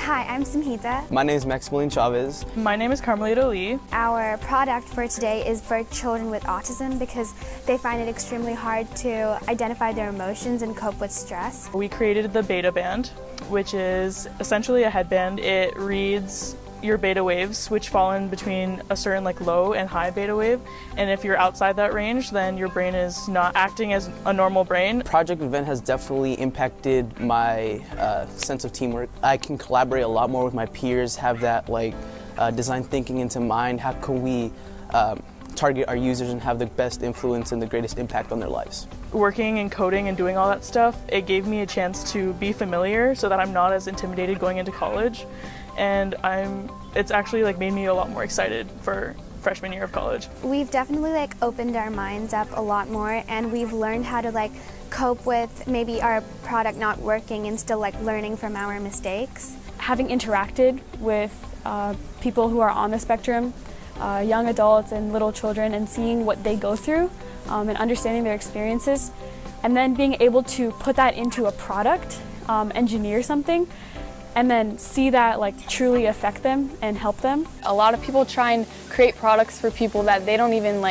Hi, I'm Samhita. My name is Maximilian Chavez. My name is Carmelita Lee. Our product for today is for children with autism because they find it extremely hard to identify their emotions and cope with stress. We created the Beta Band, which is essentially a headband. It reads your beta waves, which fall in between a certain low and high beta wave, and if you're outside that range, then your brain is not acting as a normal brain. Project Invent has definitely impacted my sense of teamwork. I can collaborate a lot more with my peers, have that design thinking into mind. How can we target our users and have the best influence and the greatest impact on their lives? Working and coding and doing all that stuff, it gave me a chance to be familiar so that I'm not as intimidated going into college. And it's actually made me a lot more excited for freshman year of college. We've definitely opened our minds up a lot more, and we've learned how to cope with maybe our product not working and still learning from our mistakes. Having interacted with people who are on the spectrum, young adults and little children, and seeing what they go through and understanding their experiences, and then being able to put that into a product, engineer something, and then see that truly affect them and help them. A lot of people try and create products for people that they don't even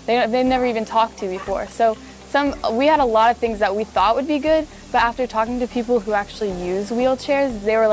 they never even talked to before. So we had a lot of things that we thought would be good, but after talking to people who actually use wheelchairs, they were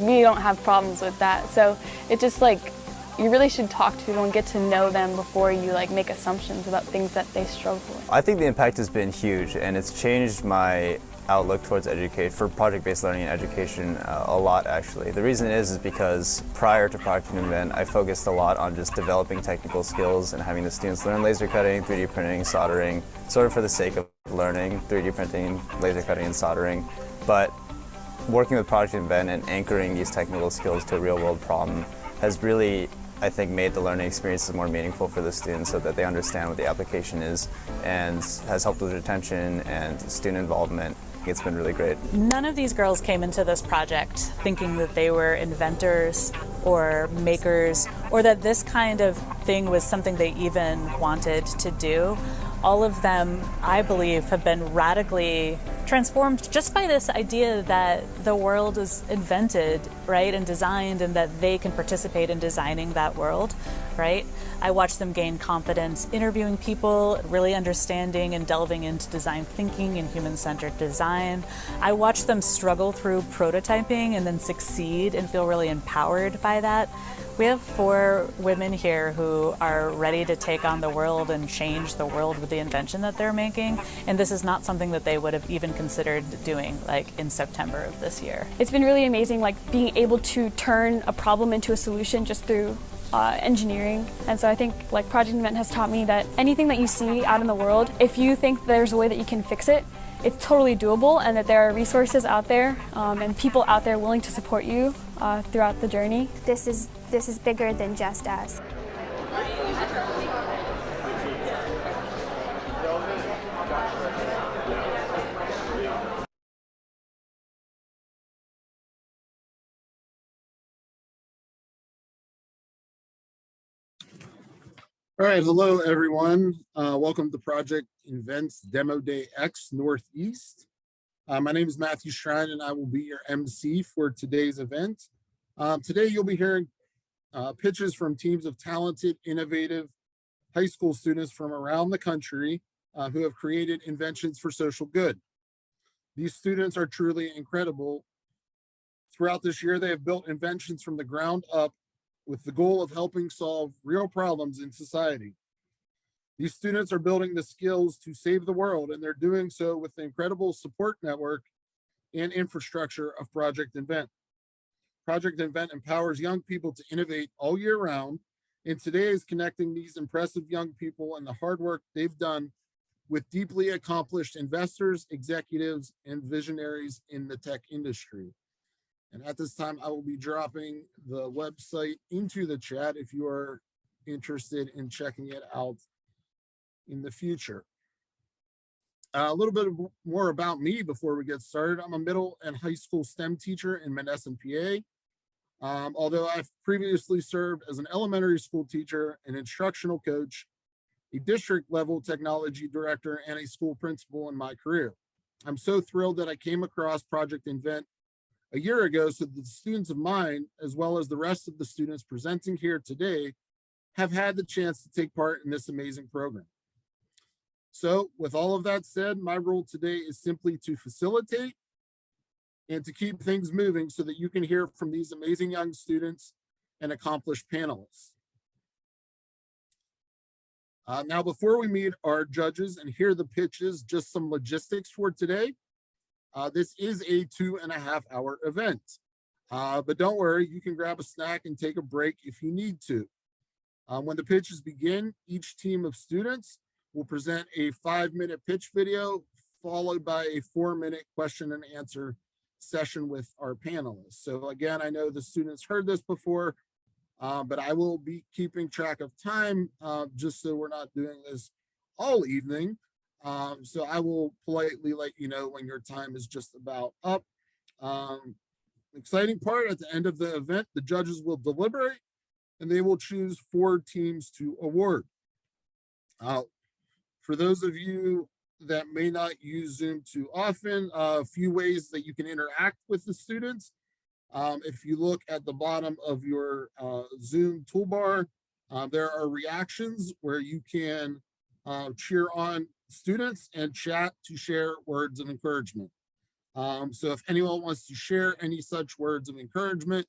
we don't have problems with that. So it just you really should talk to people and get to know them before you make assumptions about things that they struggle with. I think the impact has been huge, and it's changed my outlook towards education, for project-based learning and education, a lot actually. The reason is because prior to Project Invent, I focused a lot on just developing technical skills and having the students learn laser cutting, 3D printing, soldering, sort of for the sake of learning 3D printing, laser cutting, and soldering. But working with Project Invent and anchoring these technical skills to a real-world problem has really, I think, made the learning experiences more meaningful for the students so that they understand what the application is, and has helped with retention and student involvement. It's been really great. None of these girls came into this project thinking that they were inventors or makers, or that this kind of thing was something they even wanted to do. All of them, I believe, have been radically transformed just by this idea that the world is invented, right, and designed, and that they can participate in designing that world, right? I watched them gain confidence interviewing people, really understanding and delving into design thinking and human-centered design. I watched them struggle through prototyping and then succeed and feel really empowered by that. We have 4 women here who are ready to take on the world and change the world with the invention that they're making, and this is not something that they would have even considered doing in September of this year. It's been really amazing being able to turn a problem into a solution just through engineering. And so I think Project Invent has taught me that anything that you see out in the world, if you think there's a way that you can fix it, it's totally doable, and that there are resources out there and people out there willing to support you throughout the journey. This is bigger than just us. All right, hello everyone. Welcome to Project Invent's Demo Day X Northeast. My name is Matthew Shrine, and I will be your MC for today's event. Today you'll be hearing pitches from teams of talented, innovative high school students from around the country who have created inventions for social good. These students are truly incredible. Throughout this year, they have built inventions from the ground up with the goal of helping solve real problems in society. These students are building the skills to save the world, and they're doing so with the incredible support network and infrastructure of Project Invent. Project Invent empowers young people to innovate all year round, and today is connecting these impressive young people and the hard work they've done with deeply accomplished investors, executives, and visionaries in the tech industry. And at this time, I will be dropping the website into the chat if you are interested in checking it out in the future. A little bit more about me before we get started. I'm a middle and high school STEM teacher in Monessen, PA. Although I've previously served as an elementary school teacher, an instructional coach, a district level technology director, and a school principal in my career. I'm so thrilled that I came across Project Invent a year ago, so the students of mine, as well as the rest of the students presenting here today, have had the chance to take part in this amazing program. So with all of that said, my role today is simply to facilitate and to keep things moving so that you can hear from these amazing young students and accomplished panelists. Now, before we meet our judges and hear the pitches, just some logistics for today. This is a 2.5-hour event, but don't worry, you can grab a snack and take a break if you need to. When the pitches begin, each team of students will present a 5-minute pitch video, followed by a 4-minute question and answer session with our panelists. So again, I know the students heard this before, but I will be keeping track of time just so we're not doing this all evening. So I will politely let you know when your time is just about up. Exciting part, at the end of the event, the judges will deliberate and they will choose 4 teams to award. For those of you that may not use Zoom too often, a few ways that you can interact with the students. If you look at the bottom of your Zoom toolbar, there are reactions where you can cheer on students and chat to share words of encouragement. So if anyone wants to share any such words of encouragement,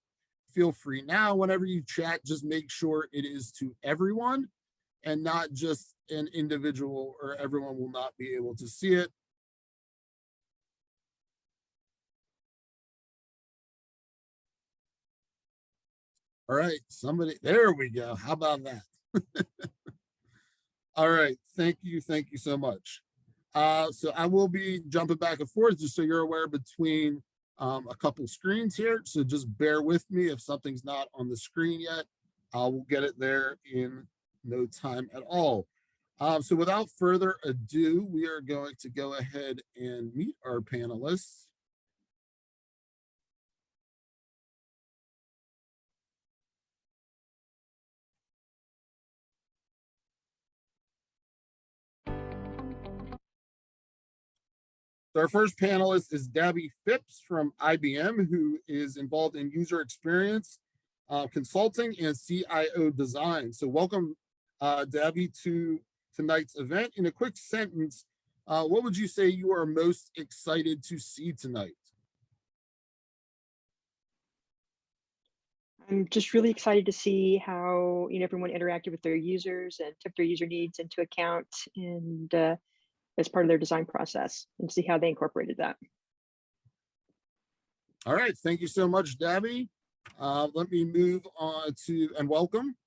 feel free now. Whenever you chat, just make sure it is to everyone and not just an individual, or everyone will not be able to see it. All right, somebody, there we go. How about that? All right, thank you so much. So I will be jumping back and forth just so you're aware between a couple screens here. So just bear with me if something's not on the screen yet. I will get it there in no time at all. So without further ado, we are going to go ahead and meet our panelists. So our first panelist is Debbie Phipps from IBM, who is involved in user experience consulting and CIO design. So welcome, Debbie, to tonight's event. In a quick sentence, what would you say you are most excited to see tonight? I'm just really excited to see how everyone interacted with their users and took their user needs into account and as part of their design process, and see how they incorporated that. All right, thank you so much, Debbie. Let me move on to, and welcome.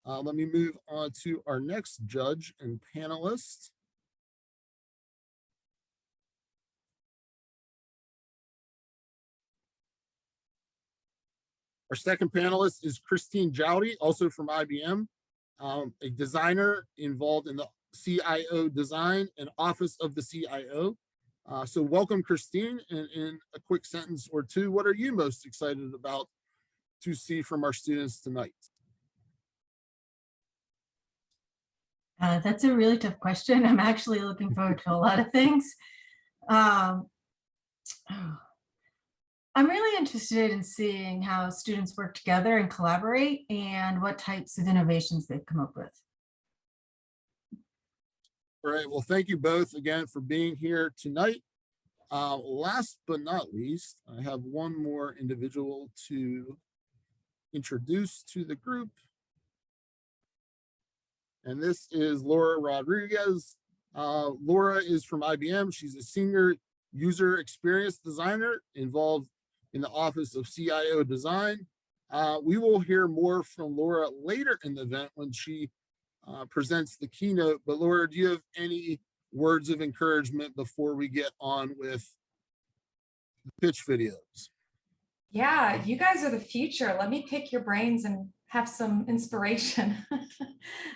Let me move on to our next judge and panelist. Our second panelist is Christine Jowdy, also from IBM, a designer involved in the CIO design and office of the CIO. So welcome, Christine, and in a quick sentence or two, what are you most excited about to see from our students tonight? That's a really tough question. I'm actually looking forward to a lot of things. I'm really interested in seeing how students work together and collaborate and what types of innovations they've come up with. All right, well, thank you both again for being here tonight. Last but not least, I have one more individual to introduce to the group. And this is Laura Rodriguez. Laura is from IBM. She's a senior user experience designer involved in the office of CIO design. We will hear more from Laura later in the event when she presents the keynote. But Laura, do you have any words of encouragement before we get on with the pitch videos? Yeah, you guys are the future. Let me pick your brains and have some inspiration.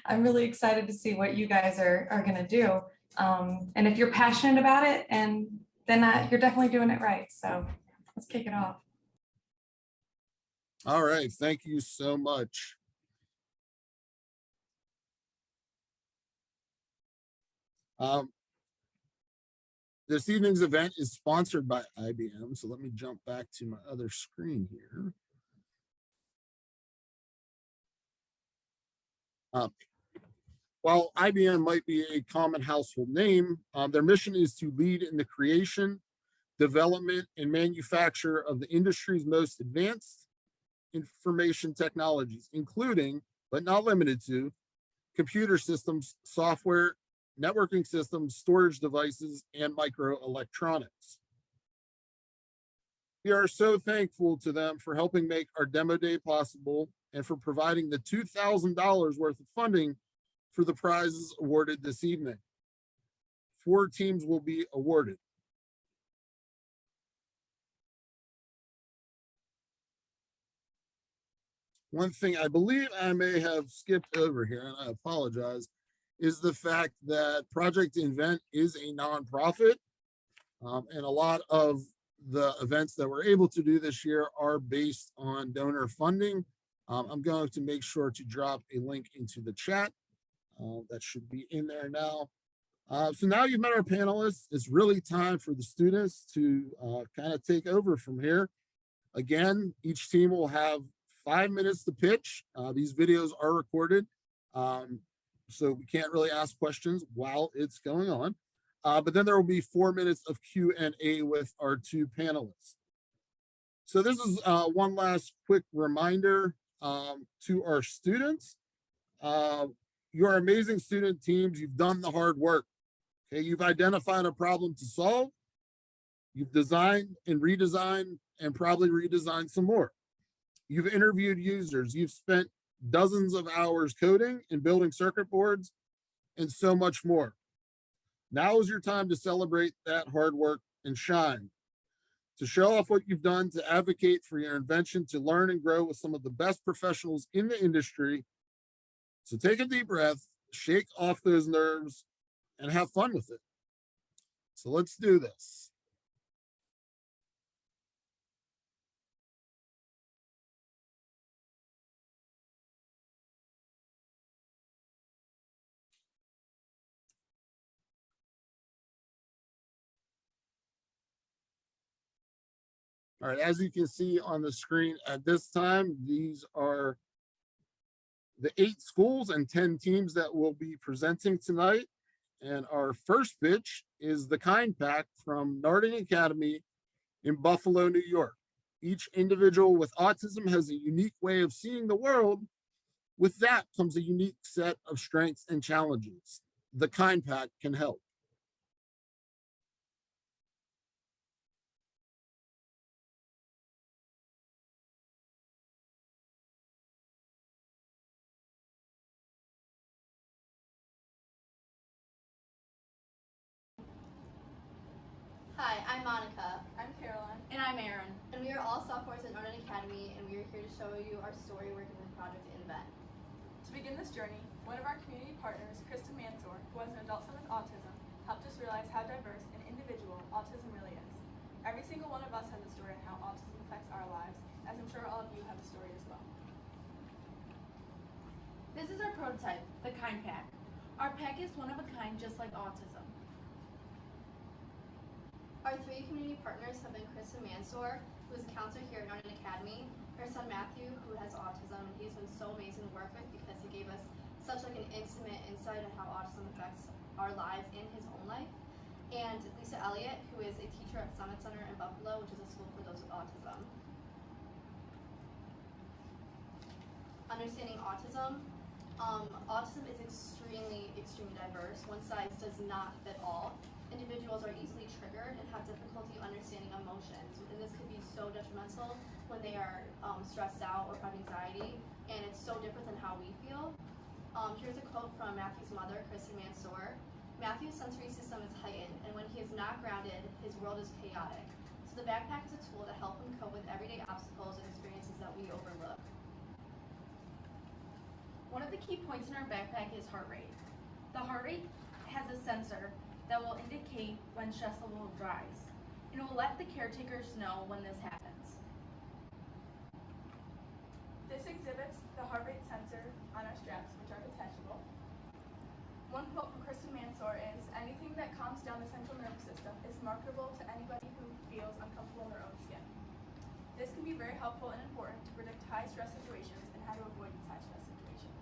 I'm really excited to see what you guys are going to do. And if you're passionate about it, and then you're definitely doing it right. So let's kick it off. All right, thank you so much. This evening's event is sponsored by IBM. So let me jump back to my other screen here. While IBM might be a common household name, their mission is to lead in the creation, development, and manufacture of the industry's most advanced information technologies, including, but not limited to, computer systems, software, networking systems, storage devices, and microelectronics. We are so thankful to them for helping make our demo day possible and for providing the $2,000 worth of funding for the prizes awarded this evening. 4 teams will be awarded. One thing I believe I may have skipped over here, and I apologize, is the fact that Project Invent is a nonprofit, and a lot of the events that we're able to do this year are based on donor funding. I'm going to make sure to drop a link into the chat. That should be in there now. So now you've met our panelists, it's really time for the students to kind of take over from here. Again, each team will have 5 minutes to pitch. These videos are recorded, so we can't really ask questions while it's going on. But then there will be 4 minutes of Q&A with our 2 panelists. So this is one last quick reminder to our students. You're amazing student teams. You've done the hard work. Okay, you've identified a problem to solve. You've designed and redesigned and probably redesigned some more. You've interviewed users. You've spent dozens of hours coding and building circuit boards and so much more. Now is your time to celebrate that hard work and shine, to show off what you've done, to advocate for your invention, to learn and grow with some of the best professionals in the industry. So take a deep breath, shake off those nerves, and have fun with it. So let's do this. All right, as you can see on the screen at this time, these are the 8 schools and 10 teams that will be presenting tonight. And our first pitch is the Kind Pack from Narding Academy in Buffalo, New York. Each individual with autism has a unique way of seeing the world. With that comes a unique set of strengths and challenges. The Kind Pack can help. Hi, I'm Monica. I'm Caroline. And I'm Erin. And we are all sophomores at Narding Academy, and we are here to show you our story working with Project Invent. To begin this journey, one of our community partners, Krista Mansour, who has an adult son with autism, helped us realize how diverse and individual autism really is. Every single one of us has a story on how autism affects our lives, as I'm sure all of you have a story as well. This is our prototype, the Kind Pack. Our pack is one of a kind, just like autism. Our 3 community partners have been Krista Mansour, who is a counselor here at Narding Academy, her son Matthew, who has autism, and he's been so amazing to work with because he gave us such like an intimate insight on how autism affects our lives and his own life. And Lisa Elliott, who is a teacher at Summit Center in Buffalo, which is a school for those with autism. Understanding autism. Autism is extremely diverse. One size does not fit all. Individuals are easily triggered and have difficulty understanding emotions, and this could be so detrimental when they are stressed out or have anxiety, and it's so different than how we feel. Here's a quote from Matthew's mother, Krista Mansour. Matthew's sensory system is heightened, and when he is not grounded, his world is chaotic. So the backpack is a tool to help him cope with everyday obstacles and experiences that we overlook. One of the key points in our backpack is heart rate. The heart rate has a sensor that will indicate when stress level will rise, and it will let the caretakers know when this happens. This exhibits the heart rate sensor on our straps, which are detachable. One quote from Krista Mansour is anything that calms down the central nervous system is marketable to anybody who feels uncomfortable in their own skin. This can be very helpful and important to predict high-stress situations and how to avoid these high-stress situations.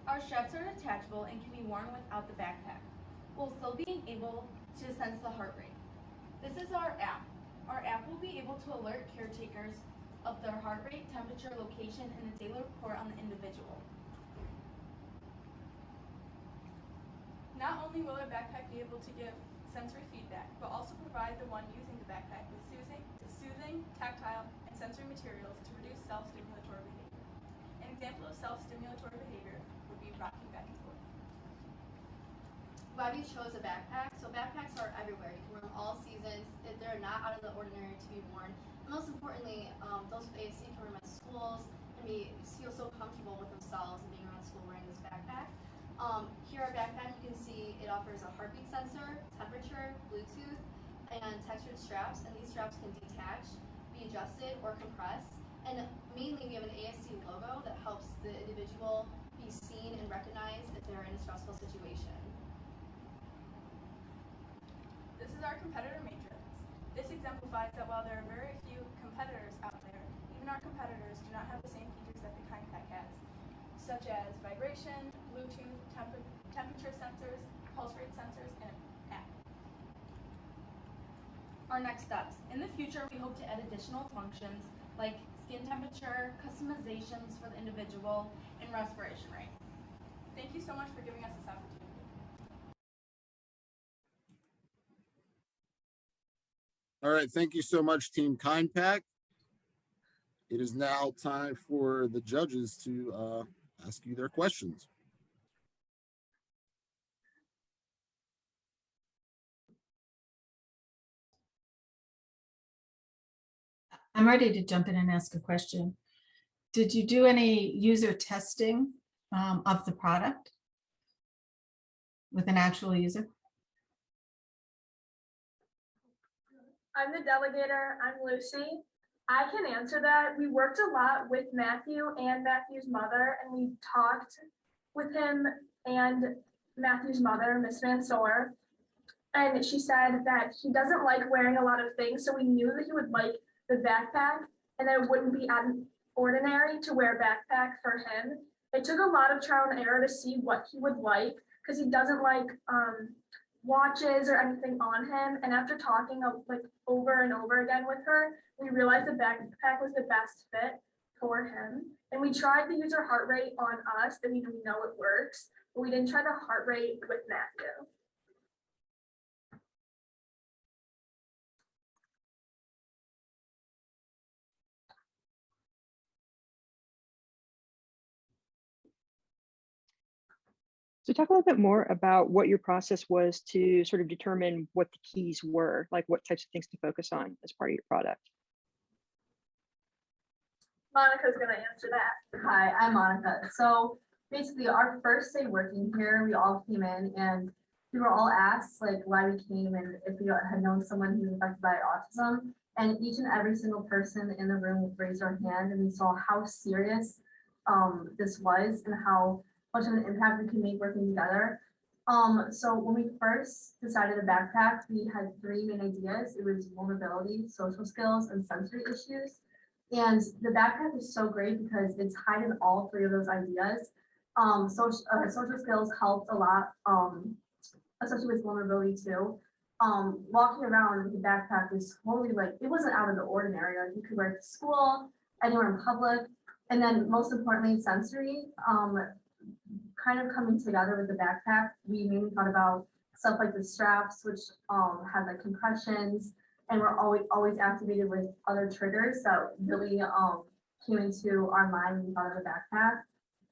Our straps are detachable and can be worn without the backpack, while still being able to sense the heart rate. This is our app. Our app will be able to alert caretakers of their heart rate, temperature, location, and a daily report on the individual. Not only will our backpack be able to give sensory feedback, but also provide the one using the backpack with soothing, tactile, and sensory materials to reduce self-stimulatory behavior. An example of self-stimulatory behavior would be rocking back and forth. Why we chose a backpack? So backpacks are everywhere. You can wear them all seasons. They're not out of the ordinary to be worn. And most importantly, those with ASD can wear them at schools and feel so comfortable with themselves and being around school wearing this backpack. Here our backpack, you can see it offers a heartbeat sensor, temperature, Bluetooth, and textured straps. And these straps can detach, be adjusted, or compressed. And mainly we have an ASD logo that helps the individual be seen and recognized if they're in a stressful situation. This is our competitor matrix. This exemplifies that while there are very few competitors out there, even our competitors do not have the same features that the KindPack has, such as vibration, Bluetooth, temperature sensors, pulse rate sensors, and an app. Our next steps. In the future, we hope to add additional functions like skin temperature, customizations for the individual, and respiration rate. Thank you so much for giving us this opportunity. All right, thank you so much, Team KindPack. It is now time for the judges to ask you their questions. I'm ready to jump in and ask a question. Did you do any user testing of the product with an actual user? I'm the delegator. I'm Lucy. I can answer that. We worked a lot with Matthew and Matthew's mother, and we talked with him and Matthew's mother, Miss Mansour. And she said that he doesn't like wearing a lot of things, so we knew that he would like the backpack and that it wouldn't be out of ordinary to wear a backpack for him. It took a lot of trial and error to see what he would like, because he doesn't like watches or anything on him. And after talking like over and over again with her, we realized the backpack was the best fit for him. And we tried the user heart rate on us, and we know it works, but we didn't try the heart rate with Matthew. So talk a little bit more about what your process was to sort of determine what the keys were, like what types of things to focus on as part of your product. Monica's going to answer that. Hi, I'm Monica. So basically our first day working here, we all came in and we were all asked like why we came and if we had known someone who was affected by autism. And each and every single person in the room would raise their hand, and we saw how serious this was and how much of an impact we can make working together. So when we first decided the backpack, we had three main ideas. It was vulnerability, social skills, and sensory issues. And the backpack is so great because it's hiding all three of those ideas. Social skills helped a lot, especially with vulnerability too. Walking around with the backpack is totally like, it wasn't out of the ordinary. Like you could wear it to school, anywhere in public. And then most importantly, sensory, kind of coming together with the backpack. We mainly thought about stuff like the straps, which had like compressions, and we're always activated with other triggers that really came into our mind when we thought of the backpack.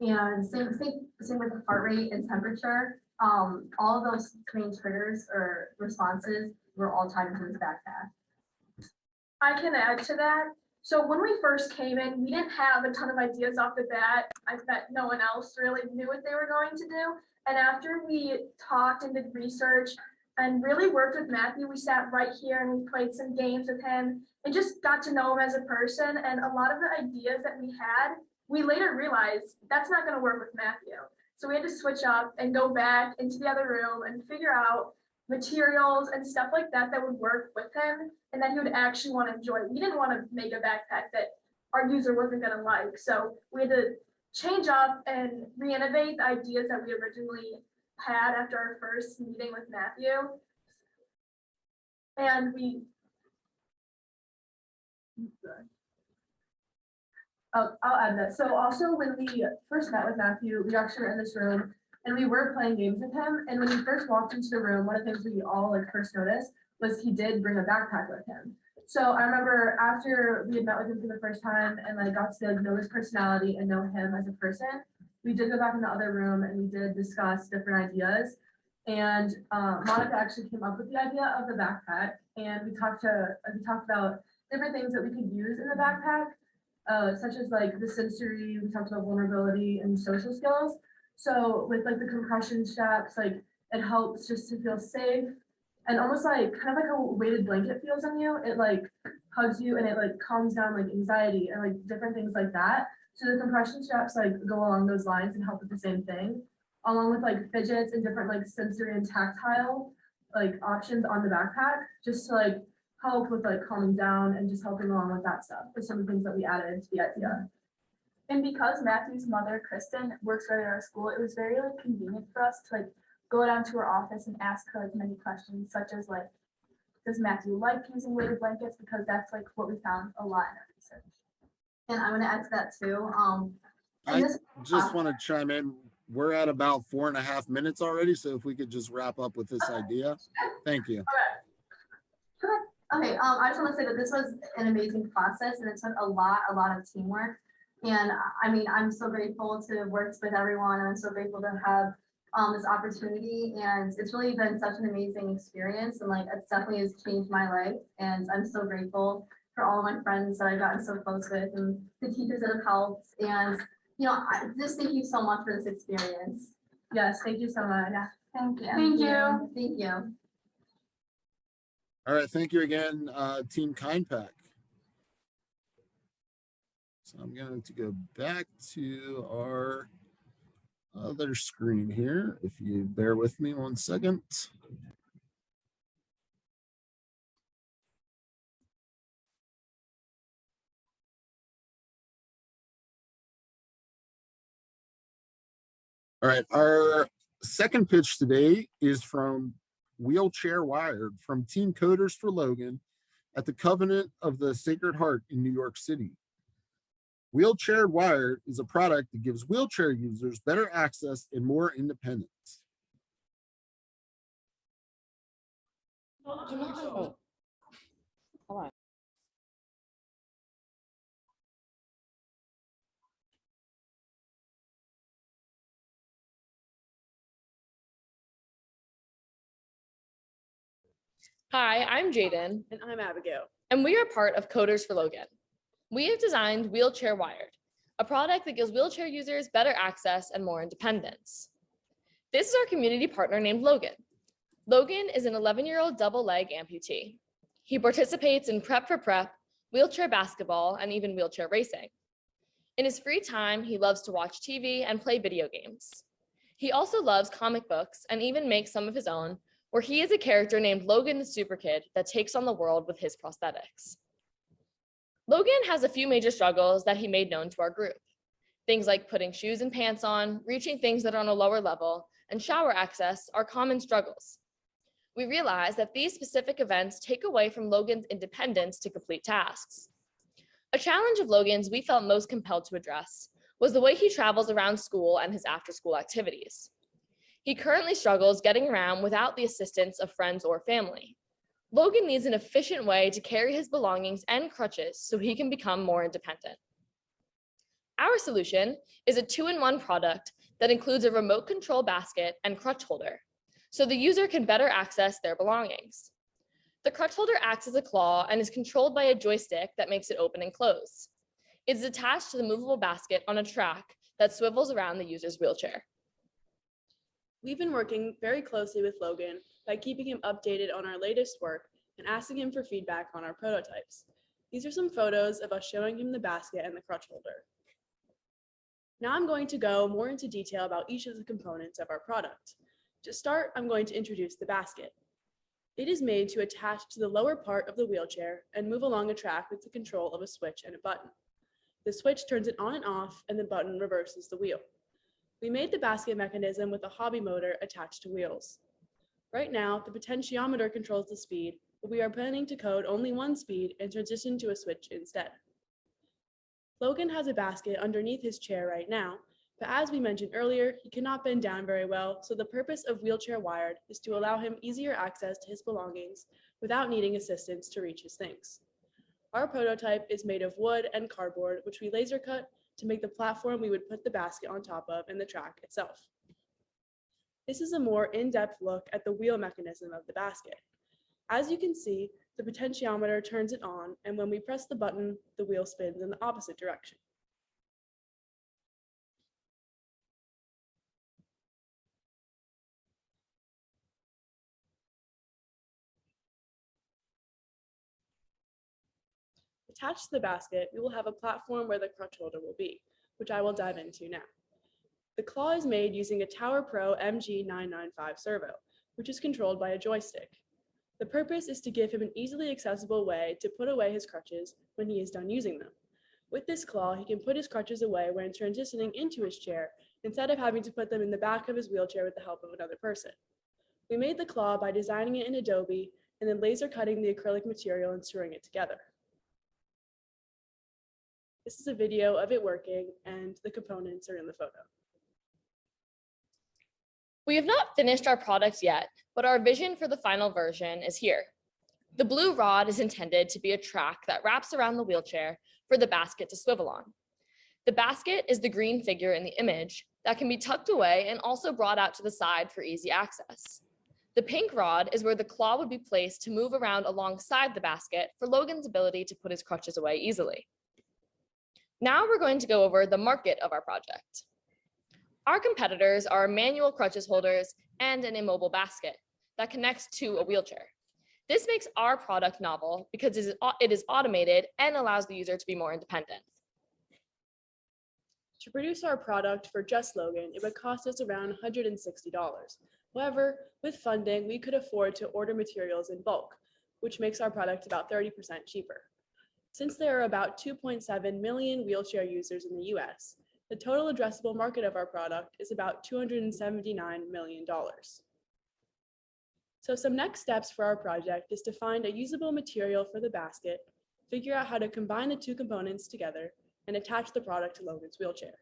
And same with the heart rate and temperature. All of those main triggers or responses were all tied into this backpack. I can add to that. So when we first came in, we didn't have a ton of ideas off the bat. I bet no one else really knew what they were going to do. And after we talked and did research and really worked with Matthew, we sat right here and we played some games with him and just got to know him as a person. And a lot of the ideas that we had, we later realized that's not going to work with Matthew. So we had to switch up and go back into the other room and figure out materials and stuff like that that would work with him and that he would actually want to enjoy. We didn't want to make a backpack that our user wasn't going to like. So we had to change up and re-innovate the ideas that we originally had after our first meeting with Matthew. And I'll add that. So also when we first met with Matthew, we actually were in this room and we were playing games with him. And when he first walked into the room, one of the things we all first noticed was he did bring a backpack with him. So I remember after we had met with him for the first time and got to know his personality and know him as a person, we did go back in the other room and we did discuss different ideas. And Monica actually came up with the idea of the backpack, and we talked about different things that we could use in the backpack, such as the sensory. We talked about vulnerability and social skills. So with the compression straps, it helps just to feel safe, and almost kind of like a weighted blanket feels on you. It hugs you and it calms down anxiety and different things like that. So the compression straps go along those lines and help with the same thing, along with fidgets and different sensory and tactile options on the backpack, just to help with calming down and just helping along with that stuff. There's some of the things that we added to the idea. And because Matthew's mother, Kristen, works right at our school, it was very convenient for us to go down to her office and ask her many questions, such as does Matthew like using weighted blankets? Because that's what we found a lot in our research. And I'm going to add to that too. I just want to chime in. We're at about 4.5 minutes already, so if we could just wrap up with this idea. Thank you. Okay, I just want to say that this was an amazing process and it took a lot of teamwork. And I mean, I'm so grateful to have worked with everyone, and I'm so grateful to have this opportunity. And it's really been such an amazing experience, and it definitely has changed my life. And I'm so grateful for all of my friends that I've gotten so close with and the teachers that have helped. And just thank you so much for this experience. Yes, thank you so much. Yeah. Thank you. Thank you. Thank you. All right, thank you again, Team KindPack. So I'm going to go back to our other screen here, if you bear with me 1 second. All right, our second pitch today is from Wheelchair Wired from Team Coders for Logan at the Convent of the Sacred Heart in New York City. Wheelchair Wired is a product that gives wheelchair users better access and more independence. Oh. Hold on. Hi, I'm Jaden. And I'm Abigail. And we are part of Coders for Logan. We have designed Wheelchair Wired, a product that gives wheelchair users better access and more independence. This is our community partner named Logan. Logan is an 11-year-old double leg amputee. He participates in Prep for Prep, wheelchair basketball, and even wheelchair racing. In his free time, he loves to watch TV and play video games. He also loves comic books and even makes some of his own, where he is a character named Logan the Super Kid that takes on the world with his prosthetics. Logan has a few major struggles that he made known to our group. Things like putting shoes and pants on, reaching things that are on a lower level, and shower access are common struggles. We realized that these specific events take away from Logan's independence to complete tasks. A challenge of Logan's we felt most compelled to address was the way he travels around school and his after-school activities. He currently struggles getting around without the assistance of friends or family. Logan needs an efficient way to carry his belongings and crutches so he can become more independent. Our solution is a 2-in-1 product that includes a remote control basket and crutch holder, so the user can better access their belongings. The crutch holder acts as a claw and is controlled by a joystick that makes it open and close. It is attached to the movable basket on a track that swivels around the user's wheelchair. We've been working very closely with Logan by keeping him updated on our latest work and asking him for feedback on our prototypes. These are some photos of us showing him the basket and the crutch holder. Now I'm going to go more into detail about each of the components of our product. To start, I'm going to introduce the basket. It is made to attach to the lower part of the wheelchair and move along a track with the control of a switch and a button. The switch turns it on and off, and the button reverses the wheel. We made the basket mechanism with a hobby motor attached to wheels. Right now, the potentiometer controls the speed, but we are planning to code only one speed and transition to a switch instead. Logan has a basket underneath his chair right now, but as we mentioned earlier, he cannot bend down very well, so the purpose of Wheelchair Wired is to allow him easier access to his belongings without needing assistance to reach his things. Our prototype is made of wood and cardboard, which we laser cut to make the platform we would put the basket on top of and the track itself. This is a more in-depth look at the wheel mechanism of the basket. As you can see, the potentiometer turns it on, and when we press the button, the wheel spins in the opposite direction. Attached to the basket, we will have a platform where the crutch holder will be, which I will dive into now. The claw is made using a Tower Pro MG995 servo, which is controlled by a joystick. The purpose is to give him an easily accessible way to put away his crutches when he is done using them. With this claw, he can put his crutches away when transitioning into his chair instead of having to put them in the back of his wheelchair with the help of another person. We made the claw by designing it in Adobe and then laser cutting the acrylic material and screwing it together. This is a video of it working, and the components are in the photo. We have not finished our product yet, but our vision for the final version is here. The blue rod is intended to be a track that wraps around the wheelchair for the basket to swivel on. The basket is the green figure in the image that can be tucked away and also brought out to the side for easy access. The pink rod is where the claw would be placed to move around alongside the basket for Logan's ability to put his crutches away easily. Now we're going to go over the market of our project. Our competitors are manual crutches holders and an immobile basket that connects to a wheelchair. This makes our product novel because it is automated and allows the user to be more independent. To produce our product for just Logan, it would cost us around $160. However, with funding, we could afford to order materials in bulk, which makes our product about 30% cheaper. Since there are about 2.7 million wheelchair users in the US, the total addressable market of our product is about $279 million. So some next steps for our project is to find a usable material for the basket, figure out how to combine the two components together, and attach the product to Logan's wheelchair.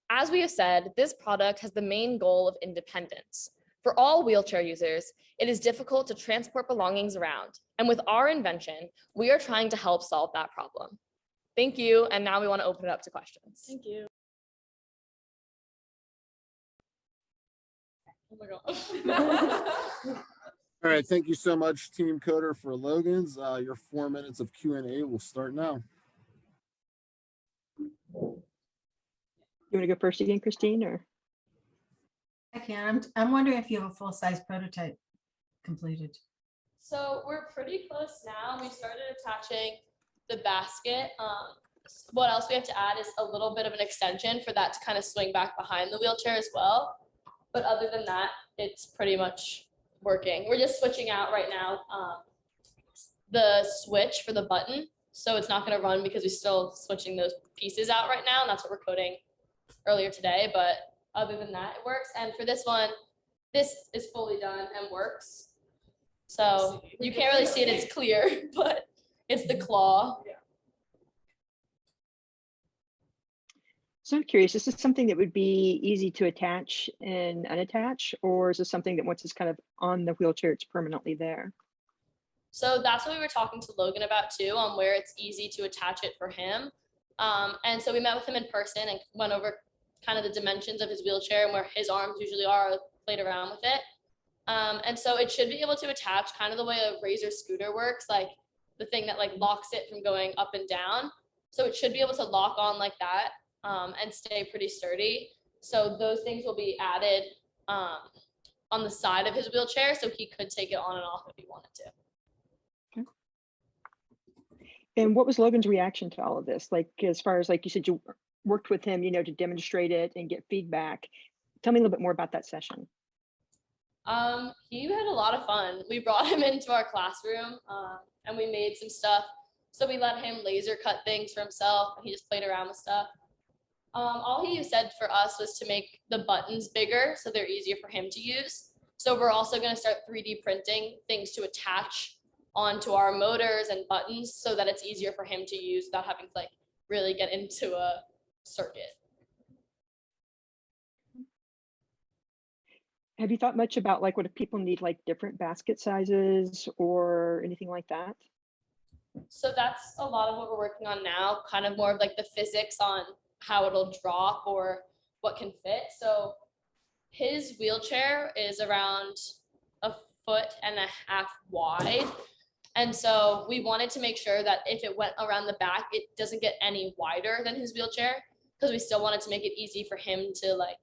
As we have said, this product has the main goal of independence. For all wheelchair users, it is difficult to transport belongings around, and with our invention, we are trying to help solve that problem. Thank you, and now we want to open it up to questions. Thank you. Oh my gosh. All right, thank you so much, Team Coder, for Logan's. Your 4 minutes of Q&A will start now. You want to go first again, Christine, or? I can. I'm wondering if you have a full-size prototype completed. So we're pretty close now. We started attaching the basket. What else we have to add is a little bit of an extension for that to kind of swing back behind the wheelchair as well. But other than that, it's pretty much working. We're just switching out right now the switch for the button. So it's not going to run because we're still switching those pieces out right now. And that's what we're coding earlier today. But other than that, it works. And for this one, this is fully done and works. So you can't really see it, it's clear, but it's the claw. So I'm curious, is this something that would be easy to attach and unattach, or is this something that once it's kind of on the wheelchair, it's permanently there? So that's what we were talking to Logan about too, on where it's easy to attach it for him. And so we met with him in person and went over kind of the dimensions of his wheelchair and where his arms usually are, played around with it. And so it should be able to attach kind of the way a Razor scooter works, like the thing that like locks it from going up and down. So it should be able to lock on like that and stay pretty sturdy. So those things will be added on the side of his wheelchair, so he could take it on and off if he wanted to. And what was Logan's reaction to all of this? Like, as far as, like you said, you worked with him, to demonstrate it and get feedback. Tell me a little bit more about that session. He had a lot of fun. We brought him into our classroom and we made some stuff. So we let him laser cut things for himself and he just played around with stuff. All he said for us was to make the buttons bigger so they're easier for him to use. So we're also going to start 3D printing things to attach onto our motors and buttons so that it's easier for him to use without having to like really get into a circuit. Have you thought much about like what if people need like different basket sizes or anything like that? So that's a lot of what we're working on now, kind of more of like the physics on how it'll drop or what can fit. So his wheelchair is around 1.5 feet wide. And so we wanted to make sure that if it went around the back, it doesn't get any wider than his wheelchair, because we still wanted to make it easy for him to like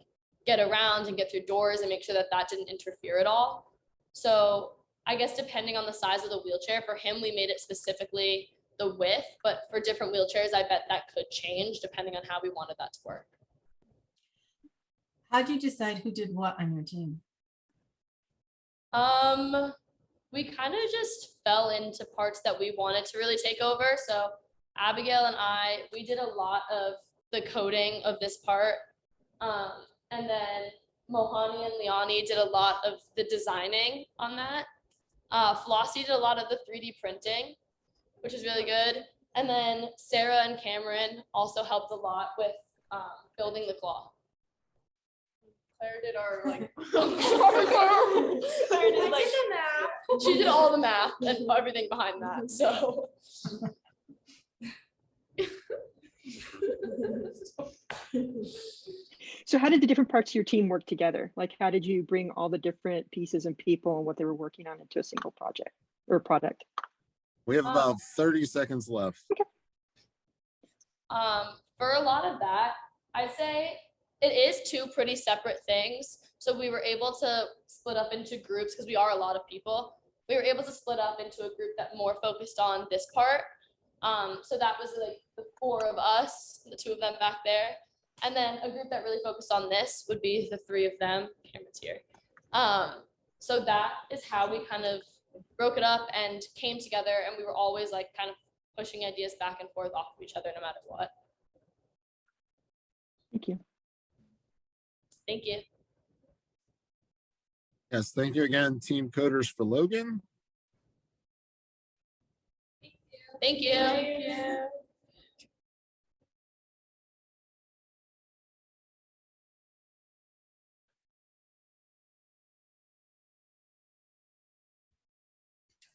get around and get through doors and make sure that that didn't interfere at all. So I guess depending on the size of the wheelchair, for him, we made it specifically the width, but for different wheelchairs, I bet that could change depending on how we wanted that to work. How'd you decide who did what on your team? We kind of just fell into parts that we wanted to really take over. So Abigail and we did a lot of the coding of this part. And then Mohani and Liani did a lot of the designing on that. Flossie did a lot of the 3D printing, which is really good. And then Sarah and Cameron also helped a lot with building the claw. Claire did our like, Claire did like, she did all the math and everything behind that. So. So how did the different parts of your team work together? Like, how did you bring all the different pieces and people and what they were working on into a single project or product? We have about 30 seconds left. Okay. For a lot of that, I'd say it is two pretty separate things. So we were able to split up into groups because we are a lot of people. We were able to split up into a group that more focused on this part. So that was like the 4 of us, the 2 of them back there. And then a group that really focused on this would be the 3 of them. Cameron's here. So that is how we kind of broke it up and came together, and we were always like kind of pushing ideas back and forth off of each other no matter what. Thank you. Thank you. Yes, thank you again, Team Coders for Logan. Thank you. Thank you.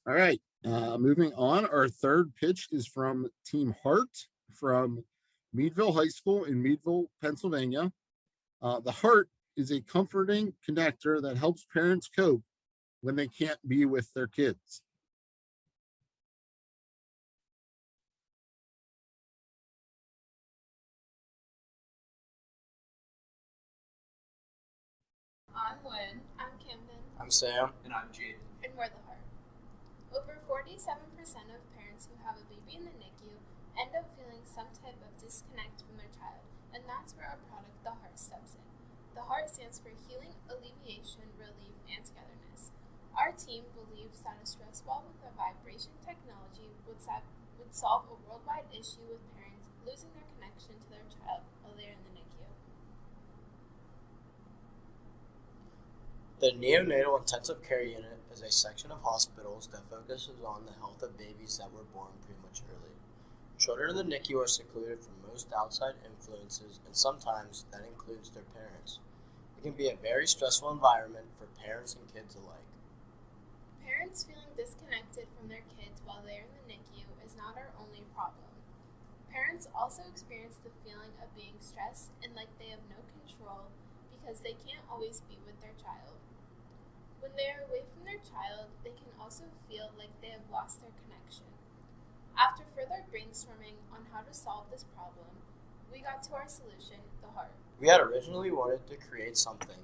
All right, moving on. Our third pitch is from Team Heart from Meadville High School in Meadville, Pennsylvania. The Heart is a comforting connector that helps parents cope when they can't be with their kids. I'm Lynn. I'm Camden. I'm Sam. And I'm Jade. And we're the Heart. Over 47% of parents who have a baby in the NICU end up feeling some type of disconnect from their child, and that's where our product, the Heart, steps in. The Heart stands for Healing, Alleviation, Relief, and Togetherness. Our team believes that a stress ball with a vibration technology would solve a worldwide issue with parents losing their connection to their child while they're in the NICU. The Neonatal Intensive Care Unit is a section of hospitals that focuses on the health of babies that were born prematurely. Children in the NICU are secluded from most outside influences, and sometimes that includes their parents. It can be a very stressful environment for parents and kids alike. Parents feeling disconnected from their kids while they're in the NICU is not our only problem. Parents also experience the feeling of being stressed and like they have no control because they can't always be with their child. When they are away from their child, they can also feel like they have lost their connection. After further brainstorming on how to solve this problem, we got to our solution, the Heart. We had originally wanted to create something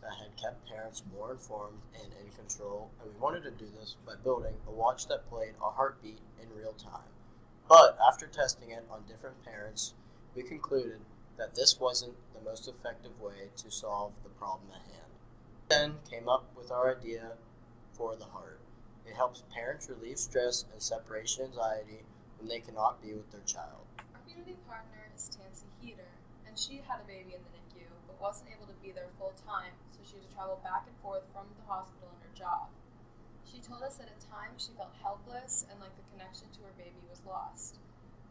that had kept parents more informed and in control, and we wanted to do this by building a watch that played a heartbeat in real time. But after testing it on different parents, we concluded that this wasn't the most effective way to solve the problem at hand. Then came up with our idea for the heart. It helps parents relieve stress and separation anxiety when they cannot be with their child. Our community partner is Tansy Heater, and she had a baby in the NICU but wasn't able to be there full time, so she had to travel back and forth from the hospital in her job. She told us that at times she felt helpless and like the connection to her baby was lost.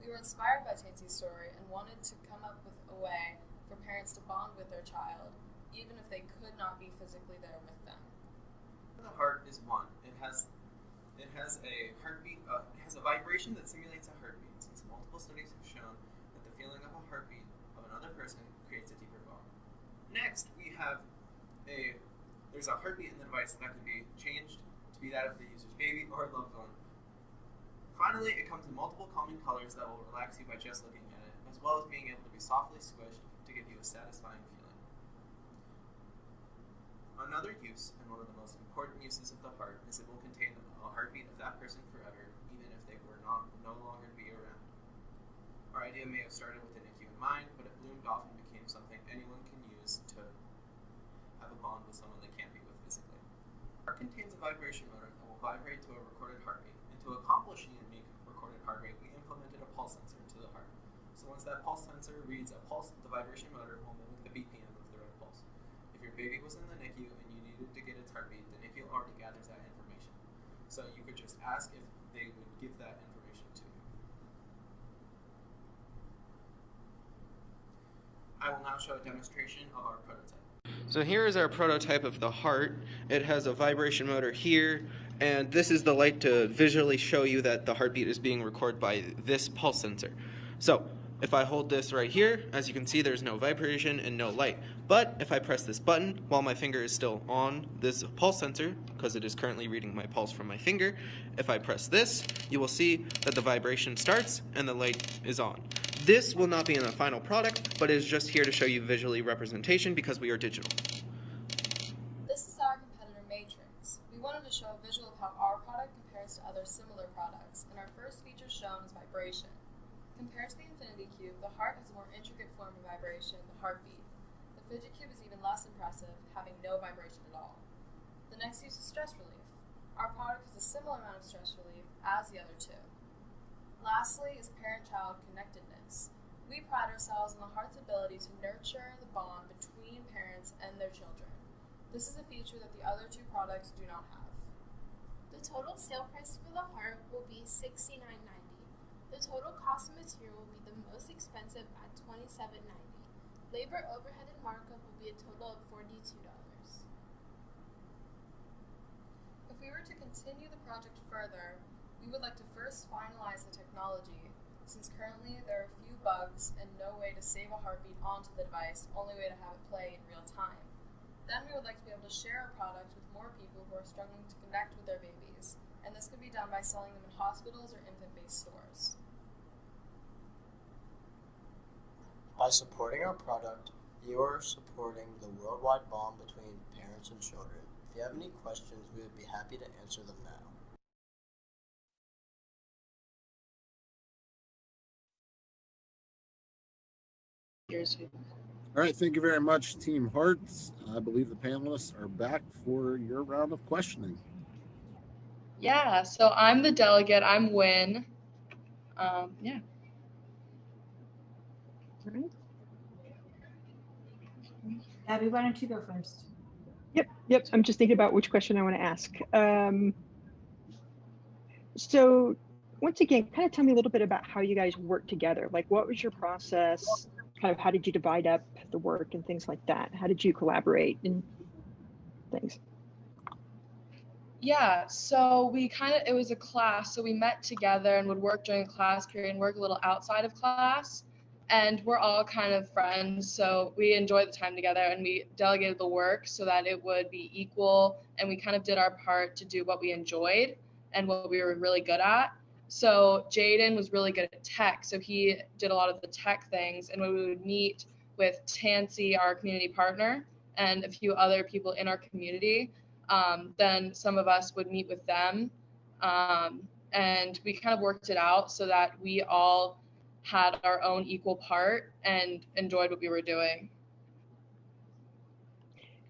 We were inspired by Tansy's story and wanted to come up with a way for parents to bond with their child, even if they could not be physically there with them. The heart is one. It has a heartbeat. It has a vibration that simulates a heartbeat. Since multiple studies have shown that the feeling of a heartbeat of another person creates a deeper bond. Next, there's a heartbeat in the device that can be changed to be that of the user's baby or loved one. Finally, it comes in multiple calming colors that will relax you by just looking at it, as well as being able to be softly squished to give you a satisfying feeling. Another use, and one of the most important uses of the heart, is it will contain a heartbeat of that person forever, even if they were no longer to be around. Our idea may have started with the NICU in mind, but it bloomed off and became something anyone can use to have a bond with someone they can't be with physically. The heart contains a vibration motor that will vibrate to a recorded heartbeat. And to accomplish the unique recorded heart rate, we implemented a pulse sensor into the heart. So once that pulse sensor reads a pulse, the vibration motor will mimic the BPM of the red pulse. If your baby was in the NICU and you needed to get its heartbeat, the NICU already gathers that information. So you could just ask if they would give that information to you. I will now show a demonstration of our prototype. So here is our prototype of the heart. It has a vibration motor here, and this is the light to visually show you that the heartbeat is being recorded by this pulse sensor. So if I hold this right here, as you can see, there's no vibration and no light. But if I press this button while my finger is still on this pulse sensor, because it is currently reading my pulse from my finger, if I press this, you will see that the vibration starts and the light is on. This will not be in the final product, but it is just here to show you visually representation because we are digital. This is our competitor matrix. We wanted to show a visual of how our product compares to other similar products, and our first feature shown is vibration. Compared to the Infinity Cube, the heart has a more intricate form of vibration, the heartbeat. The Fidget Cube is even less impressive, having no vibration at all. The next use is stress relief. Our product has a similar amount of stress relief as the other two. Lastly is parent-child connectedness. We pride ourselves on the heart's ability to nurture the bond between parents and their children. This is a feature that the other two products do not have. The total sale price for the heart will be $69.90. The total cost of material will be the most expensive at $27.90. Labor, overhead, and markup will be a total of $42. If we were to continue the project further, we would like to first finalize the technology, since currently there are a few bugs and no way to save a heartbeat onto the device, only way to have it play in real time. Then we would like to be able to share our product with more people who are struggling to connect with their babies, and this could be done by selling them in hospitals or infant-based stores. By supporting our product, you are supporting the worldwide bond between parents and children. If you have any questions, we would be happy to answer them now. All right, thank you very much, Team Hearts. I believe the panelists are back for your round of questioning. Yeah, so I'm the delegate. I'm Win. Yeah. Abby, why don't you go first? Yep. I'm just thinking about which question I want to ask. So once again, kind of tell me a little bit about how you guys work together. Like, what was your process? Kind of how did you divide up the work and things like that? How did you collaborate and things? Yeah, so it was a class, so we met together and would work during class period and work a little outside of class. And we're all kind of friends, so we enjoyed the time together, and we delegated the work so that it would be equal, and we kind of did our part to do what we enjoyed and what we were really good at. So Jaden was really good at tech, so he did a lot of the tech things, and when we would meet with Tansy, our community partner, and a few other people in our community, then some of us would meet with them, and we kind of worked it out so that we all had our own equal part and enjoyed what we were doing.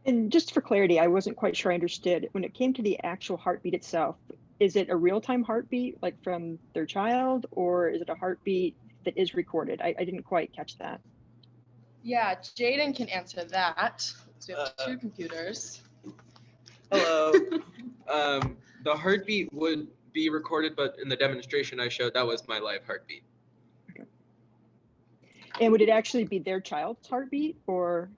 And just for clarity, I wasn't quite sure I understood. When it came to the actual heartbeat itself, is it a real-time heartbeat, like from their child, or is it a heartbeat that is recorded? I didn't quite catch that. Yeah, Jaden can answer that. So we have two computers. Hello. The heartbeat would be recorded, but in the demonstration I showed, that was my live heartbeat. Okay. And would it actually be their child's heartbeat, or?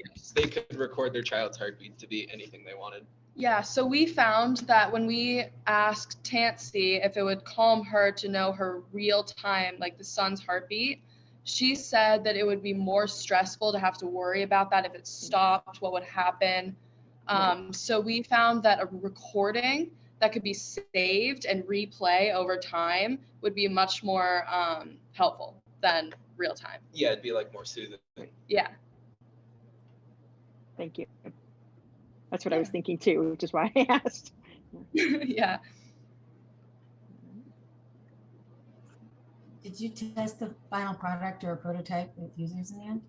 Yes, they could record their child's heartbeat to be anything they wanted. Yeah, so we found that when we asked Tansy if it would calm her to know her real time, like the son's heartbeat, she said that it would be more stressful to have to worry about that. If it stopped, what would happen? So we found that a recording that could be saved and replay over time would be much more helpful than real time. Yeah, it'd be like more soothing. Yeah. Thank you. That's what I was thinking too, which is why I asked. Yeah. Did you test the final product or a prototype with users in the end?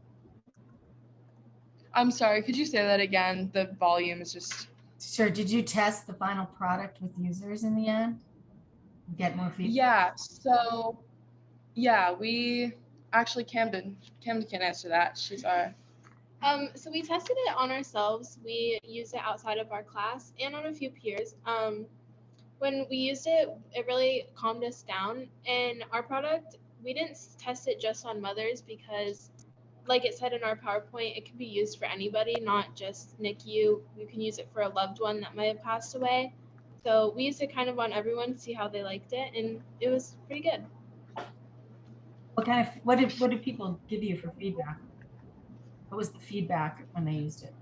I'm sorry, could you say that again? The volume is just... Sure. Did you test the final product with users in the end? Get more feedback? Yeah, so yeah, we actually, Camden can answer that. She's our... So we tested it on ourselves. We used it outside of our class and on a few peers. When we used it, it really calmed us down. And our product, we didn't test it just on mothers because, like it said in our PowerPoint, it can be used for anybody, not just NICU. You can use it for a loved one that might have passed away. So we used it kind of on everyone to see how they liked it, and it was pretty good. What did people give you for feedback? What was the feedback when they used it?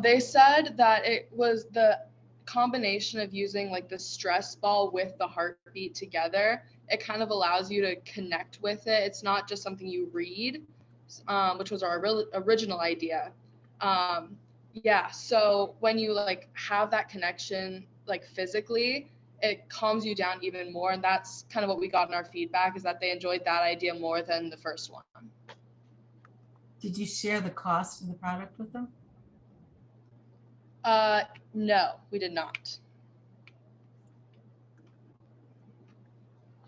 They said that it was the combination of using like the stress ball with the heartbeat together. It kind of allows you to connect with it. It's not just something you read, which was our original idea. Yeah, so when you like have that connection like physically, it calms you down even more. And that's kind of what we got in our feedback, is that they enjoyed that idea more than the first one. Did you share the cost of the product with them? No, we did not.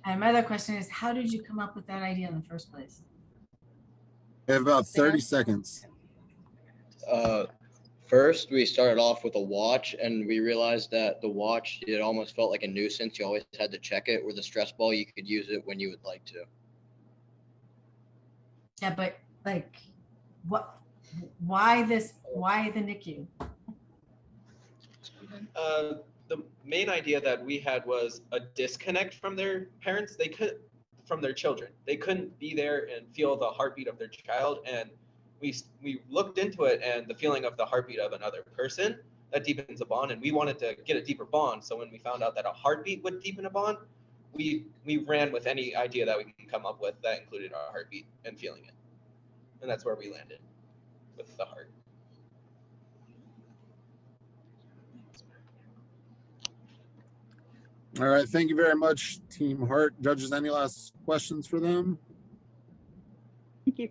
And my other question is, how did you come up with that idea in the first place? We have about 30 seconds. First, we started off with a watch, and we realized that the watch, it almost felt like a nuisance. You always had to check it. With a stress ball, you could use it when you would like to. Yeah, but like, why the NICU? The main idea that we had was a disconnect from their parents. From their children. They couldn't be there and feel the heartbeat of their child. And we looked into it, and the feeling of the heartbeat of another person, that deepens a bond. And we wanted to get a deeper bond. So when we found out that a heartbeat would deepen a bond, we ran with any idea that we can come up with that included our heartbeat and feeling it. And that's where we landed, with the heart. All right, thank you very much, Team Heart. Judges, any last questions for them? Thank you.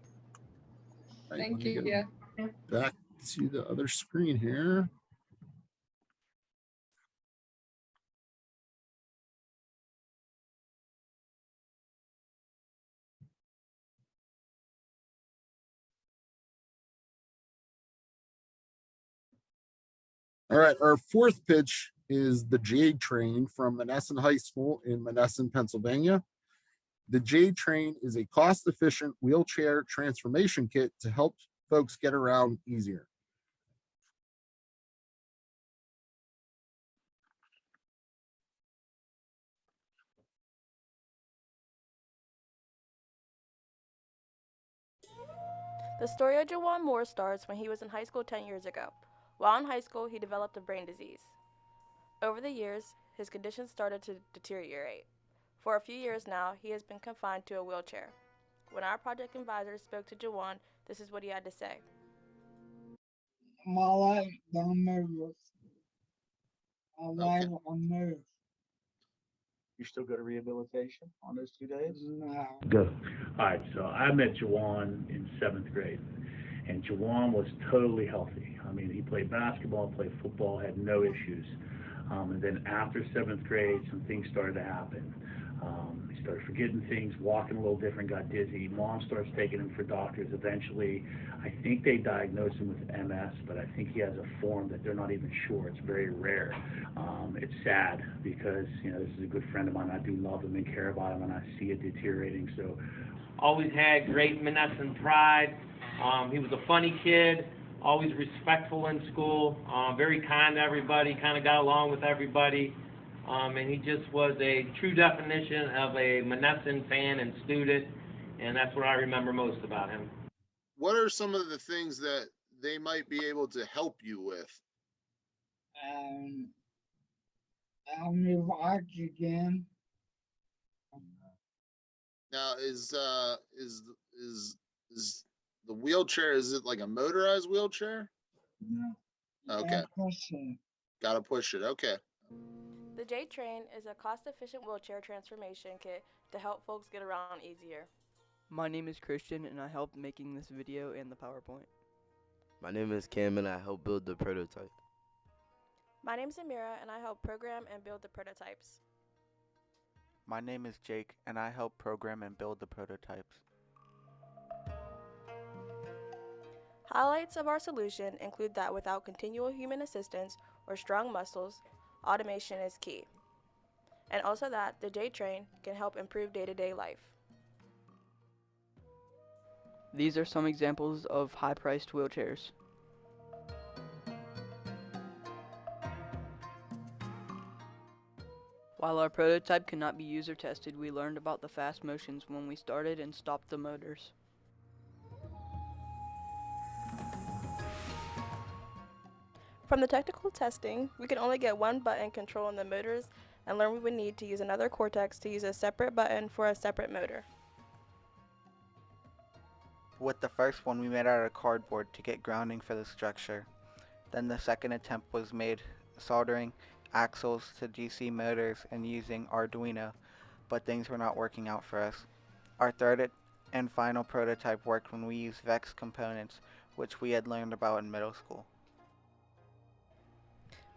Right, Thank you. Yeah. Back to the other screen here. All right, our fourth pitch is the J Train from Monessen High School in Monessen, Pennsylvania. The J Train is a cost-efficient wheelchair transformation kit to help folks get around easier. The story of Jawan Moore starts when he was in high school 10 years ago. While in high school, he developed a brain disease. Over the years, his condition started to deteriorate. For a few years now, he has been confined to a wheelchair. When our project advisors spoke to Jawan, this is what he had to say. My life don't move. My life will move. You still go to rehabilitation on those 2 days? No. Go. All right, so I met Jawan in 7th grade, and Jawan was totally healthy. I mean, he played basketball, played football, had no issues. And then after 7th grade, some things started to happen. He started forgetting things, walking a little different, got dizzy. Mom starts taking him for doctors. Eventually, I think they diagnosed him with MS, but I think he has a form that they're not even sure. It's very rare. It's sad because, you know, this is a good friend of mine. I do love him and care about him, and I see it deteriorating. So, always had great Monessen pride. He was a funny kid, always respectful in school, very kind to everybody, kind of got along with everybody. And he just was a true definition of a Monessen fan and student, and that's what I remember most about him. What are some of the things that they might be able to help you with? Help me walk again. Now, is the wheelchair, is it like a motorized wheelchair? No. Okay. Gotta push it. Okay. The J-Train is a cost-efficient wheelchair transformation kit to help folks get around easier. My name is Christian, and I helped making this video and the PowerPoint. My name is Cam, and I helped build the prototype. My name is Amira, and I help program and build the prototypes. My name is Jake, and I help program and build the prototypes. Highlights of our solution include that without continual human assistance or strong muscles, automation is key. And also that the J-Train can help improve day-to-day life. These are some examples of high-priced wheelchairs. While our prototype cannot be user tested, we learned about the fast motions when we started and stopped the motors. From the technical testing, we could only get one button controlling the motors and learn we would need to use another Cortex to use a separate button for a separate motor. With the first one, we made out of cardboard to get grounding for the structure. Then the second attempt was made soldering axles to DC motors and using Arduino, but things were not working out for us. Our third and final prototype worked when we used VEX components, which we had learned about in middle school.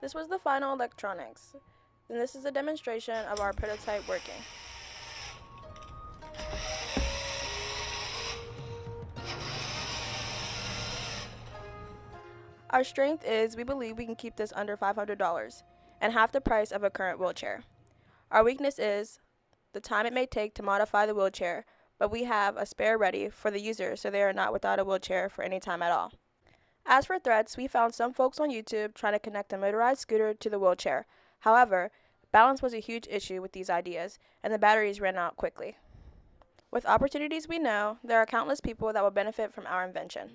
This was the final electronics, and this is a demonstration of our prototype working. Our strength is we believe we can keep this under $500 and half the price of a current wheelchair. Our weakness is the time it may take to modify the wheelchair, but we have a spare ready for the user so they are not without a wheelchair for any time at all. As for threats, we found some folks on YouTube trying to connect a motorized scooter to the wheelchair. However, balance was a huge issue with these ideas, and the batteries ran out quickly. With opportunities we know, there are countless people that will benefit from our invention.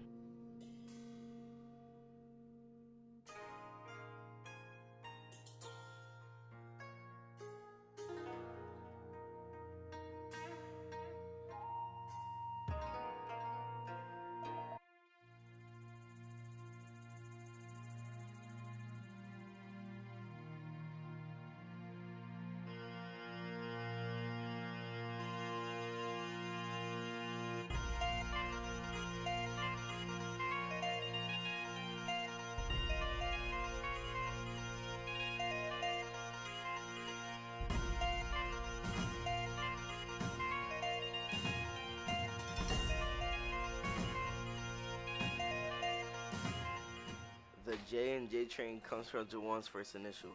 The J in J-Train comes from Jawan's first initial,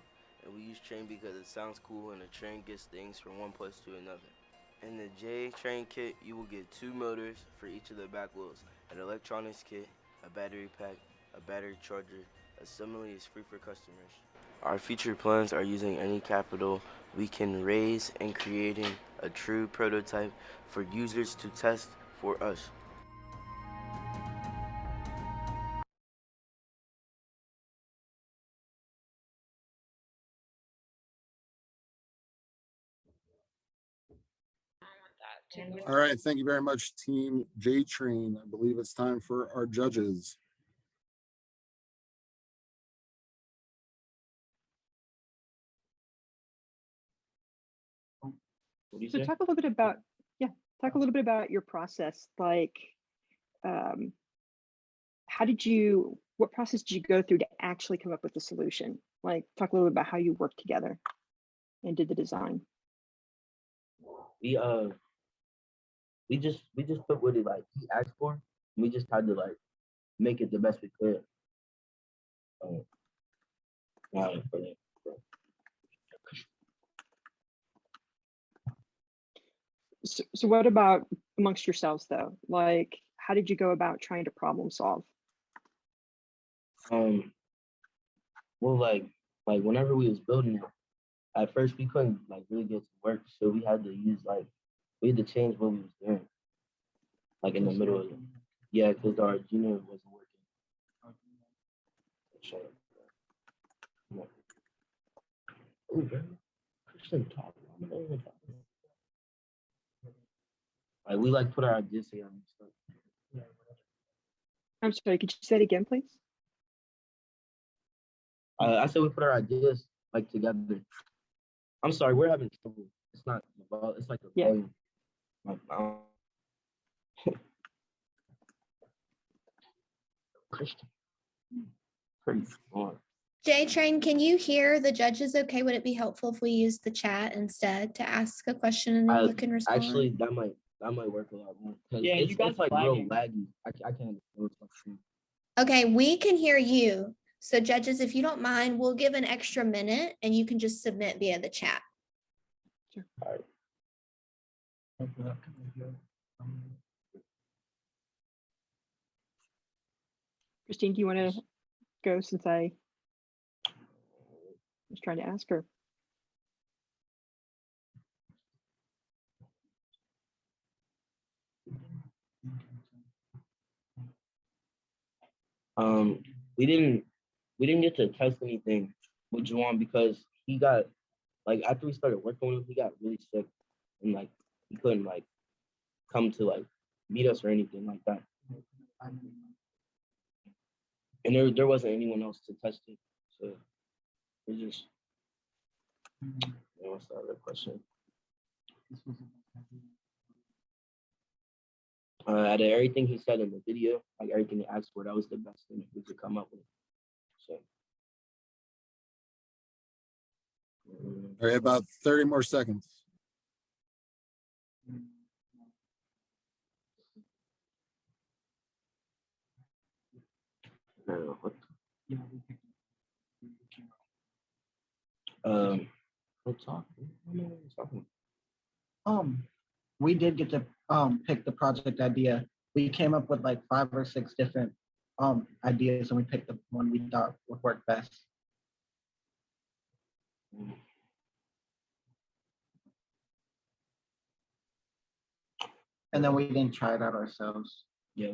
and we use train because it sounds cool and a train gets things from one place to another. In the J-Train kit, you will get 2 motors for each of the back wheels, an electronics kit, a battery pack, a battery charger. Assembly is free for customers. Our future plans are using any capital we can raise and creating a true prototype for users to test for us. All right, thank you very much, Team J-Train. I believe it's time for our judges. So talk a little bit about, talk a little bit about your process. Like, what process did you go through to actually come up with the solution? Like, talk a little bit about how you worked together and did the design. We just put what it like he asked for. And we just tried to like make it the best we could. So what about amongst yourselves though? Like, how did you go about trying to problem solve? Well, like whenever we was building it, at first we couldn't like really get to work, so we had to change what we was doing, like in the middle of it. Yeah, because our junior wasn't working. Shut up. Come on. Ooh, bro. Christian talk. I'm not even talking. Like we like put our ideas together and stuff. I'm sorry, could you say it again, please? I said we put our ideas like together. I'm sorry, we're having trouble. It's not about. It's like a volume. Christian. Pretty smart. J-Train, can you hear the judges okay? Would it be helpful if we use the chat instead to ask a question and then you can respond? Actually, that might work a lot more. Yeah, it's like real laggy. I can't understand. Okay, we can hear you. So judges, if you don't mind, we'll give an extra minute and you can just submit via the chat. Sure. All right. Christine, do you want to go since I was trying to ask her? We didn't get to test anything with Juwan because he got like after we started working with him, he got really sick and like he couldn't like come to like meet us or anything like that. And there wasn't anyone else to test it, so we just. What's the other question? Out of everything he said in the video, like everything he asked for, that was the best thing we could come up with. So. All right, about 30 more seconds. What's talking? We did get to pick the project idea. We came up with like 5 or 6 different ideas and we picked the one we thought would work best. And then we didn't try it out ourselves. Yeah.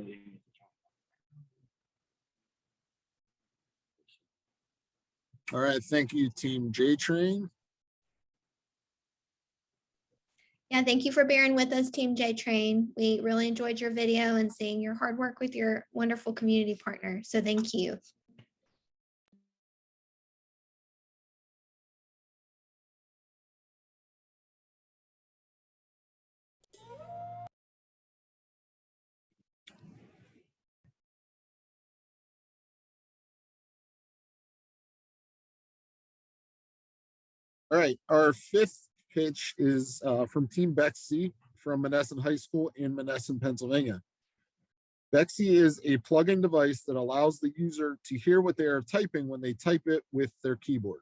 All right, thank you, Team J-Train. Yeah, thank you for bearing with us, Team J-Train. We really enjoyed your video and seeing your hard work with your wonderful community partner. So thank you. All right, our 5th pitch is from Team BeXy from Monessen High School in Monessen, Pennsylvania. BeXy is a plug-in device that allows the user to hear what they are typing when they type it with their keyboard.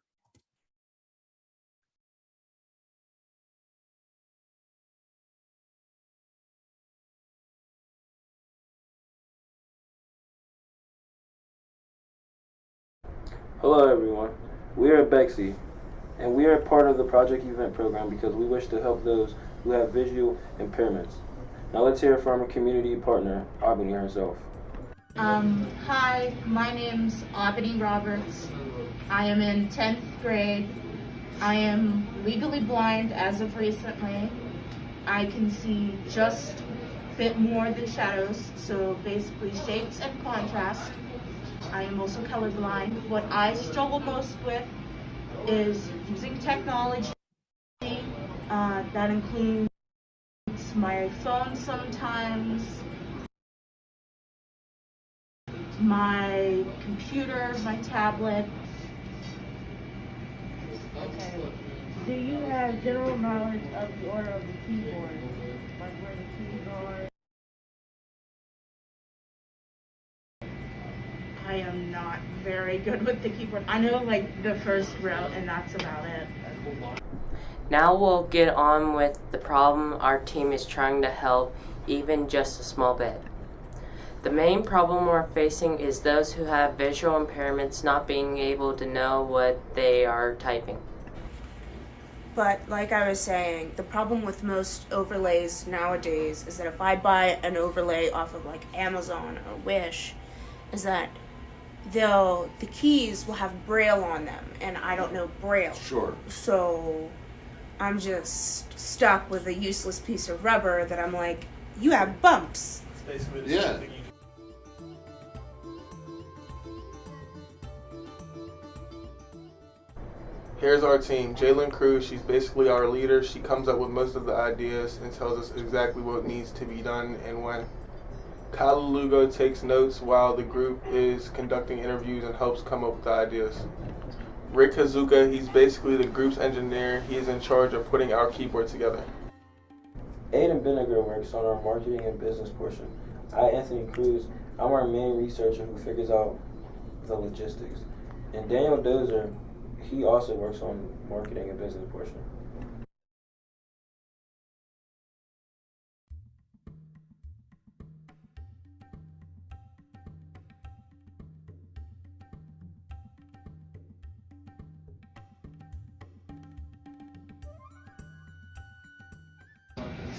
Hello everyone, we are at BeXy, and we are part of the Project Event program because we wish to help those who have visual impairments. Now let's hear from a community partner, Albany herself. Hi, my name's Albany Roberts. I am in 10th grade. I am legally blind as of recently. I can see just a bit more than shadows, so basically shapes and contrast. I am also colorblind. What I struggle most with is using technology That includes my phone sometimes, my computer, my tablet. Okay. Do you have general knowledge of the order of the keyboard? Like where the keys are? I am not very good with the keyboard. I know like the first row and that's about it. Now we'll get on with the problem our team is trying to help, even just a small bit. The main problem we're facing is those who have visual impairments not being able to know what they are typing. But like I was saying, the problem with most overlays nowadays is that if I buy an overlay off of like Amazon or Wish, is that the keys will have Braille on them, and I don't know Braille. Sure. So I'm just stuck with a useless piece of rubber that I'm like, you have bumps. Yeah. Here's our team. Jalen Cruz, she's basically our leader. She comes up with most of the ideas and tells us exactly what needs to be done and when. Kyle Lugo takes notes while the group is conducting interviews and helps come up with the ideas. Rick Hazuka, he's basically the group's engineer. He is in charge of putting our keyboard together. Aiden Vinegar works on our marketing and business portion. Anthony Cruz, I'm our main researcher who figures out the logistics. And Daniel Dozer, he also works on marketing and business portion.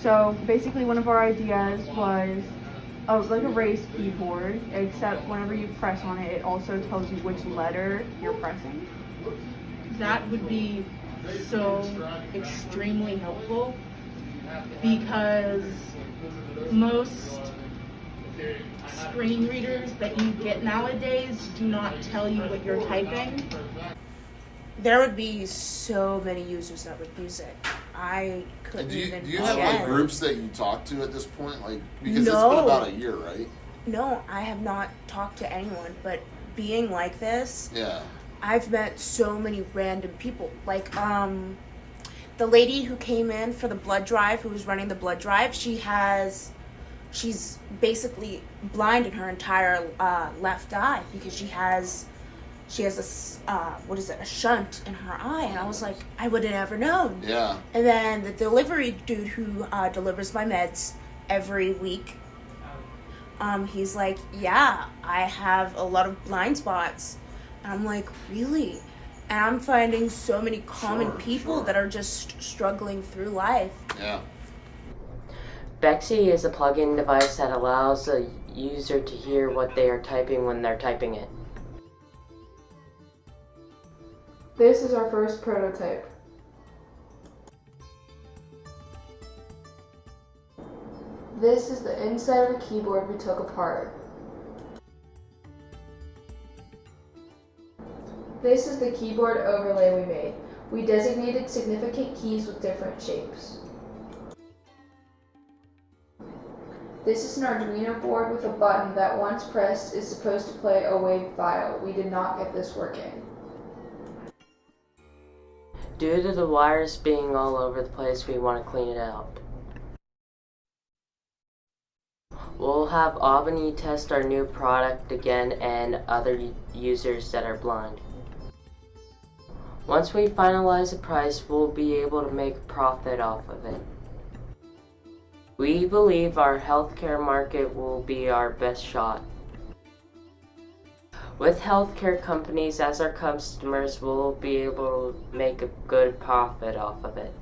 So basically one of our ideas was like a raised keyboard, except whenever you press on it, it also tells you which letter you're pressing. That would be so extremely helpful because most screen readers that you get nowadays do not tell you what you're typing. There would be so many users that would use it. I couldn't Do you even have like begin. groups that you talk to at this point? Like, because it's No. been about a year, right? No, I have not talked to anyone, but being like this, Yeah. I've met so many random people. Like, the lady who came in for the blood drive, who was running the blood drive, she's basically blind in her entire left eye because she has a shunt in her eye, and I was like, I would have never known. Yeah. And then the delivery dude who delivers my meds every week, he's like, yeah, I have a lot of blind spots. And I'm like, really? And I'm finding so many common people that are just struggling through life. Yeah. BeXy is a plug-in device that allows the user to hear what they are typing when they're typing it. This is our first prototype. This is the inside of the keyboard we took apart. This is the keyboard overlay we made. We designated significant keys with different shapes. This is an Arduino board with a button that once pressed is supposed to play a WAV file. We did not get this working. Due to the wires being all over the place, we want to clean it out. We'll have Albany test our new product again and other users that are blind. Once we finalize the price, we'll be able to make a profit off of it. We believe our healthcare market will be our best shot. With healthcare companies as our customers, we'll be able to make a good profit off of it.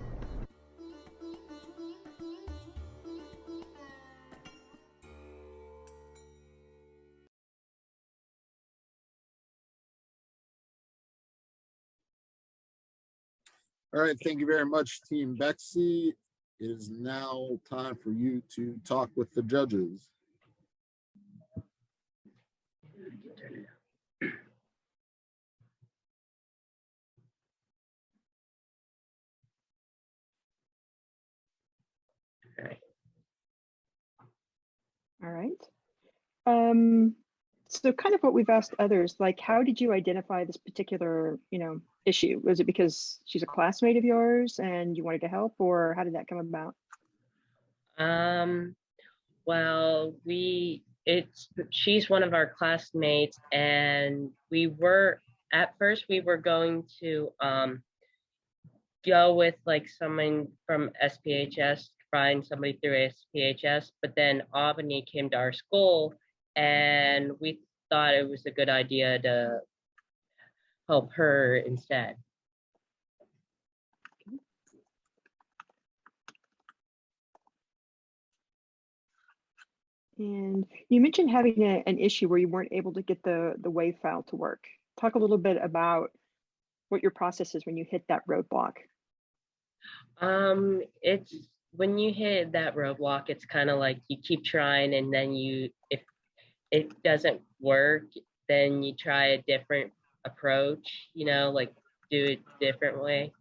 All right, thank you very much, Team BeXy. It is now time for you to talk with the judges. All right. So kind of what we've asked others, like, how did you identify this particular, issue? Was it because she's a classmate of yours and you wanted to help, or how did that come about? Well, she's one of our classmates, and at first we were going to go with like someone from SPHS, find somebody through SPHS, but then Albany came to our school, and we thought it was a good idea to help her instead. And you mentioned having an issue where you weren't able to get the WAV file to work. Talk a little bit about what your process is when you hit that roadblock. It's when you hit that roadblock, it's kind of like you keep trying, and then if it doesn't work, then you try a different approach, like do it different way.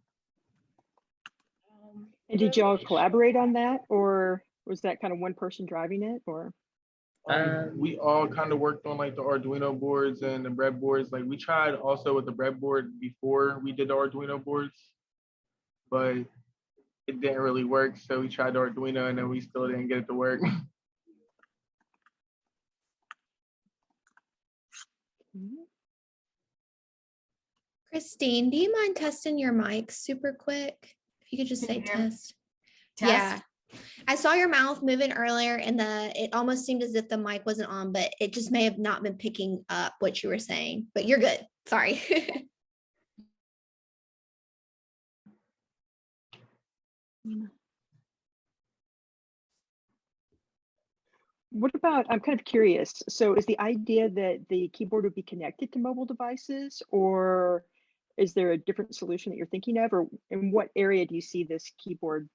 And did y'all collaborate on that, or was that kind of one person driving it, or? We all kind of worked on like the Arduino boards and the breadboards. Like we tried also with the breadboard before we did the Arduino boards, but it didn't really work. So we tried the Arduino and then we still didn't get it to work. Christine, do you mind testing your mic super quick? If you could just say test. Yeah. I saw your mouth moving earlier and it almost seemed as if the mic wasn't on, but it just may have not been picking up what you were saying, but you're good. Sorry. What about, I'm kind of curious. So is the idea that the keyboard would be connected to mobile devices, or is there a different solution that you're thinking of, or in what area do you see this keyboard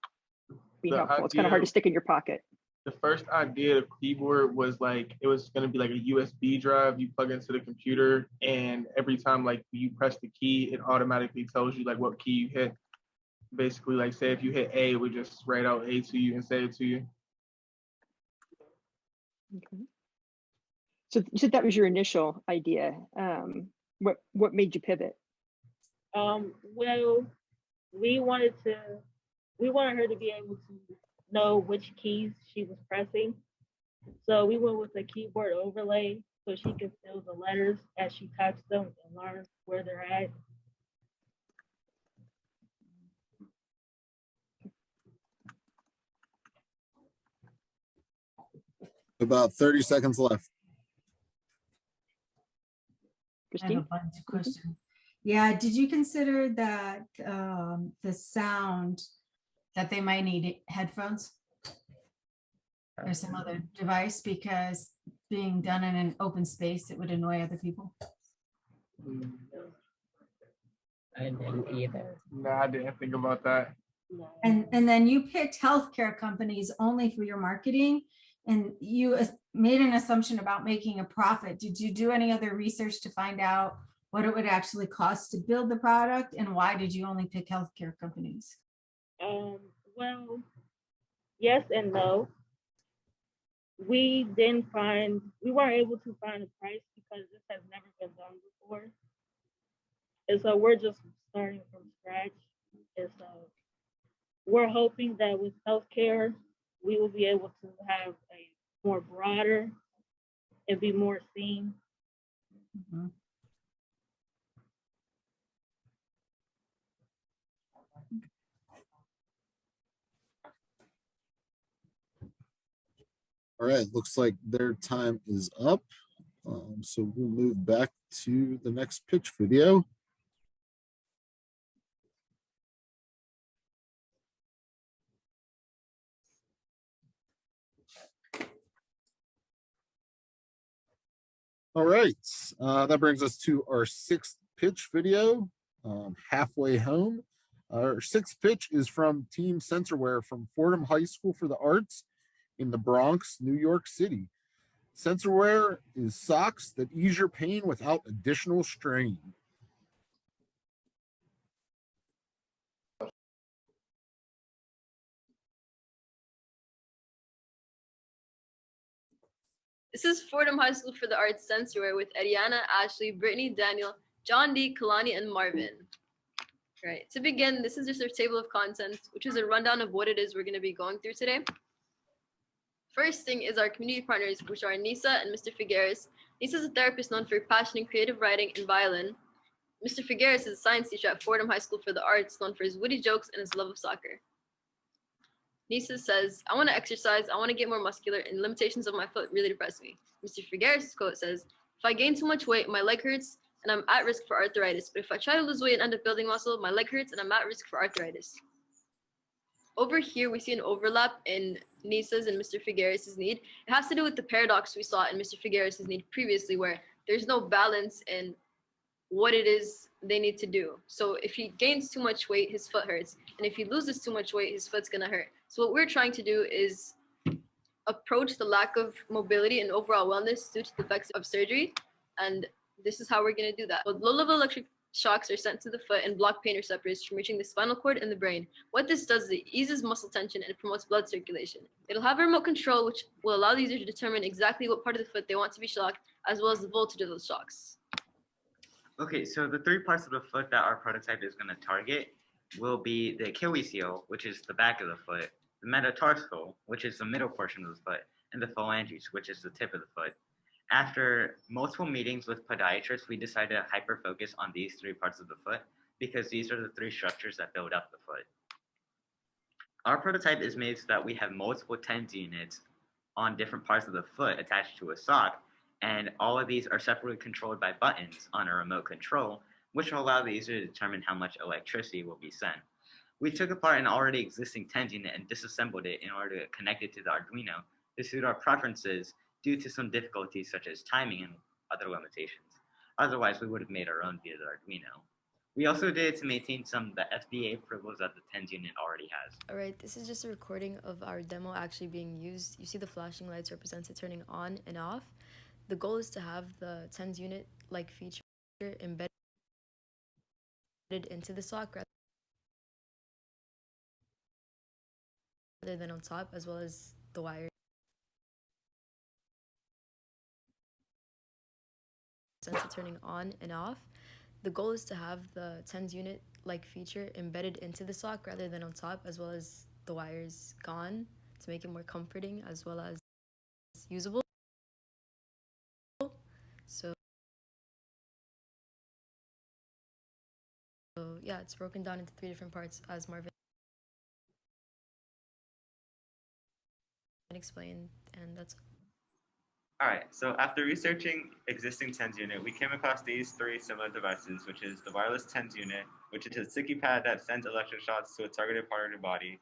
being helpful? It's kind of hard to stick in your pocket. The first idea of keyboard was like, it was going to be like a USB drive you plug into the computer, and every time like you press the key, it automatically tells you like what key you hit. Basically, like say if you hit A, it would just write out A to you and say it to you. Okay. So you said that was your initial idea. What made you pivot? Well, we wanted her to be able to know which keys she was pressing. So we went with a keyboard overlay so she could feel the letters as she types them and learn where they're at. About 30 seconds left. I have a bunch of questions. Yeah, did you consider that the sound that they might need headphones or some other device, because being done in an open space, it would annoy other people? I didn't either. No, I didn't think about that. And then you picked healthcare companies only for your marketing, and you made an assumption about making a profit. Did you do any other research to find out what it would actually cost to build the product, and why did you only pick healthcare companies? Well, yes and no. We weren't able to find a price because this has never been done before. And so we're just starting from scratch. And so we're hoping that with healthcare, we will be able to have a more broader and be more seen. Mm-hmm. All right, looks like their time is up. So we'll move back to the next pitch video. All right, that brings us to our sixth pitch video, halfway home. Our sixth pitch is from Team Sensorware from Fordham High School for the Arts in the Bronx, New York City. Sensorware is socks that ease your pain without additional strain. This is Fordham High School for the Arts Sensory with Ariana, Ashley, Brittany, Daniel, John D, Kalani, and Marvin. All right, to begin, this is just our table of contents, which is a rundown of what it is we're going to be going through today. First thing is our community partners, which are Nisa and Mr. Figueres. Nisa is a therapist known for her passion in creative writing and violin. Mr. Figueres is a science teacher at Fordham High School for the Arts, known for his witty jokes and his love of soccer. Nisa says, I want to exercise, I want to get more muscular, and limitations of my foot really depress me. Mr. Figueres' quote says, if I gain too much weight, my leg hurts, and I'm at risk for arthritis. But if I try to lose weight and end up building muscle, my leg hurts, and I'm at risk for arthritis. Over here, we see an overlap in Nisa's and Mr. Figueres' need. It has to do with the paradox we saw in Mr. Figueres' need previously, where there's no balance in what it is they need to do. So if he gains too much weight, his foot hurts. And if he loses too much weight, his foot's gonna hurt. So what we're trying to do is approach the lack of mobility and overall wellness due to the effects of surgery. And this is how we're gonna do that. So low-level electric shocks are sent to the foot and block pain receptors from reaching the spinal cord and the brain. What this does is it eases muscle tension and it promotes blood circulation. It'll have a remote control, which will allow the user to determine exactly what part of the foot they want to be shocked, as well as the voltage of those shocks. Okay, so the three parts of the foot that our prototype is going to target will be the Achilles heel, which is the back of the foot, the metatarsal, which is the middle portion of the foot, and the phalanges, which is the tip of the foot. After multiple meetings with podiatrists, we decided to hyper-focus on these three parts of the foot because these are the three structures that build up the foot. Our prototype is made so that we have multiple TENS units on different parts of the foot attached to a sock, and all of these are separately controlled by buttons on a remote control, which will allow the user to determine how much electricity will be sent. We took apart an already existing TENS unit and disassembled it in order to connect it to the Arduino to suit our preferences due to some difficulties such as timing and other limitations. Otherwise, we would have made our own via the Arduino. We also did it to maintain some of the FDA approvals that the TENS unit already has. All right, this is just a recording of our demo actually being used. You see the flashing lights represents it turning on and off. The goal is to have the TENS unit-like feature embedded into the sock rather than on top, as well as the wire. Sensor turning on and off. The goal is to have the TENS unit-like feature embedded into the sock rather than on top, as well as the wires gone to make it more comforting as well as usable. So yeah, it's broken down into three different parts as Marvin explained, and that's All right, so after researching existing TENS unit, we came across these three similar devices, which is the wireless TENS unit, which is a sticky pad that sends electric shocks to a targeted part of your body.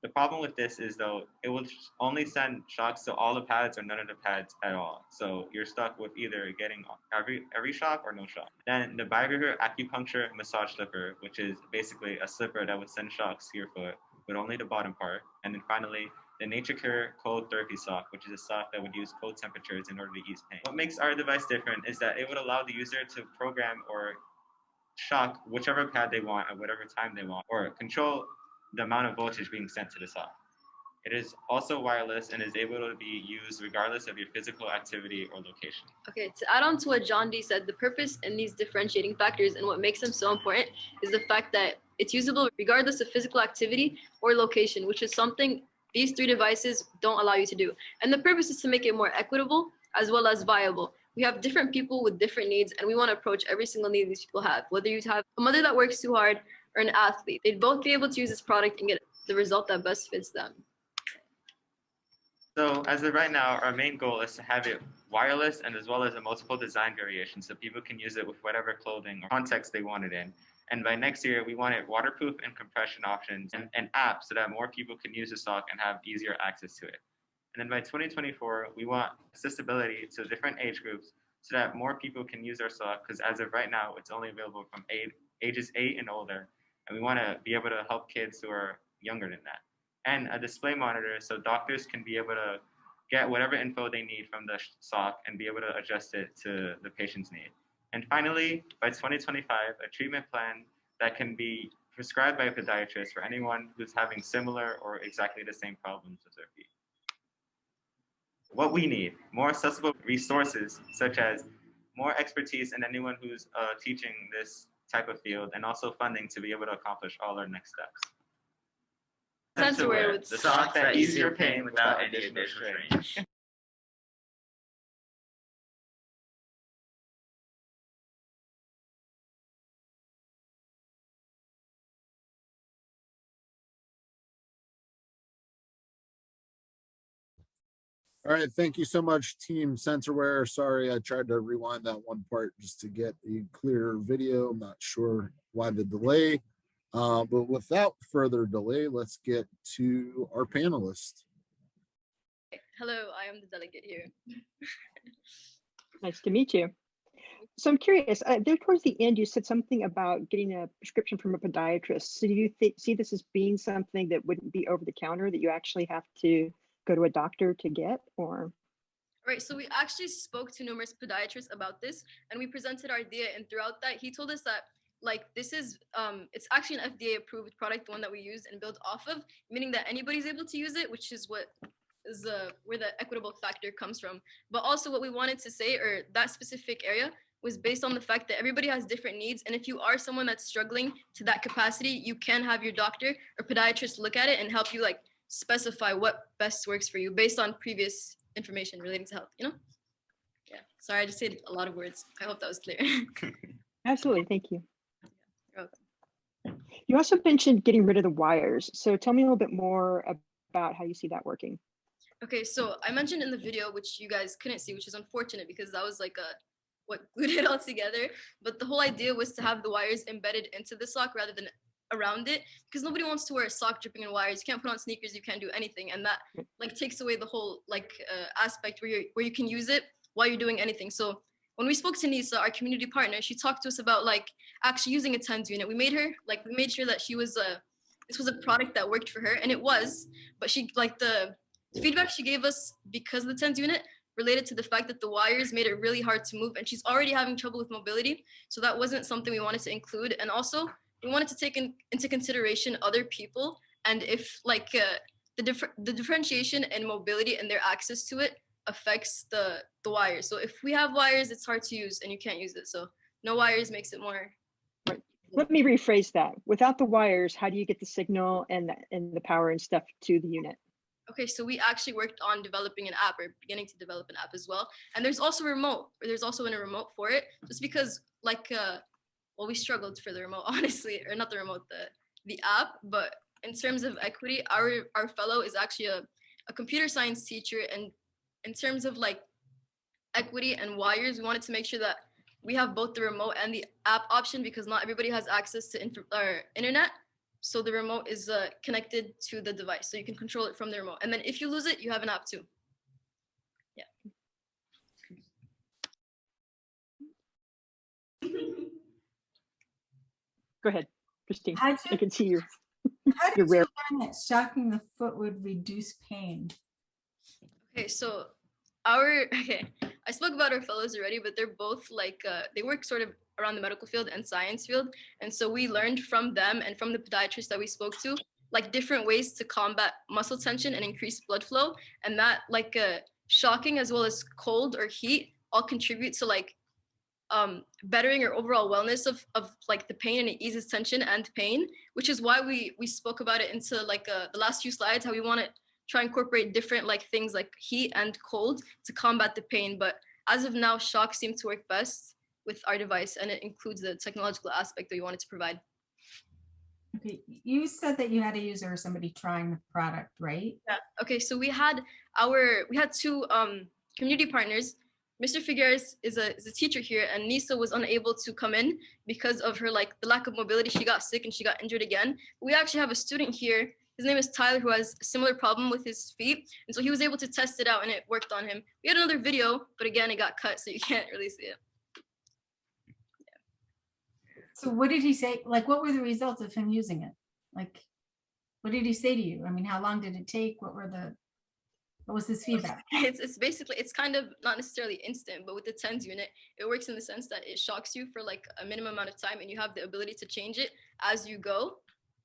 The problem with this is, though, it will only send shocks to all the pads or none of the pads at all. So you're stuck with either getting every shock or no shock. Then the Vibrator acupuncture massage slipper, which is basically a slipper that would send shocks to your foot, but only the bottom part. And then finally, the Nature Cure cold therapy sock, which is a sock that would use cold temperatures in order to ease pain. What makes our device different is that it would allow the user to program or shock whichever pad they want at whatever time they want, or control the amount of voltage being sent to the sock. It is also wireless and is able to be used regardless of your physical activity or location. Okay, to add on to what John D said, the purpose in these differentiating factors and what makes them so important is the fact that it's usable regardless of physical activity or location, which is something these three devices don't allow you to do. And the purpose is to make it more equitable as well as viable. We have different people with different needs, and we want to approach every single need these people have. Whether you have a mother that works too hard or an athlete, they'd both be able to use this product and get the result that best fits them. So as of right now, our main goal is to have it wireless and as well as a multiple design variation so people can use it with whatever clothing or context they want it in. And by next year, we want it waterproof and compression options and apps so that more people can use the sock and have easier access to it. And then by 2024, we want accessibility to different age groups so that more people can use our sock, because as of right now, it's only available from ages 8 and older. And we want to be able to help kids who are younger than that. And a display monitor so doctors can be able to get whatever info they need from the sock and be able to adjust it to the patient's need. And finally, by 2025, a treatment plan that can be prescribed by a podiatrist for anyone who's having similar or exactly the same problems with their feet. what we need, more accessible resources, such as more expertise in anyone who's teaching this type of field, and also funding to be able to accomplish all our next steps. Sensorware The sock that eases your pain without any additional strain. All right, thank you so much, Team Sensorware. Sorry, I tried to rewind that one part just to get a clearer video. I'm not sure why the delay, but without further delay, let's get to our panelists. Hello, I am the delegate here. Nice to meet you. So I'm curious, there towards the end, you said something about getting a prescription from a podiatrist. So do you see this as being something that wouldn't be over the counter, that you actually have to go to a doctor to get, or? Right, so we actually spoke to numerous podiatrists about this, and we presented our idea, and throughout that, he told us that like this is it's actually an FDA approved product, the one that we use and build off of, meaning that anybody's able to use it, which is what is where the equitable factor comes from. But also what we wanted to say, or that specific area, was based on the fact that everybody has different needs, and if you are someone that's struggling to that capacity, you can have your doctor or podiatrist look at it and help you like specify what best works for you based on previous information relating to health, you know? Yeah, sorry, I just said a lot of words. I hope that was clear. Absolutely, thank you. You're welcome. You also mentioned getting rid of the wires. So tell me a little bit more about how you see that working. Okay, so I mentioned in the video, which you guys couldn't see, which is unfortunate because that was like what glued it all together. But the whole idea was to have the wires embedded into the sock rather than around it, because nobody wants to wear a sock dripping in wires. You can't put on sneakers, you can't do anything, and that like takes away the whole like aspect where you can use it while you're doing anything. So when we spoke to Nisa, our community partner, she talked to us about like actually using a TENS unit. We made sure that this was a product that worked for her, and it was, but she like the feedback she gave us because of the TENS unit related to the fact that the wires made it really hard to move, and she's already having trouble with mobility, so that wasn't something we wanted to include. And also we wanted to take into consideration other people, and if like the differentiation in mobility and their access to it affects the wires. So if we have wires, it's hard to use and you can't use it. So no wires makes it more. Right. Let me rephrase that. Without the wires, how do you get the signal and the power and stuff to the unit? Okay, so we actually worked on developing an app, or beginning to develop an app as well. And there's also a remote, or there's also a remote for it, just because like well, we struggled for the remote, honestly, or not the remote, the app. But in terms of equity, our fellow is actually a computer science teacher, and in terms of like equity and wires, we wanted to make sure that we have both the remote and the app option, because not everybody has access to internet. So the remote is connected to the device, so you can control it from the remote. And then if you lose it, you have an app too. Yeah. Go ahead, Christine. I can see you. How did you learn that shocking the foot would reduce pain? Okay, so I spoke about our fellows already, but they're both like they work sort of around the medical field and science field, and so we learned from them and from the podiatrist that we spoke to like different ways to combat muscle tension and increase blood flow, and that like shocking as well as cold or heat all contribute to like bettering your overall wellness of like the pain, and it eases tension and pain, which is why we spoke about it into like the last few slides, how we want to try and incorporate different like things like heat and cold to combat the pain. But as of now, shock seemed to work best with our device, and it includes the technological aspect that we wanted to provide. Okay, you said that you had a user or somebody trying the product, right? Yeah. Okay, so we had two community partners. Mr. Figueres is a teacher here, and Nisa was unable to come in because of her like the lack of mobility. She got sick and she got injured again. We actually have a student here. His name is Tyler, who has a similar problem with his feet, and so he was able to test it out, and it worked on him. We had another video, but again, it got cut, so you can't really see it. So what did he say? Like, what were the results of him using it? Like, what did he say to you? I mean, how long did it take? What was his feedback? It's basically, it's kind of not necessarily instant, but with the TENS unit, it works in the sense that it shocks you for like a minimum amount of time, and you have the ability to change it as you go.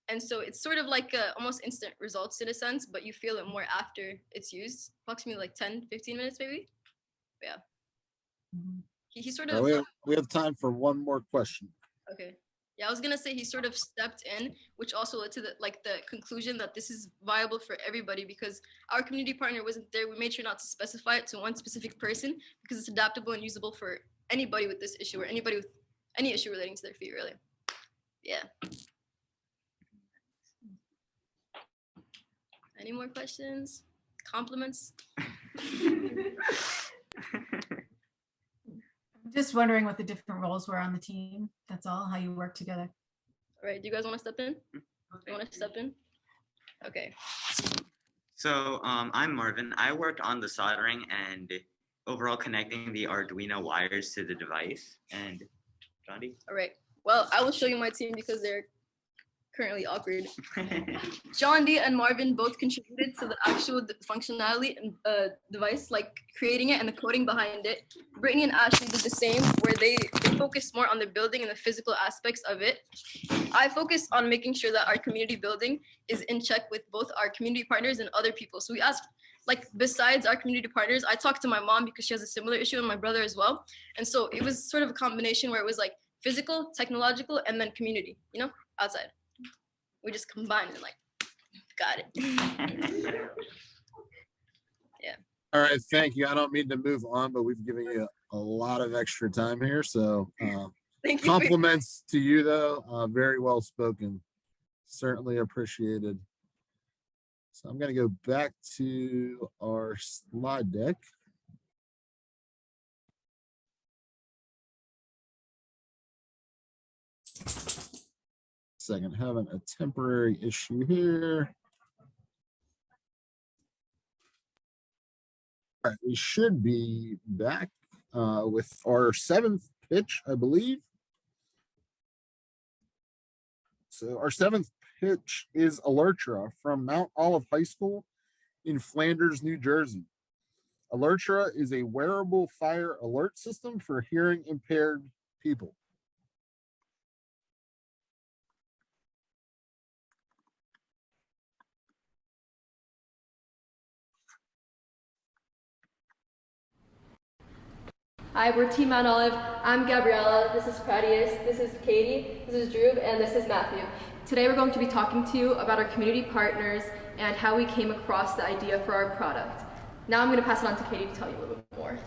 And so it's sort of like almost instant results in a sense, but you feel it more after it's used, approximately like 10, 15 minutes maybe. But yeah. He sort of, we have time for one more question. okay. Yeah, I was gonna say he sort of stepped in, which also led to the conclusion that this is viable for everybody because our community partner wasn't there. We made sure not to specify it to one specific person because it's adaptable and usable for anybody with this issue or anybody with any issue relating to their feet, really. Yeah. Any more questions? Compliments? Just wondering what the different roles were on the team. That's all, how you work together. All right, do you guys want to step in? You want to step in? Okay. So I'm Marvin. I worked on the soldering and overall connecting the Arduino wires to the device. And John D? All right. Well, I will show you my team because they're currently awkward. John D and Marvin both contributed to the actual functionality and device, like creating it and the coding behind it. Brittany and Ashley did the same, where they focused more on the building and the physical aspects of it. I focused on making sure that our community building is in check with both our community partners and other people. So we asked, like, besides our community partners, I talked to my mom because she has a similar issue and my brother as well. And so it was sort of a combination where it was like physical, technological, and then community, you know, outside. We just combined and like, got it. Yeah. All right, thank you. I don't mean to move on, but we've given you a lot of extra time here. So compliments to you though, very well spoken. Certainly appreciated. So I'm gonna go back to our slide deck. Second, having a temporary issue here. All right, we should be back with our 7th pitch, I believe. So our 7th pitch is Alertra from Mount Olive High School in Flanders, New Jersey. Alertra is a wearable fire alert system for hearing impaired people. Hi, we're Team Mount Olive. I'm Gabriella, this is Pradius, this is Katie, this is Drew, and this is Matthew. Today we're going to be talking to you about our community partners and how we came across the idea for our product. Now I'm going to pass it on to Katie to tell you a little bit more.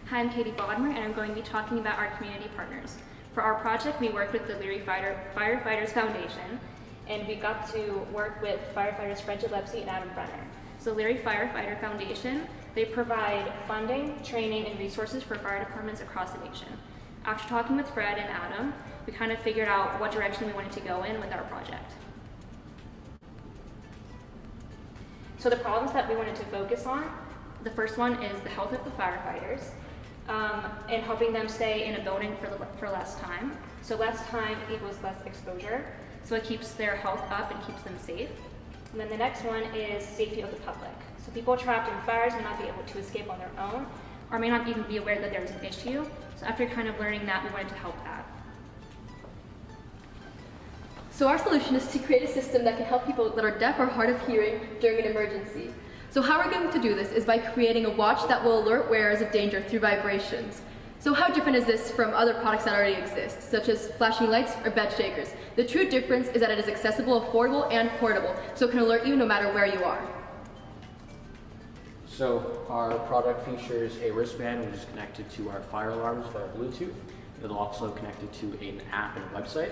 Hi, I'm Katie Bodmer, and I'm going to be talking about our community partners. For our project, we worked with the Leary Firefighters Foundation, and we got to work with firefighters Fred Gillespie and Adam Brenner. So Leary Firefighter Foundation, they provide funding, training, and resources for fire departments across the nation. After talking with Fred and Adam, we kind of figured out what direction we wanted to go in with our project. So the problems that we wanted to focus on, the first one is the health of the firefighters and helping them stay in a building for less time. So less time equals less exposure. So it keeps their health up and keeps them safe. And then the next one is safety of the public. So people trapped in fires may not be able to escape on their own, or may not even be aware that there's an issue. So after kind of learning that, we wanted to help that. So our solution is to create a system that can help people that are deaf or hard of hearing during an emergency. So how we're going to do this is by creating a watch that will alert wearers of danger through vibrations. So how different is this from other products that already exist, such as flashing lights or bed shakers? The true difference is that it is accessible, affordable, and portable, so it can alert you no matter where you are. So our product features a wristband which is connected to our fire alarms via Bluetooth. It'll also connect to an app and a website.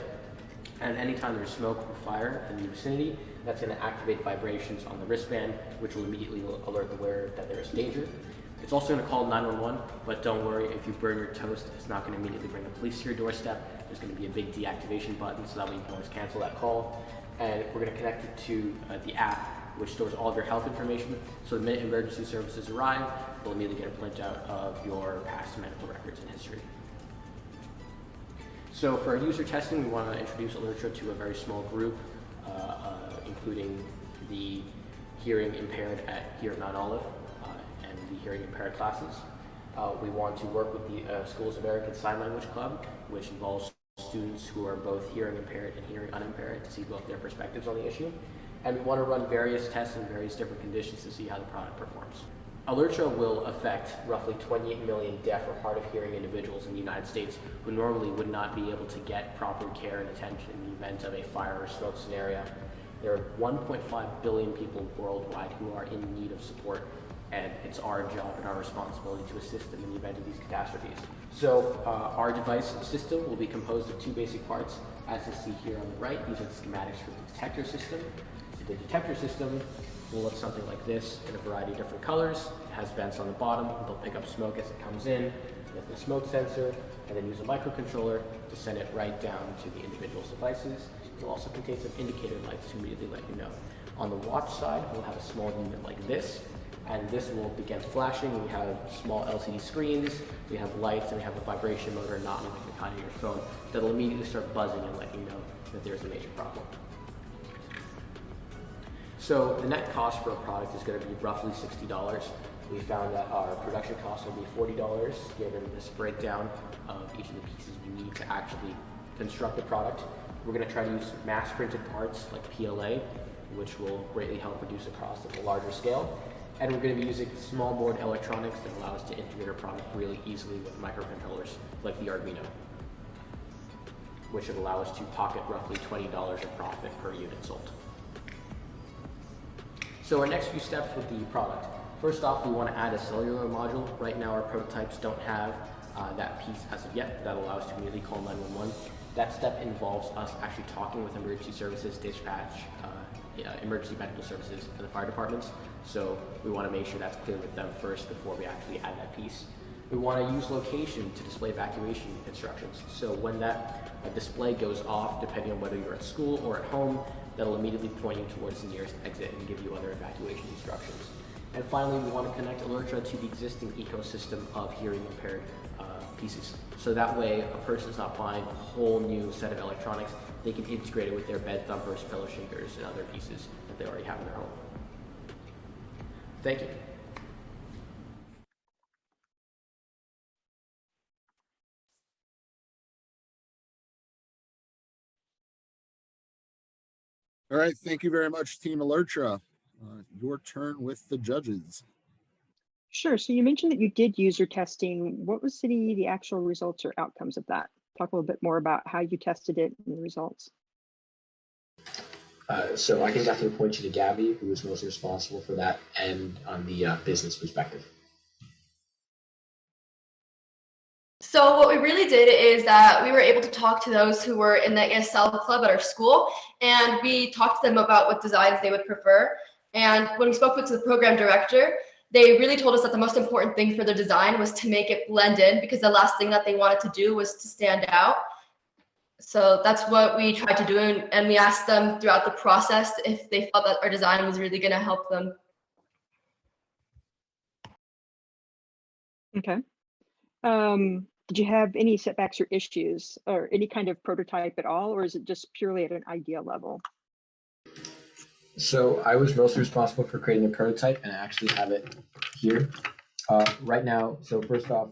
And anytime there's smoke or fire in the vicinity, that's going to activate vibrations on the wristband, which will immediately alert the wearer that there is danger. It's also going to call 911, but don't worry, if you burn your toast, it's not going to immediately bring the police to your doorstep. There's going to be a big deactivation button, so that way you can always cancel that call. And we're going to connect it to the app, which stores all of your health information. So the minute emergency services arrive, they'll immediately get a printout of your past medical records and history. So for our user testing, we want to introduce Alertra to a very small group, including the hearing impaired here at Mount Olive and the hearing impaired classes. We want to work with the Schools American Sign Language Club, which involves students who are both hearing impaired and hearing unimpaired to see both their perspectives on the issue. And we want to run various tests in various different conditions to see how the product performs. Alertra will affect roughly 28 million deaf or hard of hearing individuals in the United States who normally would not be able to get proper care and attention in the event of a fire or smoke scenario. There are 1.5 billion people worldwide who are in need of support, and it's our job and our responsibility to assist them in the event of these catastrophes. So our device system will be composed of two basic parts. As you see here on the right, these are the schematics for the detector system. So the detector system will look something like this in a variety of different colors. It has vents on the bottom. They'll pick up smoke as it comes in with the smoke sensor, and then use a microcontroller to send it right down to the individual's devices. It will also contain some indicator lights to immediately let you know. On the watch side, we'll have a small unit like this, and this will begin flashing. We have small LCD screens, we have lights, and we have a vibration motor, not like the kind of your phone, that'll immediately start buzzing and let you know that there's a major problem. So the net cost for a product is going to be roughly $60. We found that our production cost will be $40, given this breakdown of each of the pieces we need to actually construct the product. We're going to try to use mass printed parts like PLA, which will greatly help reduce the cost at a larger scale. And we're going to be using small board electronics that allow us to integrate our product really easily with microcontrollers like the Arduino, which would allow us to pocket roughly $20 of profit per unit sold. So our next few steps with the product. First off, we want to add a cellular module. Right now our prototypes don't have that piece as of yet. That allows us to immediately call 911. That step involves us actually talking with emergency services, dispatch, emergency medical services, and the fire departments. So we want to make sure that's clear with them first before we actually add that piece. We want to use location to display evacuation instructions. So when that display goes off, depending on whether you're at school or at home, that'll immediately point you towards the nearest exit and give you other evacuation instructions. And finally, we want to connect Alertra to the existing ecosystem of hearing impaired pieces. So that way, a person's not buying a whole new set of electronics. They can integrate it with their bed thumpers, pillow shakers, and other pieces that they already have in their home. Thank you. All right, thank you very much, Team Alertra. Your turn with the judges. Sure. So you mentioned that you did user testing. What was the actual results or outcomes of that? Talk a little bit more about how you tested it and the results. So I can definitely point you to Gabby, who was mostly responsible for that, and on the business perspective. So what we really did is that we were able to talk to those who were in the ESL club at our school, and we talked to them about what designs they would prefer. And when we spoke with the program director, they really told us that the most important thing for the design was to make it blend in, because the last thing that they wanted to do was to stand out. So that's what we tried to do, and we asked them throughout the process if they felt that our design was really going to help them. Okay. Did you have any setbacks or issues or any kind of prototype at all, or is it just purely at an idea level? So I was mostly responsible for creating a prototype, and I actually have it here right now. So first off,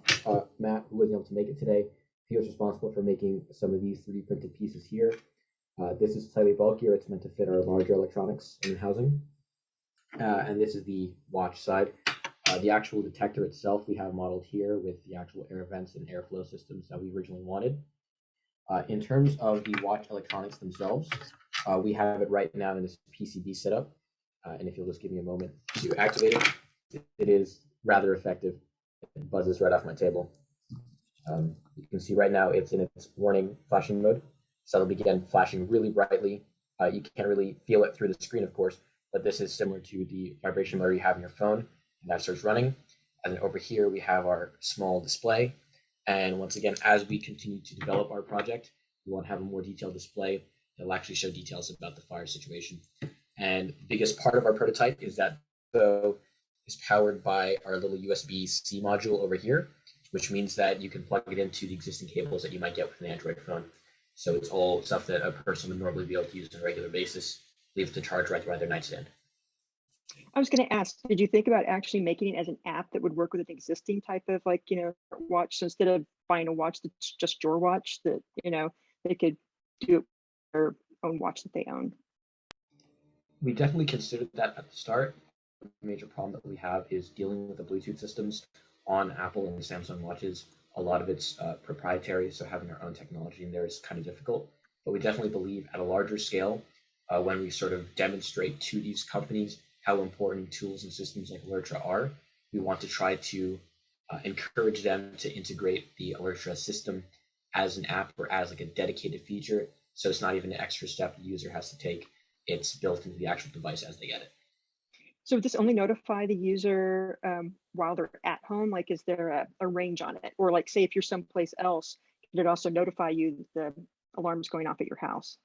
Matt, who wasn't able to make it today, he was responsible for making some of these 3D printed pieces here. This is slightly bulkier. It's meant to fit our larger electronics in housing. And this is the watch side. The actual detector itself we have modeled here with the actual air vents and airflow systems that we originally wanted. In terms of the watch electronics themselves, we have it right now in this PCB setup. And if you'll just give me a moment to activate it, it is rather effective. It buzzes right off my table. You can see right now it's in its warning flashing mode. So it'll begin flashing really brightly. You can't really feel it through the screen, of course, but this is similar to the vibration motor you have in your phone. And that starts running. And then over here, we have our small display. And once again, as we continue to develop our project, we want to have a more detailed display that will actually show details about the fire situation. And the biggest part of our prototype is that the is powered by our little USB-C module over here, which means that you can plug it into the existing cables that you might get with an Android phone. So it's all stuff that a person would normally be able to use on a regular basis, leave it to charge right by their nightstand. I was going to ask, did you think about actually making it as an app that would work with an existing type of watch? So instead of buying a watch that's just your watch, that, they could do it their own watch that they own? We definitely considered that at the start. The major problem that we have is dealing with the Bluetooth systems on Apple and Samsung watches. A lot of it's proprietary, so having our own technology in there is kind of difficult. But we definitely believe at a larger scale, when we sort of demonstrate to these companies how important tools and systems like Alertra are, we want to try to encourage them to integrate the Alertra system as an app or as like a dedicated feature. So it's not even an extra step the user has to take. It's built into the actual device as they get it. So would this only notify the user while they're at home? Like, is there a range on it? Or like, say if you're someplace else, could it also notify you that the alarm's going off at your house?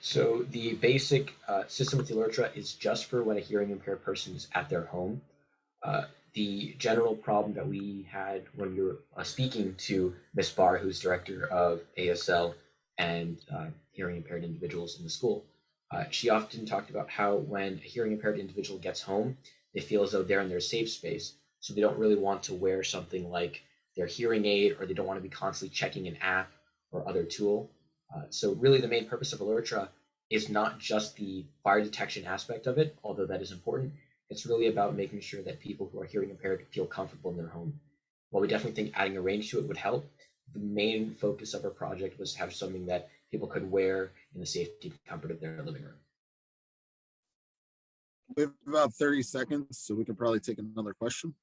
So the basic system with the Alertra is just for when a hearing impaired person is at their home. The general problem that we had when we were speaking to Ms. Barr, who's director of ASL and hearing impaired individuals in the school, she often talked about how when a hearing impaired individual gets home, they feel as though they're in their safe space. So they don't really want to wear something like their hearing aid, or they don't want to be constantly checking an app or other tool. So really the main purpose of Alertra is not just the fire detection aspect of it, although that is important. It's really about making sure that people who are hearing impaired feel comfortable in their home. While we definitely think adding a range to it would help, the main focus of our project was to have something that people could wear in the safety and comfort of their living room. We have about 30 seconds, so we can probably take another question.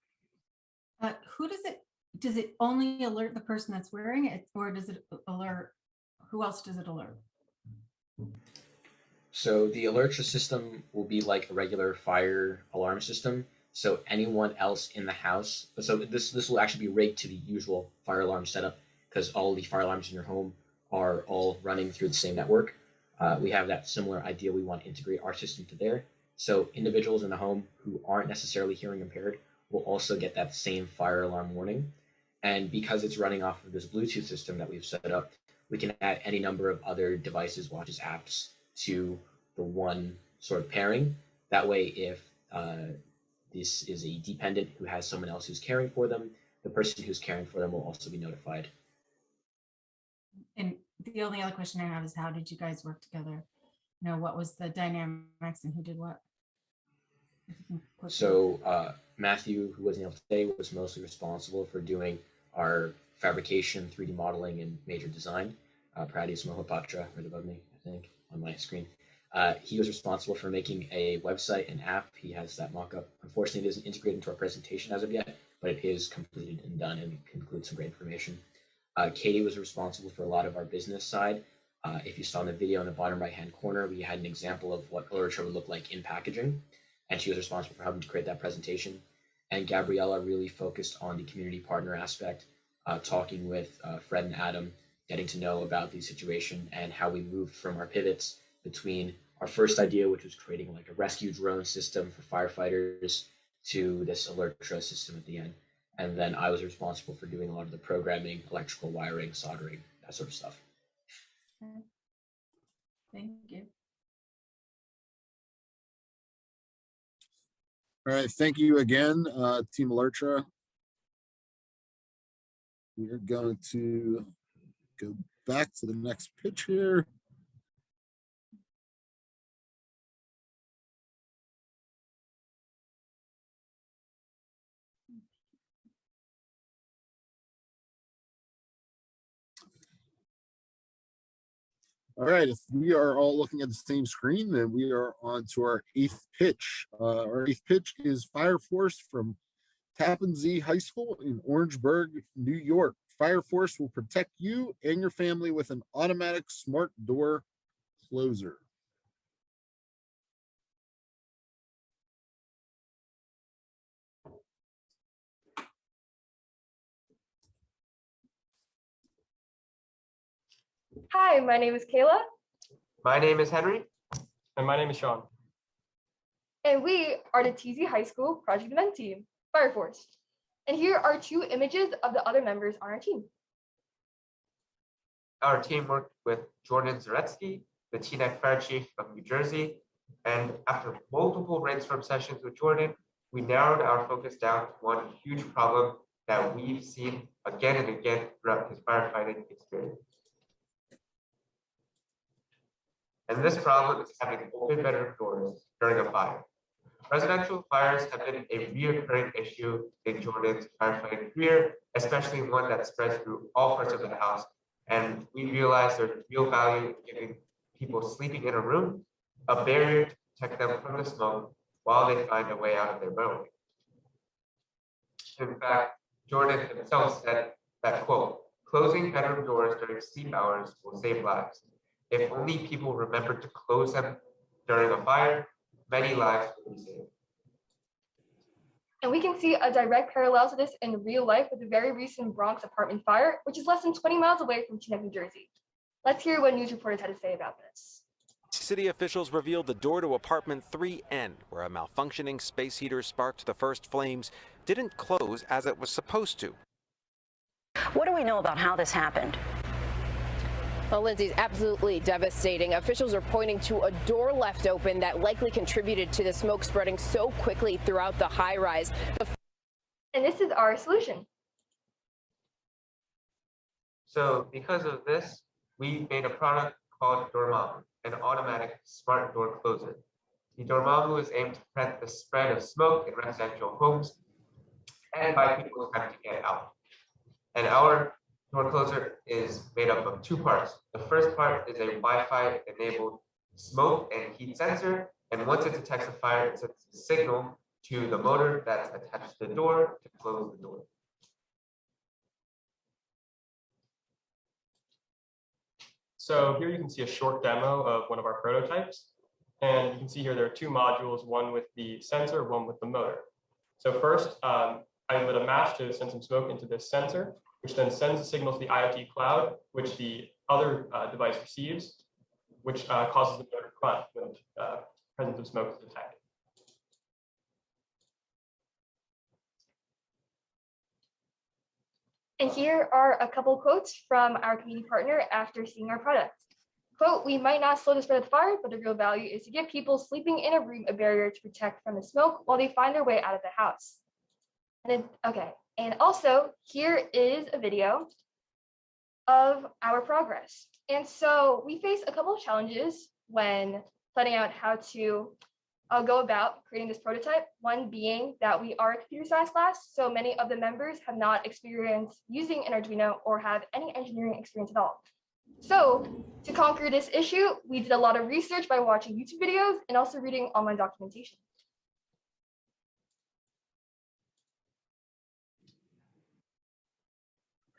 Does it only alert the person that's wearing it, or does it alert, who else does it alert? So the Alertra system will be like a regular fire alarm system. So anyone else in the house, so this will actually be rigged to the usual fire alarm setup, because all the fire alarms in your home are all running through the same network. We have that similar idea. We want to integrate our system to there. So individuals in the home who aren't necessarily hearing impaired will also get that same fire alarm warning. And because it's running off of this Bluetooth system that we've set up, we can add any number of other devices, watches, apps to the one sort of pairing. That way, if this is a dependent who has someone else who's caring for them, the person who's caring for them will also be notified. And the only other question I have is, how did you guys work together? You know, what was the dynamics and who did what? So Matthew, who wasn't able to stay, was mostly responsible for doing our fabrication, 3D modeling, and major design. Pradis Mohapatra, right above me, I think, on my screen. He was responsible for making a website and app. He has that mock-up. Unfortunately, it isn't integrated into our presentation as of yet, but it is completed and done and includes some great information. Katie was responsible for a lot of our business side. If you saw in the video in the bottom right-hand corner, we had an example of what Alertra would look like in packaging, and she was responsible for helping to create that presentation. And Gabriella really focused on the community partner aspect, talking with Fred and Adam, getting to know about the situation and how we moved from our pivots between our first idea, which was creating like a rescue drone system for firefighters, to this Alertra system at the end. And then I was responsible for doing a lot of the programming, electrical wiring, soldering, that sort of stuff. Okay. Thank you. All right, thank you again, Team Alertra. We're going to go back to the next pitch here. All right, if we are all looking at the same screen, then we are on to our 8th pitch. Our 8th pitch is Fire Force from Tappan High School in Orangeburg, New York. Fire Force will protect you and your family with an automatic smart door closer. Hi, my name is Kayla. My name is Henry. And my name is Sean. And we are the TZ High School Project Event Team, Fire Force. And here are 2 images of the other members on our team. Our team worked with Jordan Zaretsky, the Teaneck Fire Chief of New Jersey. And after multiple brainstorm sessions with Jordan, we narrowed our focus down to one huge problem that we've seen again and again throughout his firefighting experience. and this problem is having open bedroom doors during a fire. Residential fires have been a reoccurring issue in Jordan's firefighting career, especially one that spreads through all parts of the house. And we realize there's real value in giving people sleeping in a room a barrier to protect them from the smoke while they find a way out of their burrowing. In fact, Jordan himself said that, quote, closing bedroom doors during sleep hours will save lives. If only people remember to close them during a fire, many lives will be saved. And we can see a direct parallel to this in real life with the very recent Bronx apartment fire, which is less than 20 miles away from Teaneck, New Jersey. Let's hear what news reporters had to say about this. City officials revealed the door to apartment 3N, where a malfunctioning space heater sparked the first flames, didn't close as it was supposed to. What do we know about how this happened? Well, Lindsay's absolutely devastating. Officials are pointing to a door left open that likely contributed to the smoke spreading so quickly throughout the high rise. And this is our solution. So because of this, we made a product called Dormammu, an automatic smart door closer. The Dormammu is aimed to prevent the spread of smoke in residential homes and buy people time to get out. And our door closer is made up of two parts. The first part is a Wi-Fi enabled smoke and heat sensor, and once it detects a fire, it sends a signal to the motor that's attached to the door to close the door. So here you can see a short demo of one of our prototypes. And you can see here there are two modules, one with the sensor, one with the motor. So first, I lit a match to send some smoke into this sensor, which then sends a signal to the IoT cloud, which the other device receives, which causes the motor to run when presence of smoke is detected. And here are a couple quotes from our community partner after seeing our product. Quote, we might not slow the spread of the fire, but the real value is to give people sleeping in a room a barrier to protect from the smoke while they find their way out of the house. And okay, and also here is a video of our progress. And so we face a couple of challenges when planning out how to go about creating this prototype. One being that we are a computer science class, so many of the members have not experienced using an Arduino or have any engineering experience at all. So to conquer this issue, we did a lot of research by watching YouTube videos and also reading online documentation.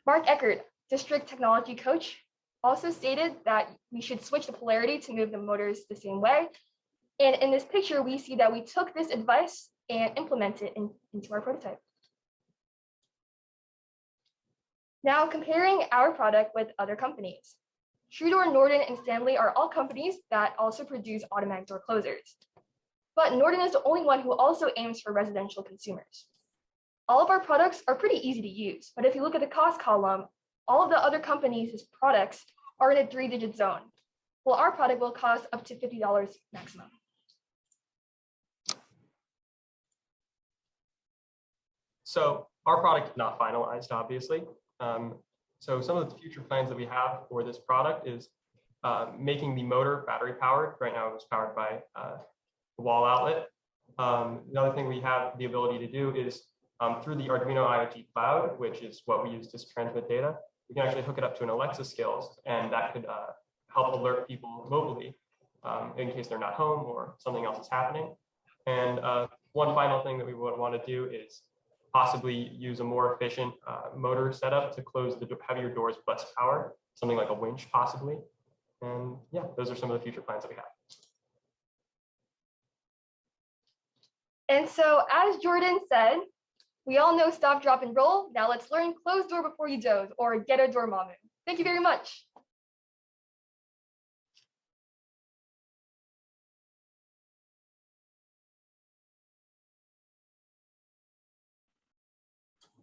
Mark Eckert, district technology coach, also stated that we should switch the polarity to move the motors the same way. And in this picture, we see that we took this advice and implemented it into our prototype. Now comparing our product with other companies. TrueDoor, Narding, and Stanley are all companies that also produce automatic door closers. But Narding is the only one who also aims for residential consumers. All of our products are pretty easy to use, but if you look at the cost column, all of the other companies' products are in a 3-digit zone. Well, our product will cost up to $50 maximum. So our product is not finalized, obviously. So some of the future plans that we have for this product is making the motor battery powered. Right now it's powered by the wall outlet. Another thing we have the ability to do is through the Arduino IoT cloud, which is what we use to transmit data, we can actually hook it up to an Alexa skills, and that could help alert people mobilely in case they're not home or something else is happening. And one final thing that we would want to do is possibly use a more efficient motor setup to close the heavier doors with less power, something like a winch possibly. And yeah, those are some of the future plans that we have. And so as Jordan said, we all know stop, drop, and roll. Now let's learn close door before you doze, or get a Dormammu. Thank you very much.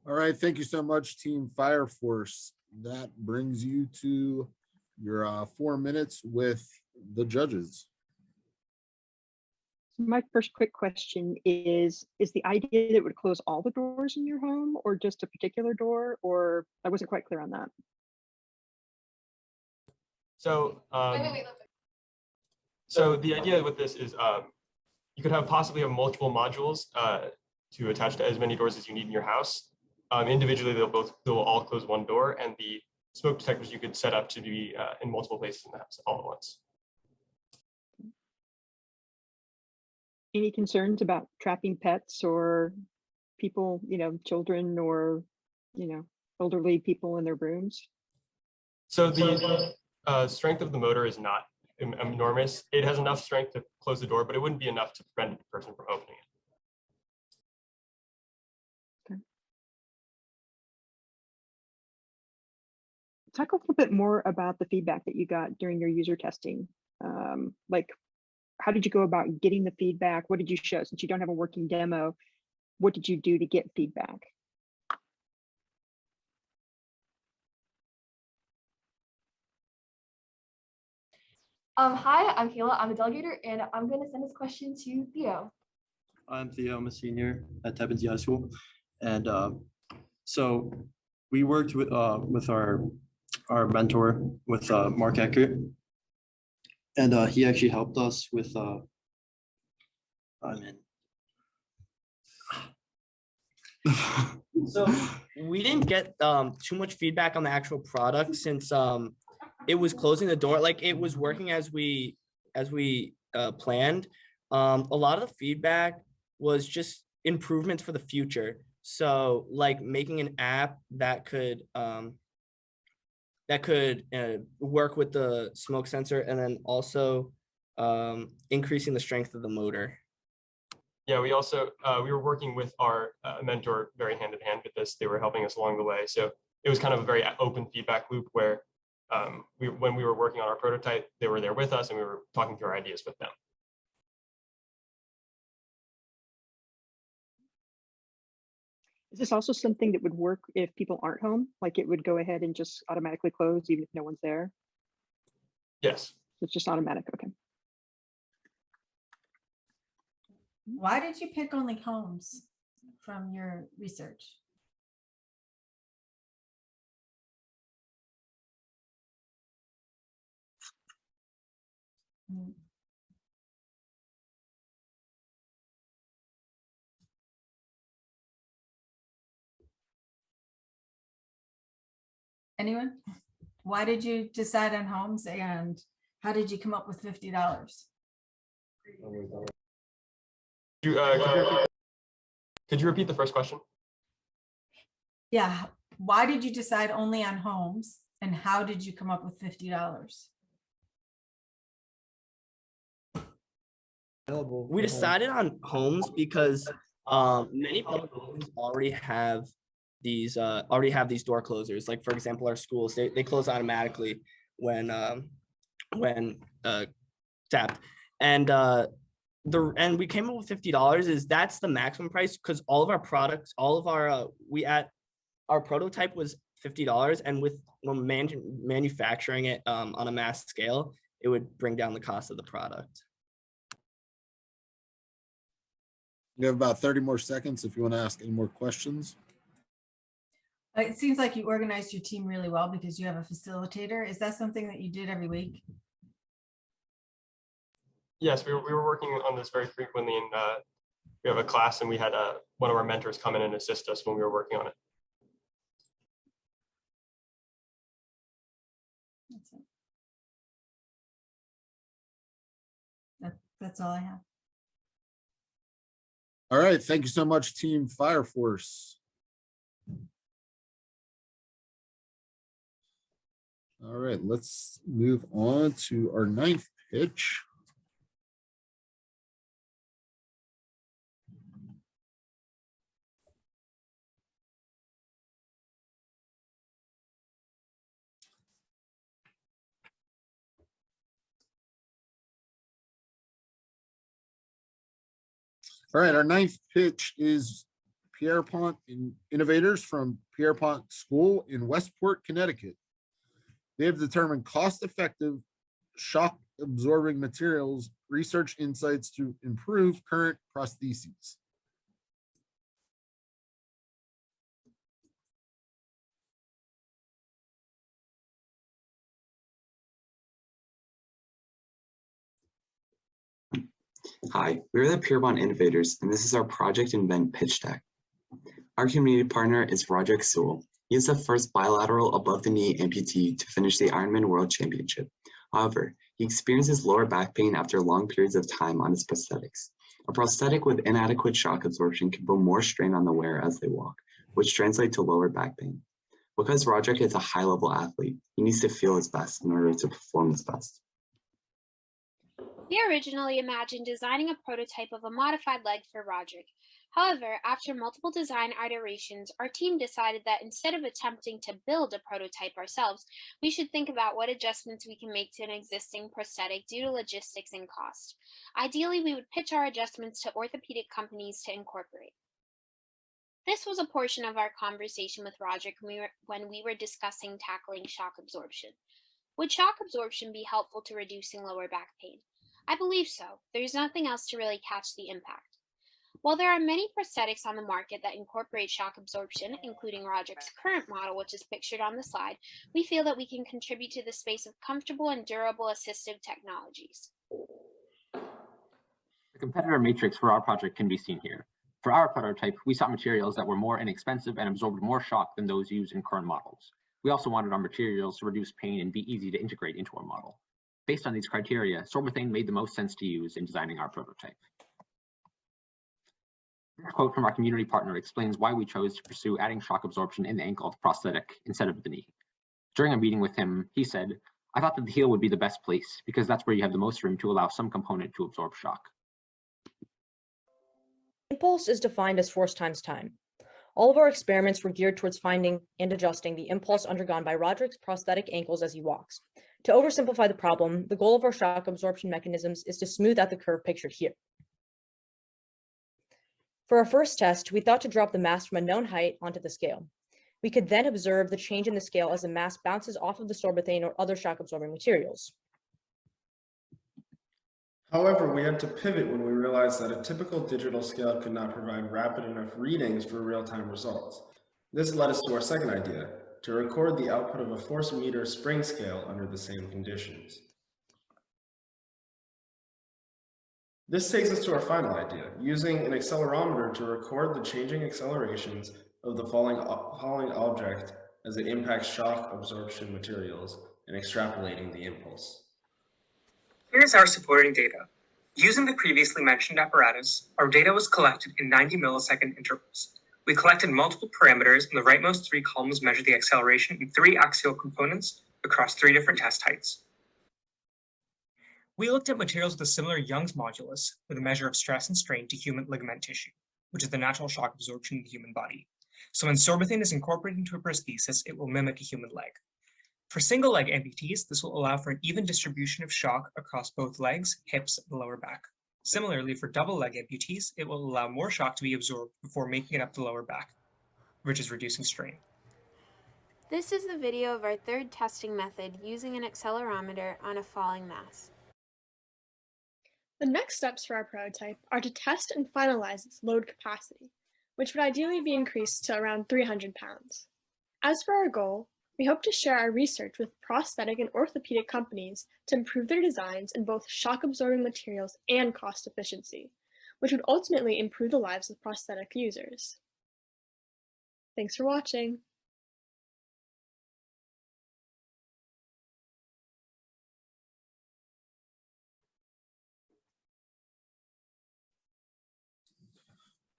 All right, thank you so much, Team Fire Force. That brings you to your 4 minutes with the judges. My first quick question is the idea that it would close all the doors in your home or just a particular door, or I wasn't quite clear on that? So So the idea with this is you could possibly have multiple modules to attach to as many doors as you need in your house. Individually, they'll all close one door, and the smoke detectors you could set up to be in multiple places in the house all at once. Any concerns about trapping pets or people, children or, elderly people in their rooms? So the strength of the motor is not enormous. It has enough strength to close the door, but it wouldn't be enough to prevent the person from opening it. Okay. Talk a little bit more about the feedback that you got during your user testing. Like, how did you go about getting the feedback? What did you show? Since you don't have a working demo, what did you do to get feedback? Hi, I'm Kayla. I'm a delegator, and I'm going to send this question to Theo. I'm Theo. I'm a senior at Tappan High School, and so we worked with our mentor, with Mark Eckert, and he actually helped us with So we didn't get too much feedback on the actual product since it was closing the door. Like, it was working as we planned. A lot of the feedback was just improvements for the future. So like making an app that could work with the smoke sensor, and then also increasing the strength of the motor. Yeah, we also we were working with our mentor very hand in hand with this. They were helping us along the way. So it was kind of a very open feedback loop where when we were working on our prototype, they were there with us and we were talking through our ideas with them. Is this also something that would work if people aren't home? Like, it would go ahead and just automatically close even if no one's there? Yes. It's just automatic, okay. Why did you pick only homes from your research? Anyone? Why did you decide on homes, and how did you come up with $50? Could you repeat the first question? Yeah. Why did you decide only on homes, and how did you come up with $50? We decided on homes because many public buildings already have these door closers. Like, for example, our schools, they close automatically when tapped. And we came up with $50. That's the maximum price, because all of our products, all of our our prototype was $50, and when manufacturing it on a mass scale, it would bring down the cost of the product. You have about 30 more seconds if you want to ask any more questions. It seems like you organized your team really well because you have a facilitator. Is that something that you did every week? Yes, we were working on this very frequently, and we have a class, and we had one of our mentors come in and assist us when we were working on it. That's all I have. All right, thank you so much, Team Fire Force. All right, let's move on to our 9th pitch. All right, our 9th pitch is Pierrepont innovators from Pierrepont School in Westport, Connecticut. They have determined cost-effective shock-absorbing materials research insights to improve current prostheses. Hi, we're the Pierrepont Innovators, and this is our Project Invent pitch deck. Our community partner is Roderick Sewell. He is the first bilateral above-the-knee amputee to finish the Ironman World Championship. However, he experiences lower back pain after long periods of time on his prosthetics. A prosthetic with inadequate shock absorption can put more strain on the wearer as they walk, which translates to lower back pain. Because Roderick is a high-level athlete, he needs to feel his best in order to perform his best. We originally imagined designing a prototype of a modified leg for Roderick. However, after multiple design iterations, our team decided that instead of attempting to build a prototype ourselves, we should think about what adjustments we can make to an existing prosthetic due to logistics and cost. Ideally, we would pitch our adjustments to orthopedic companies to incorporate. This was a portion of our conversation with Roderick when we were discussing tackling shock absorption. Would shock absorption be helpful to reducing lower back pain? I believe so. There's nothing else to really catch the impact. While there are many prosthetics on the market that incorporate shock absorption, including Roderick's current model, which is pictured on the slide, we feel that we can contribute to the space of comfortable and durable assistive technologies. The competitor matrix for our project can be seen here. For our prototype, we sought materials that were more inexpensive and absorbed more shock than those used in current models. We also wanted our materials to reduce pain and be easy to integrate into our model. Based on these criteria, sorbethane made the most sense to use in designing our prototype. This quote from our community partner explains why we chose to pursue adding shock absorption in the ankle of the prosthetic instead of the knee. During a meeting with him, he said, "I thought that the heel would be the best place because that's where you have the most room to allow some component to absorb shock." Impulse is defined as force times time. All of our experiments were geared towards finding and adjusting the impulse undergone by Roderick's prosthetic ankles as he walks. To oversimplify the problem, the goal of our shock absorption mechanisms is to smooth out the curve pictured here. For our first test, we thought to drop the mass from a known height onto the scale. We could then observe the change in the scale as the mass bounces off of the sorbethane or other shock-absorbing materials. However, we had to pivot when we realized that a typical digital scale could not provide rapid enough readings for real-time results. This led us to our second idea, to record the output of a force meter spring scale under the same conditions. This takes us to our final idea, using an accelerometer to record the changing accelerations of the falling object as it impacts shock absorption materials and extrapolating the impulse. Here's our supporting data. Using the previously mentioned apparatus, our data was collected in 90 millisecond intervals. We collected multiple parameters, and the rightmost three columns measure the acceleration in 3 axial components across 3 different test heights. We looked at materials with a similar Young's modulus with a measure of stress and strain to human ligament tissue, which is the natural shock absorption in the human body. So when sorbethane is incorporated into a prosthesis, it will mimic a human leg. For single leg amputees, this will allow for an even distribution of shock across both legs, hips, and the lower back. Similarly, for double leg amputees, it will allow more shock to be absorbed before making it up the lower back, which is reducing strain. This is the video of our third testing method using an accelerometer on a falling mass. The next steps for our prototype are to test and finalize its load capacity, which would ideally be increased to around 300 pounds. As for our goal, we hope to share our research with prosthetic and orthopedic companies to improve their designs in both shock-absorbing materials and cost efficiency, which would ultimately improve the lives of prosthetic users. Thanks for watching.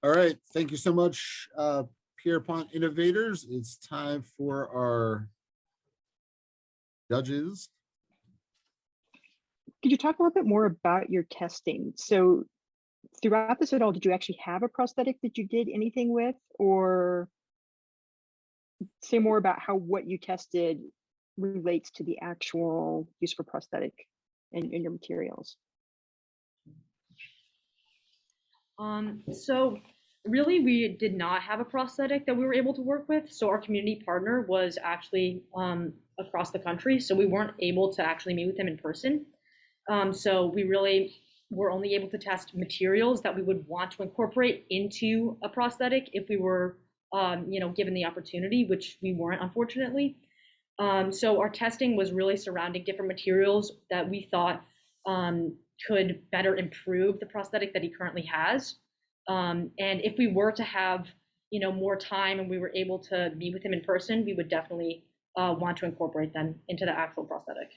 All right, thank you so much, Pierrepont Innovators. It's time for our judges. Could you talk a little bit more about your testing? So throughout this at all, did you actually have a prosthetic that you did anything with, or say more about how what you tested relates to the actual use for prosthetic in your materials? So really, we did not have a prosthetic that we were able to work with. So our community partner was actually across the country. So we weren't able to actually meet with him in person. So we really were only able to test materials that we would want to incorporate into a prosthetic if we were, given the opportunity, which we weren't, unfortunately. So our testing was really surrounding different materials that we thought could better improve the prosthetic that he currently has. And if we were to have, more time and we were able to meet with him in person, we would definitely want to incorporate them into the actual prosthetic.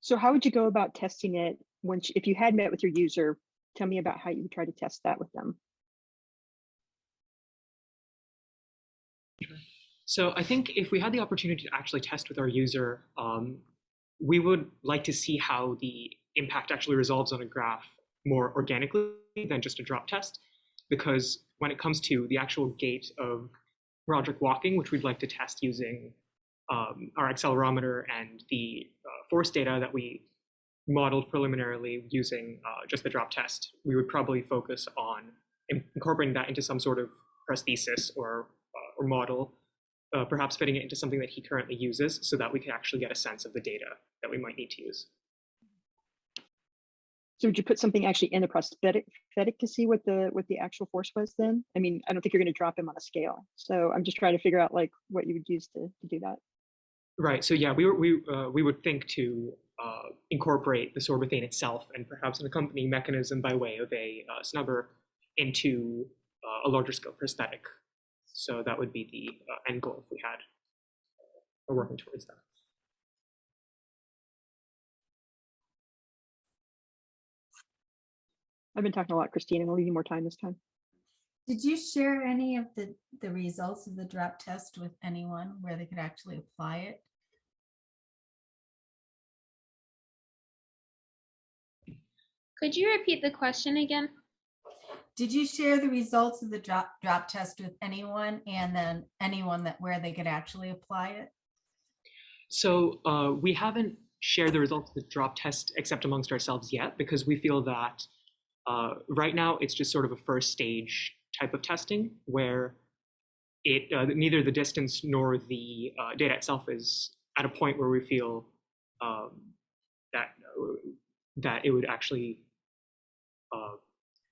So how would you go about testing it if you had met with your user? Tell me about how you would try to test that with them. So I think if we had the opportunity to actually test with our user, we would like to see how the impact actually resolves on a graph more organically than just a drop test. Because when it comes to the actual gait of Roderick walking, which we'd like to test using our accelerometer and the force data that we modeled preliminarily using just the drop test, we would probably focus on incorporating that into some sort of prosthesis or model, perhaps fitting it into something that he currently uses so that we can actually get a sense of the data that we might need to use. So would you put something actually in the prosthetic to see what the actual force was then? I mean, I don't think you're going to drop him on a scale. So I'm just trying to figure out like what you would use to do that. Right. So yeah, we would think to incorporate the sorbethane itself and perhaps an accompanying mechanism by way of a snubber into a larger scale prosthetic. So that would be the end goal if we had or working towards that. I've been talking a lot, Christine. I'm gonna leave you more time this time. Did you share any of the results of the drop test with anyone where they could actually apply it? Could you repeat the question again? Did you share the results of the drop test with anyone, and then anyone where they could actually apply it? So we haven't shared the results of the drop test except amongst ourselves yet, because we feel that right now it's just sort of a first stage type of testing where neither the distance nor the data itself is at a point where we feel that it would actually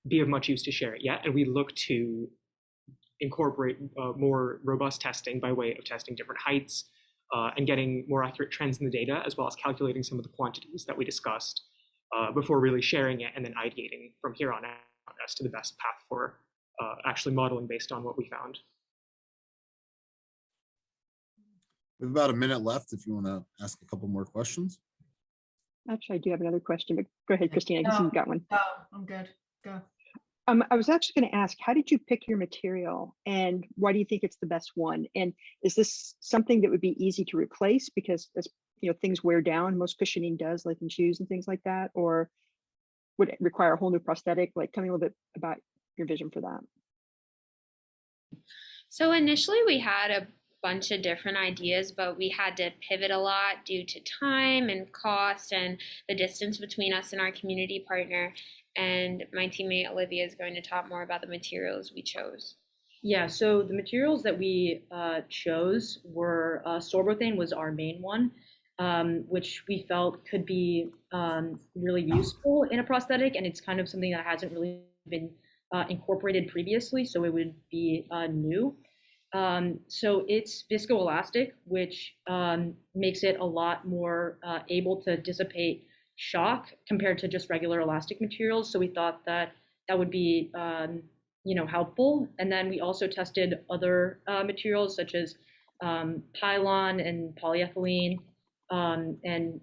be of much use to share it yet. And we look to incorporate more robust testing by way of testing different heights and getting more accurate trends in the data, as well as calculating some of the quantities that we discussed before really sharing it and then ideating from here on out as to the best path for actually modeling based on what we found. We have about a minute left if you want to ask a couple more questions. Actually, I do have another question, but go ahead, Christine. I guess you've got one. Oh, I'm good. Go. I was actually going to ask, how did you pick your material and why do you think it's the best one? And is this something that would be easy to replace because as things wear down, most cushioning does, like in shoes and things like that, or would it require a whole new prosthetic? Like, tell me a little bit about your vision for that. So initially we had a bunch of different ideas, but we had to pivot a lot due to time and cost and the distance between us and our community partner. And my teammate Olivia is going to talk more about the materials we chose. Yeah, so the materials that we chose were sorbethane was our main one, which we felt could be really useful in a prosthetic, and it's kind of something that hasn't really been incorporated previously, so it would be new. So it's viscoelastic, which makes it a lot more able to dissipate shock compared to just regular elastic materials. So we thought that that would be, helpful. And then we also tested other materials such as pylon and polyethylene, and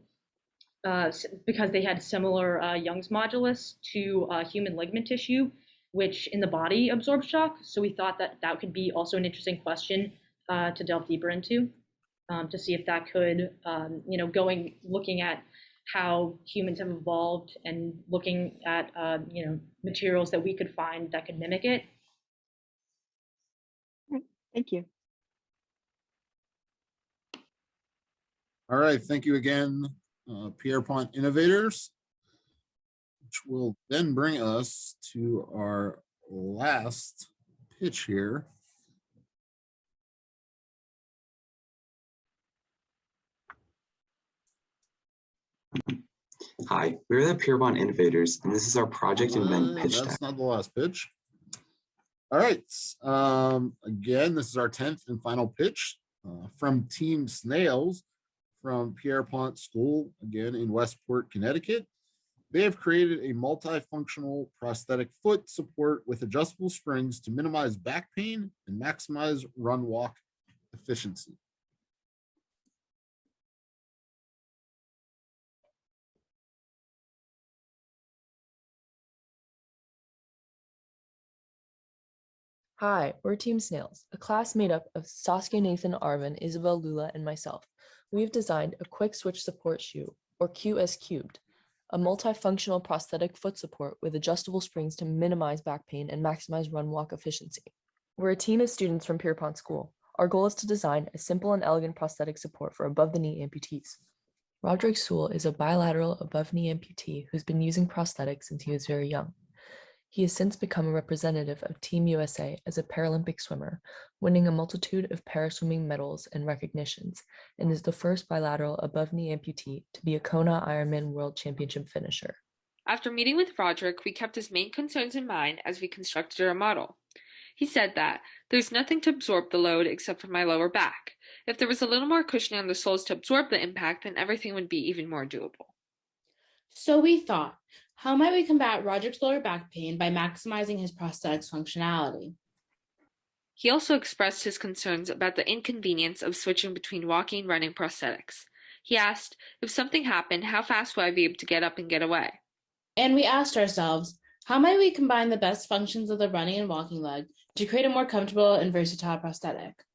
because they had similar Young's modulus to human ligament tissue, which in the body absorbs shock. So we thought that that could be also an interesting question to delve deeper into, to see if that could, looking at how humans have evolved and looking at, materials that we could find that could mimic it. Thank you. All right, thank you again, Pierrepont Innovators, which will then bring us to our last pitch here. Hi, we're the Pierrepont Innovators, and this is our Project Invent pitch deck. That's not the last pitch. All right, again, this is our 10th and final pitch from Team Snails from Pierrepont School, again in Westport, Connecticut. They have created a multifunctional prosthetic foot support with adjustable springs to minimize back pain and maximize run walk efficiency. Hi, we're Team Snails, a class made up of Saskia, Nathan, Arvin, Isabel, Lula, and myself. We've designed a quick switch support shoe, or QS Cubed, a multifunctional prosthetic foot support with adjustable springs to minimize back pain and maximize run walk efficiency. We're a team of students from Pierrepont School. Our goal is to design a simple and elegant prosthetic support for above-the-knee amputees. Roderick Sewell is a bilateral above-knee amputee who's been using prosthetics since he was very young. He has since become a representative of Team USA as a Paralympic swimmer, winning a multitude of paraswimming medals and recognitions, and is the first bilateral above-knee amputee to be a Kona Ironman World Championship finisher. After meeting with Roderick, we kept his main concerns in mind as we constructed our model. He said that, "There's nothing to absorb the load except for my lower back. If there was a little more cushioning on the soles to absorb the impact, then everything would be even more doable." So we thought, how might we combat Roderick's lower back pain by maximizing his prosthetics functionality? He also expressed his concerns about the inconvenience of switching between walking and running prosthetics. He asked, "If something happened, how fast would I be able to get up and get away?" And we asked ourselves, how might we combine the best functions of the running and walking leg to create a more comfortable and versatile prosthetic?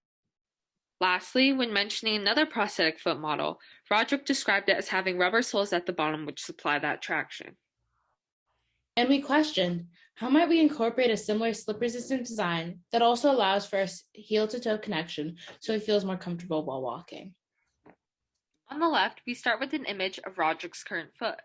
Lastly, when mentioning another prosthetic foot model, Roderick described it as having rubber soles at the bottom which supply that traction. And we questioned, how might we incorporate a similar slip-resistant design that also allows for a heel-to-toe connection so he feels more comfortable while walking? On the left, we start with an image of Roderick's current foot.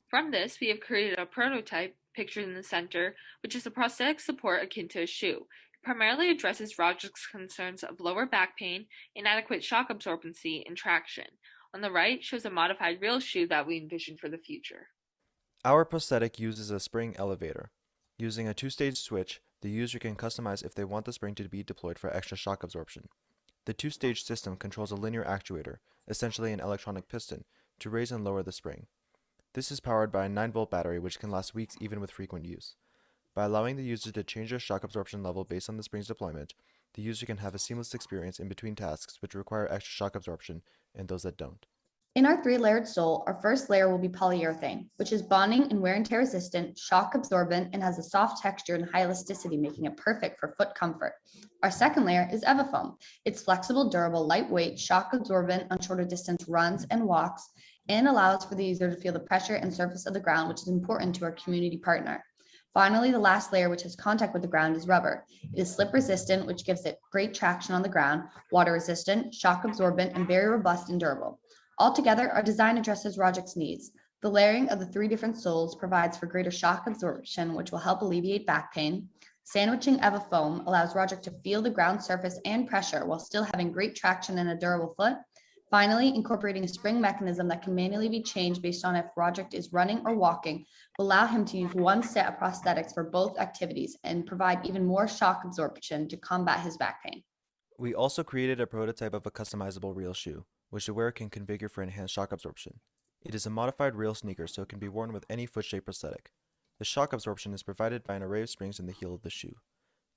From this, we have created a prototype, pictured in the center, which is a prosthetic support akin to a shoe. It primarily addresses Roderick's concerns of lower back pain, inadequate shock absorbency, and traction. On the right shows a modified real shoe that we envision for the future. Our prosthetic uses a spring elevator. Using a two-stage switch, the user can customize if they want the spring to be deployed for extra shock absorption. The two-stage system controls a linear actuator, essentially an electronic piston, to raise and lower the spring. This is powered by a 9-volt battery which can last weeks even with frequent use. By allowing the user to change their shock absorption level based on the spring's deployment, the user can have a seamless experience in between tasks which require extra shock absorption and those that don't. In our 3-layered sole, our first layer will be polyurethane, which is bonding and wear and tear resistant, shock absorbent, and has a soft texture and high elasticity, making it perfect for foot comfort. Our second layer is Evafoam. It's flexible, durable, lightweight, shock absorbent on shorter distance runs and walks, and allows for the user to feel the pressure and surface of the ground, which is important to our community partner. Finally, the last layer, which has contact with the ground, is rubber. It is slip resistant, which gives it great traction on the ground, water resistant, shock absorbent, and very robust and durable. Altogether, our design addresses Roderick's needs. The layering of the 3 different soles provides for greater shock absorption, which will help alleviate back pain. Sandwiching Evafoam allows Roderick to feel the ground surface and pressure while still having great traction and a durable foot. Finally, incorporating a spring mechanism that can manually be changed based on if Roderick is running or walking will allow him to use one set of prosthetics for both activities and provide even more shock absorption to combat his back pain. We also created a prototype of a customizable real shoe, which the wearer can configure for enhanced shock absorption. It is a modified real sneaker so it can be worn with any foot-shaped prosthetic. The shock absorption is provided by an array of springs in the heel of the shoe.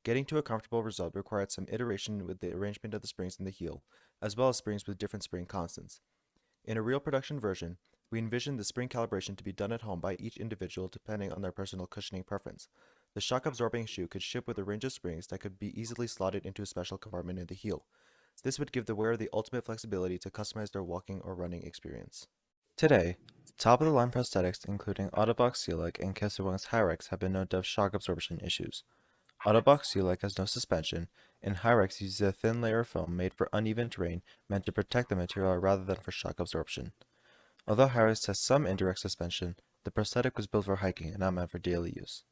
Getting to a comfortable result required some iteration with the arrangement of the springs in the heel, as well as springs with different spring constants. In a real production version, we envisioned the spring calibration to be done at home by each individual depending on their personal cushioning preference. The shock-absorbing shoe could ship with a range of springs that could be easily slotted into a special compartment in the heel. This would give the wearer the ultimate flexibility to customize their walking or running experience. Today, top-of-the-line prosthetics including Ottobock Seal-like and Kesselwang's Hyrex have been known to have shock absorption issues. Ottobock Seal-like has no suspension, and Hyrex uses a thin layer of foam made for uneven terrain meant to protect the material rather than for shock absorption. Although Hyrex has some indirect suspension, the prosthetic was built for hiking and not meant for daily use.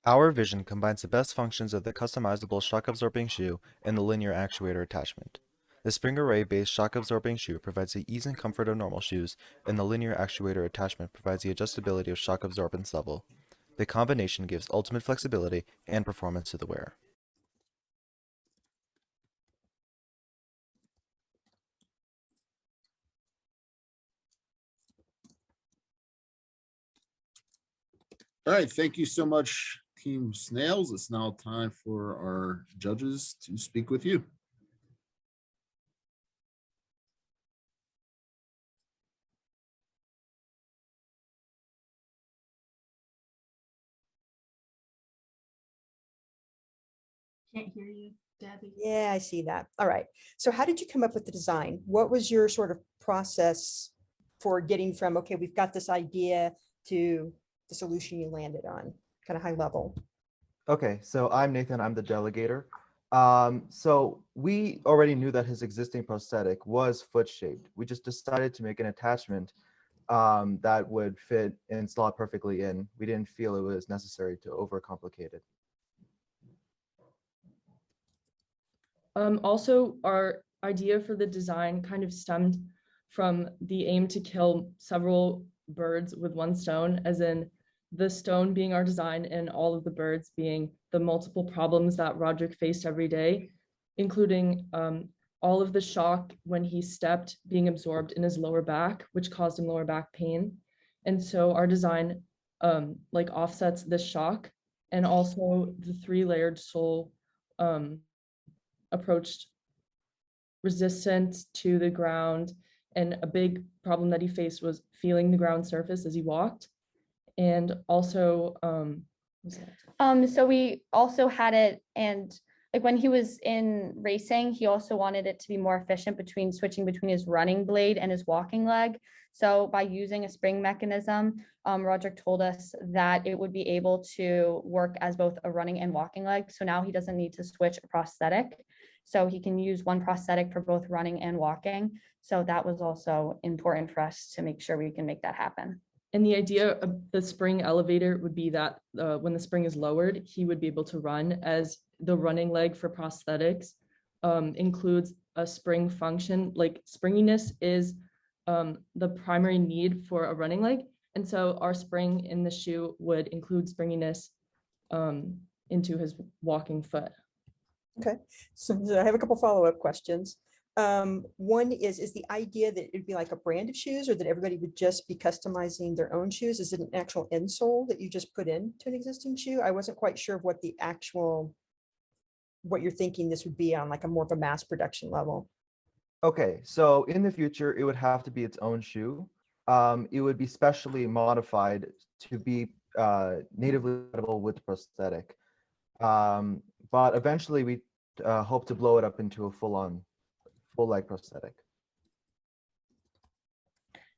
Our vision combines the best functions of the customizable shock-absorbing shoe and the linear actuator attachment. The spring array-based shock-absorbing shoe provides the ease and comfort of normal shoes, and the linear actuator attachment provides the adjustability of shock absorbance level. The combination gives ultimate flexibility and performance to the wearer. All right, thank you so much, Team Snails. It's now time for our judges to speak with you. Can't hear you, Debbie. Yeah, I see that. All right. So how did you come up with the design? What was your sort of process for getting from, okay, we've got this idea to the solution you landed on, kind of high level? Okay, so I'm Nathan, I'm the delegator. So we already knew that his existing prosthetic was foot shaped. We just decided to make an attachment that would fit and slot perfectly in. We didn't feel it was necessary to overcomplicate it. Also, our idea for the design kind of stemmed from the aim to kill several birds with one stone, as in the stone being our design and all of the birds being the multiple problems that Roderick faced every day, including all of the shock when he stepped being absorbed in his lower back, which caused him lower back pain. And so our design like offsets this shock, and also the 3-layered sole approached resistant to the ground, and a big problem that he faced was feeling the ground surface as he walked. And also so we also had it, and like when he was in racing, he also wanted it to be more efficient between switching between his running blade and his walking leg. So by using a spring mechanism, Roderick told us that it would be able to work as both a running and walking leg. So now he doesn't need to switch a prosthetic. So he can use one prosthetic for both running and walking. So that was also important for us to make sure we can make that happen. And the idea of the spring elevator would be that when the spring is lowered, he would be able to run, as the running leg for prosthetics includes a spring function. Like springiness is the primary need for a running leg. And so our spring in the shoe would include springiness into his walking foot. Okay, so I have a couple follow-up questions. One is the idea that it'd be like a brand of shoes, or that everybody would just be customizing their own shoes? Is it an actual insole that you just put into an existing shoe? I wasn't quite sure of what the actual, what you're thinking this would be on, like a more of a mass production level. Okay, so in the future, it would have to be its own shoe. It would be specially modified to be natively compatible with the prosthetic. But eventually we hope to blow it up into a full leg prosthetic.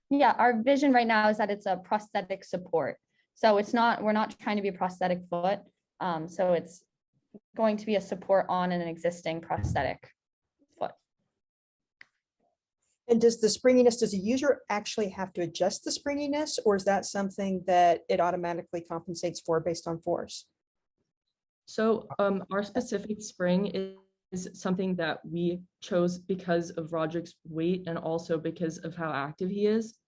Yeah, our vision right now is that it's a prosthetic support. So we're not trying to be a prosthetic foot. So it's going to be a support on an existing prosthetic foot. And does the springiness, does a user actually have to adjust the springiness, or is that something that it automatically compensates for based on force? So our specific spring is something that we chose because of Roderick's weight and also because of how active he is.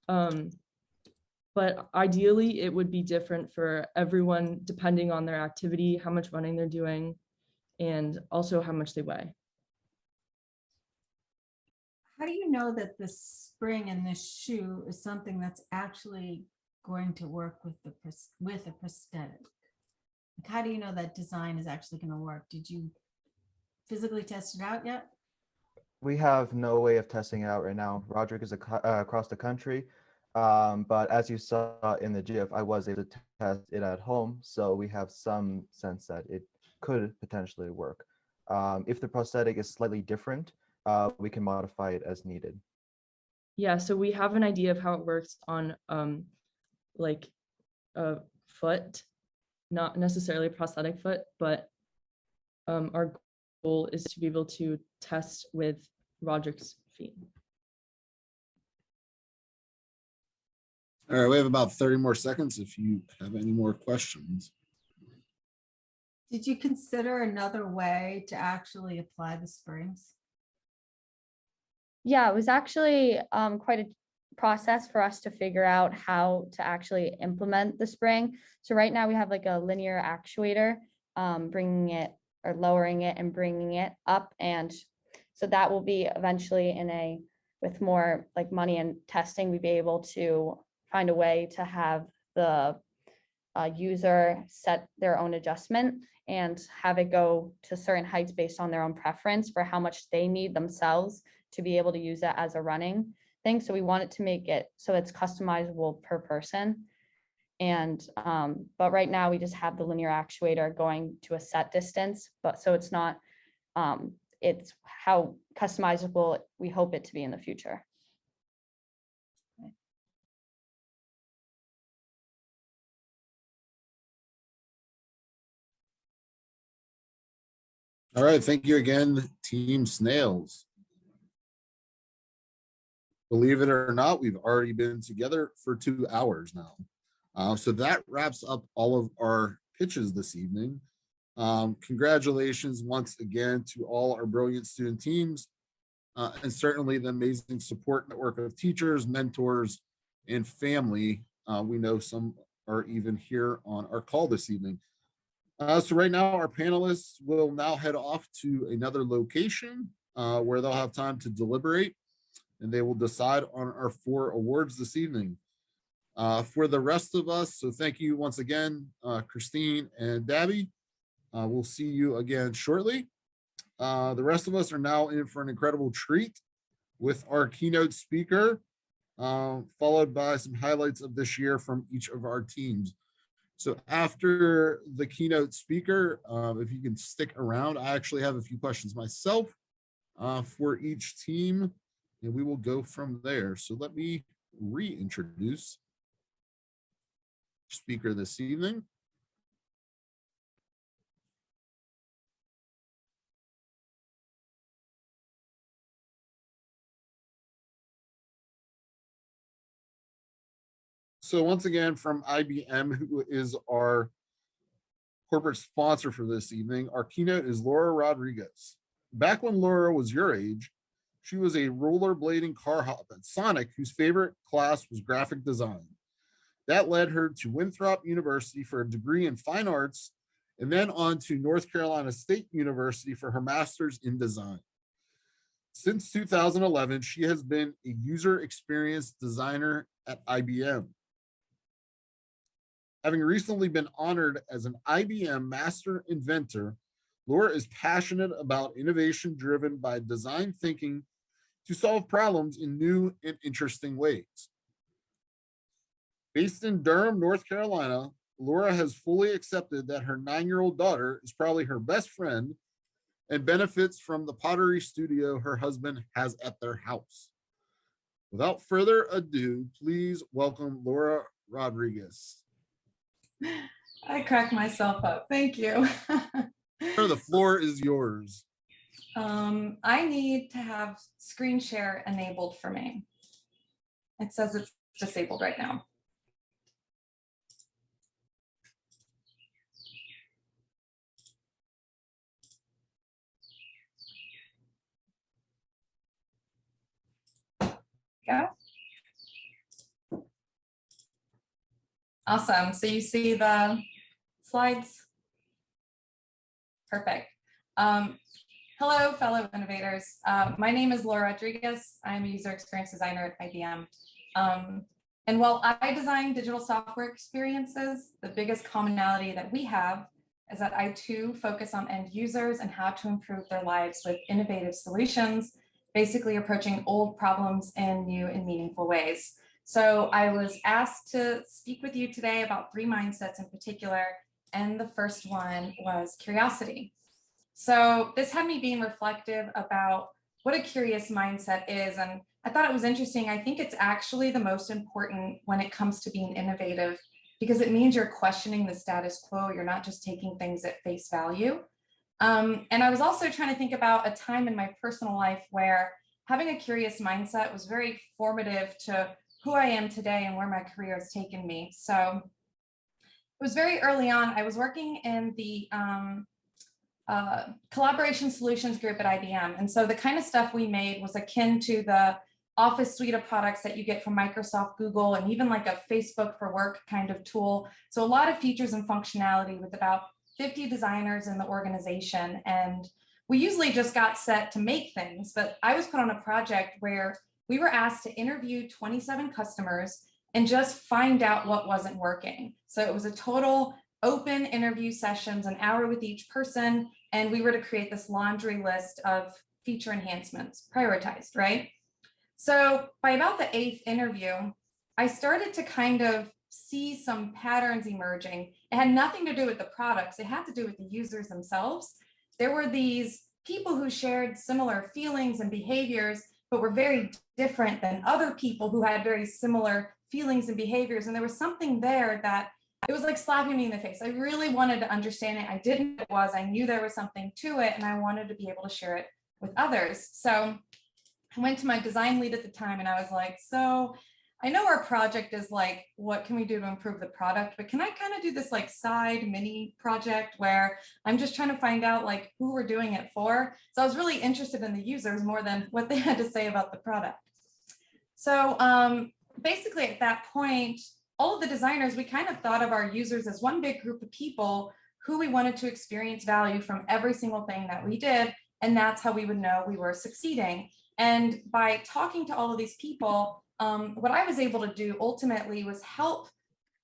But ideally, it would be different for everyone depending on their activity, how much running they're doing, and also how much they weigh. How do you know that the spring in this shoe is something that's actually going to work with a prosthetic? Like, how do you know that design is actually going to work? Did you physically test it out yet? We have no way of testing it out right now. Roderick is across the country, but as you saw in the GIF, I was able to test it at home, so we have some sense that it could potentially work. If the prosthetic is slightly different, we can modify it as needed. Yeah, so we have an idea of how it works on like a foot, not necessarily a prosthetic foot, but our goal is to be able to test with Roderick's feet. All right, we have about 30 more seconds if you have any more questions. Did you consider another way to actually apply the springs? Yeah, it was actually quite a process for us to figure out how to actually implement the spring. So right now we have like a linear actuator, bringing it or lowering it and bringing it up. And so that will be eventually with more like money and testing, we'd be able to find a way to have the user set their own adjustment and have it go to certain heights based on their own preference for how much they need themselves to be able to use it as a running thing. So we wanted to make it so it's customizable per person. And but right now we just have the linear actuator going to a set distance, but so it's not it's how customizable we hope it to be in the future. All right, thank you again, Team Snails. Believe it or not, we've already been together for 2 hours now. So that wraps up all of our pitches this evening. Congratulations once again to all our brilliant student teams, and certainly the amazing support network of teachers, mentors, and family. We know some are even here on our call this evening. So right now, our panelists will now head off to another location where they'll have time to deliberate, and they will decide on our 4 awards this evening. For the rest of us, so thank you once again, Christine and Dabby. We'll see you again shortly. The rest of us are now in for an incredible treat with our keynote speaker, followed by some highlights of this year from each of our teams. So after the keynote speaker, if you can stick around, I actually have a few questions myself for each team, and we will go from there. So let me reintroduce speaker this evening. So once again, from IBM, who is our corporate sponsor for this evening, our keynote is Laura Rodriguez. Back when Laura was your age, she was a rollerblading car hop at Sonic, whose favorite class was graphic design. That led her to Winthrop University for a degree in fine arts, and then on to North Carolina State University for her master's in design. Since 2011, she has been a user experience designer at IBM. Having recently been honored as an IBM Master Inventor, Laura is passionate about innovation driven by design thinking to solve problems in new and interesting ways. Based in Durham, North Carolina, Laura has fully accepted that her 9-year-old daughter is probably her best friend and benefits from the pottery studio her husband has at their house. Without further ado, please welcome Laura Rodriguez. I cracked myself up. Thank you. The floor is yours. I need to have screen share enabled for me. It says it's disabled right now. Go. Awesome. So you see the slides? Perfect. Hello, fellow innovators. My name is Laura Rodriguez. I'm a user experience designer at IBM. And while I design digital software experiences, the biggest commonality that we have is that I too focus on end users and how to improve their lives with innovative solutions, basically approaching old problems in new and meaningful ways. So I was asked to speak with you today about 3 mindsets in particular, and the first one was curiosity. So this had me being reflective about what a curious mindset is, and I thought it was interesting. I think it's actually the most important when it comes to being innovative, because it means you're questioning the status quo. You're not just taking things at face value. And I was also trying to think about a time in my personal life where having a curious mindset was very formative to who I am today and where my career has taken me. So it was very early on. I was working in the collaboration solutions group at IBM. And so the kind of stuff we made was akin to the Office suite of products that you get from Microsoft, Google, and even like a Facebook for work kind of tool. So a lot of features and functionality with about 50 designers in the organization. And we usually just got set to make things, but I was put on a project where we were asked to interview 27 customers and just find out what wasn't working. So it was a total open interview sessions, an hour with each person, and we were to create this laundry list of feature enhancements, prioritized, right? So by about the 8th interview, I started to kind of see some patterns emerging. It had nothing to do with the products, it had to do with the users themselves. There were these people who shared similar feelings and behaviors, but were very different than other people who had very similar feelings and behaviors. And there was something there that it was like slapping me in the face. I really wanted to understand it. I didn't know what it was. I knew there was something to it, and I wanted to be able to share it with others. So I went to my design lead at the time and I was like, so I know our project is like, what can we do to improve the product? But can I kind of do this like side mini project where I'm just trying to find out like who we're doing it for? So I was really interested in the users more than what they had to say about the product. So basically at that point, all of the designers, we kind of thought of our users as one big group of people who we wanted to experience value from every single thing that we did. And that's how we would know we were succeeding. And by talking to all of these people, what I was able to do ultimately was help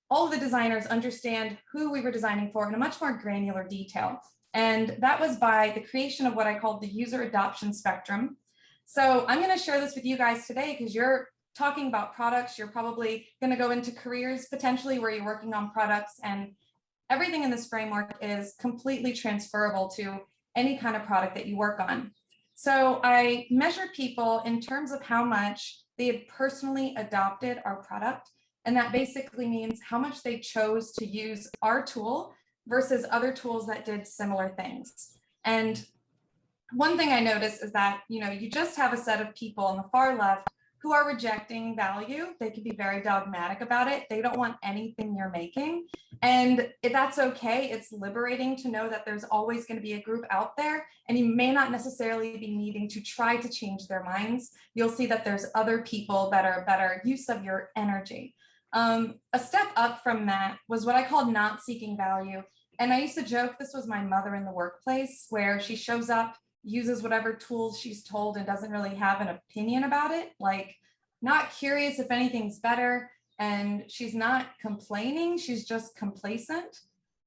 all of the designers understand who we were designing for in a much more granular detail. And that was by the creation of what I called the user adoption spectrum. So I'm going to share this with you guys today because you're talking about products. You're probably going to go into careers potentially where you're working on products, and everything in this framework is completely transferable to any kind of product that you work on. So I measured people in terms of how much they had personally adopted our product. And that basically means how much they chose to use our tool versus other tools that did similar things. And one thing I noticed is that, you just have a set of people on the far left who are rejecting value. They can be very dogmatic about it. They don't want anything you're making. And that's okay. It's liberating to know that there's always going to be a group out there, and you may not necessarily be needing to try to change their minds. You'll see that there's other people that are better use of your energy. A step up from that was what I called not seeking value. And I used to joke this was my mother in the workplace, where she shows up, uses whatever tools she's told, and doesn't really have an opinion about it, like not curious if anything's better, and she's not complaining, she's just complacent.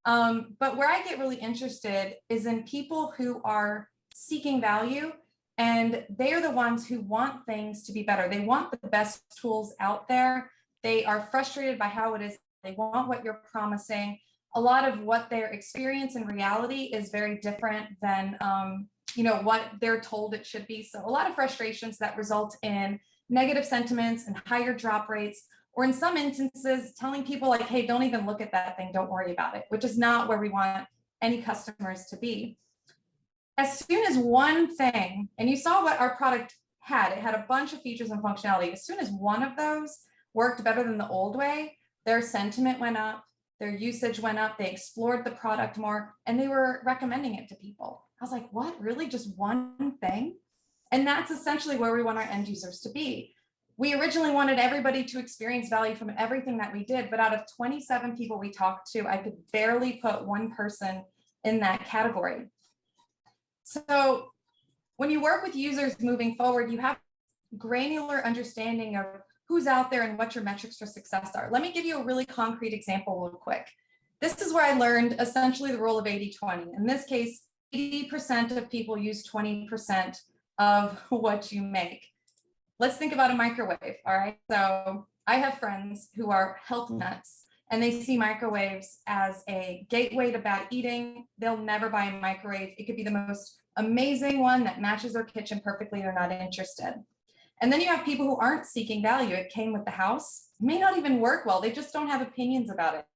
But where I get really interested is in people who are seeking value, and they are the ones who want things to be better. They want the best tools out there. They are frustrated by how it is. They want what you're promising. A lot of what their experience in reality is very different than what they're told it should be. So a lot of frustrations that result in negative sentiments and higher drop rates, or in some instances, telling people like, hey, don't even look at that thing, don't worry about it, which is not where we want any customers to be. As soon as one thing, and you saw what our product had, it had a bunch of features and functionality. As soon as one of those worked better than the old way, their sentiment went up, their usage went up, they explored the product more, and they were recommending it to people. I was like, what, really, just one thing? And that's essentially where we want our end users to be. We originally wanted everybody to experience value from everything that we did, but out of 27 people we talked to, I could barely put one person in that category. So when you work with users moving forward, you have granular understanding of who's out there and what your metrics for success are. Let me give you a really concrete example real quick. This is where I learned essentially the rule of 80-20. In this case, 80% of people use 20% of what you make. Let's think about a microwave, all right? So I have friends who are health nuts, and they see microwaves as a gateway to bad eating. They'll never buy a microwave. It could be the most amazing one that matches their kitchen perfectly. They're not interested. And then you have people who aren't seeking value. It came with the house. It may not even work well. They just don't have opinions about it.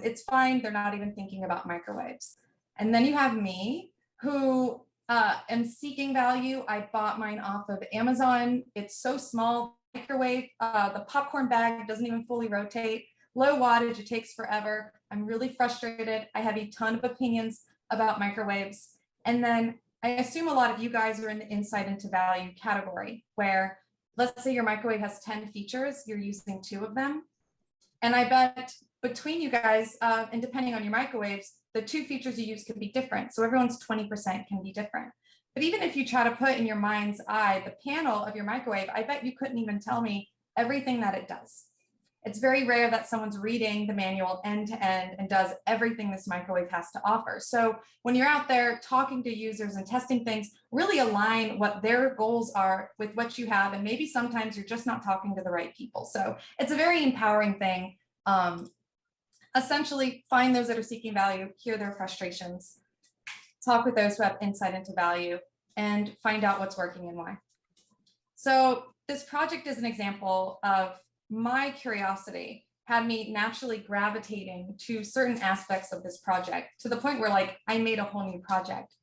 It's fine. They're not even thinking about microwaves. And then you have me, who am seeking value. I bought mine off of Amazon. It's so small, microwave. The popcorn bag doesn't even fully rotate. Low wattage, it takes forever. I'm really frustrated. I have a ton of opinions about microwaves. And then I assume a lot of you guys are in the insight into value category, where let's say your microwave has 10 features, you're using 2 of them. And I bet between you guys, and depending on your microwaves, the 2 features you use could be different. So everyone's 20% can be different. But even if you try to put in your mind's eye the panel of your microwave, I bet you couldn't even tell me everything that it does. It's very rare that someone's reading the manual end to end and does everything this microwave has to offer. So when you're out there talking to users and testing things, really align what their goals are with what you have. And maybe sometimes you're just not talking to the right people. So it's a very empowering thing. Essentially, find those that are seeking value, hear their frustrations, talk with those who have insight into value, and find out what's working and why. So this project is an example of my curiosity had me naturally gravitating to certain aspects of this project to the point where like I made a whole new project.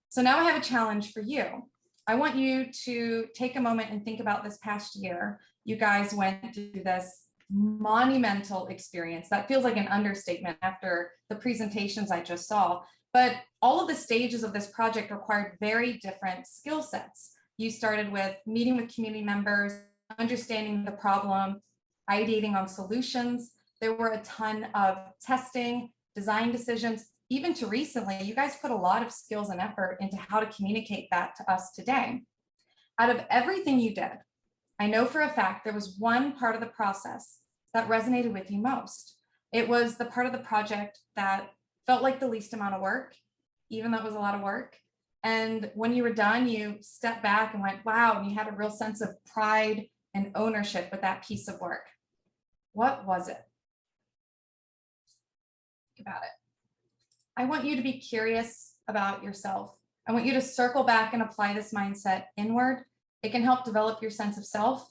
So now I have a challenge for you. I want you to take a moment and think about this past year. You guys went through this monumental experience. That feels like an understatement after the presentations I just saw. But all of the stages of this project required very different skill sets. You started with meeting with community members, understanding the problem, ideating on solutions. There were a ton of testing, design decisions. Even to recently, you guys put a lot of skills and effort into how to communicate that to us today. Out of everything you did, I know for a fact there was one part of the process that resonated with you most. It was the part of the project that felt like the least amount of work, even though it was a lot of work. And when you were done, you stepped back and went, wow, and you had a real sense of pride and ownership with that piece of work. What was it? Think about it. I want you to be curious about yourself. I want you to circle back and apply this mindset inward. It can help develop your sense of self.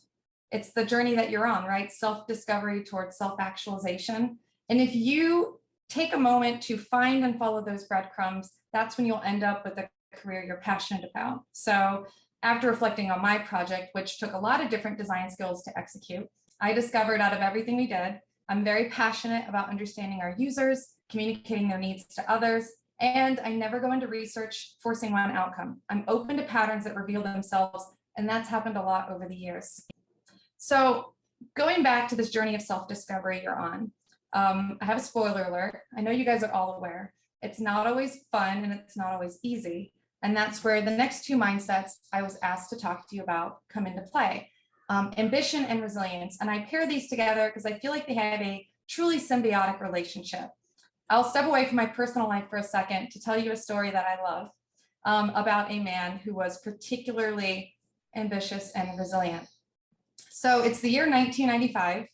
It's the journey that you're on, right? Self-discovery towards self-actualization. And if you take a moment to find and follow those breadcrumbs, that's when you'll end up with a career you're passionate about. So after reflecting on my project, which took a lot of different design skills to execute, I discovered out of everything we did, I'm very passionate about understanding our users, communicating their needs to others, and I never go into research forcing one outcome. I'm open to patterns that reveal themselves, and that's happened a lot over the years. So going back to this journey of self-discovery you're on, I have a spoiler alert. I know you guys are all aware. It's not always fun and it's not always easy. And that's where the next two mindsets I was asked to talk to you about come into play. Ambition and resilience. And I pair these together because I feel like they have a truly symbiotic relationship. I'll step away from my personal life for a second to tell you a story that I love about a man who was particularly ambitious and resilient. So it's the year 1995,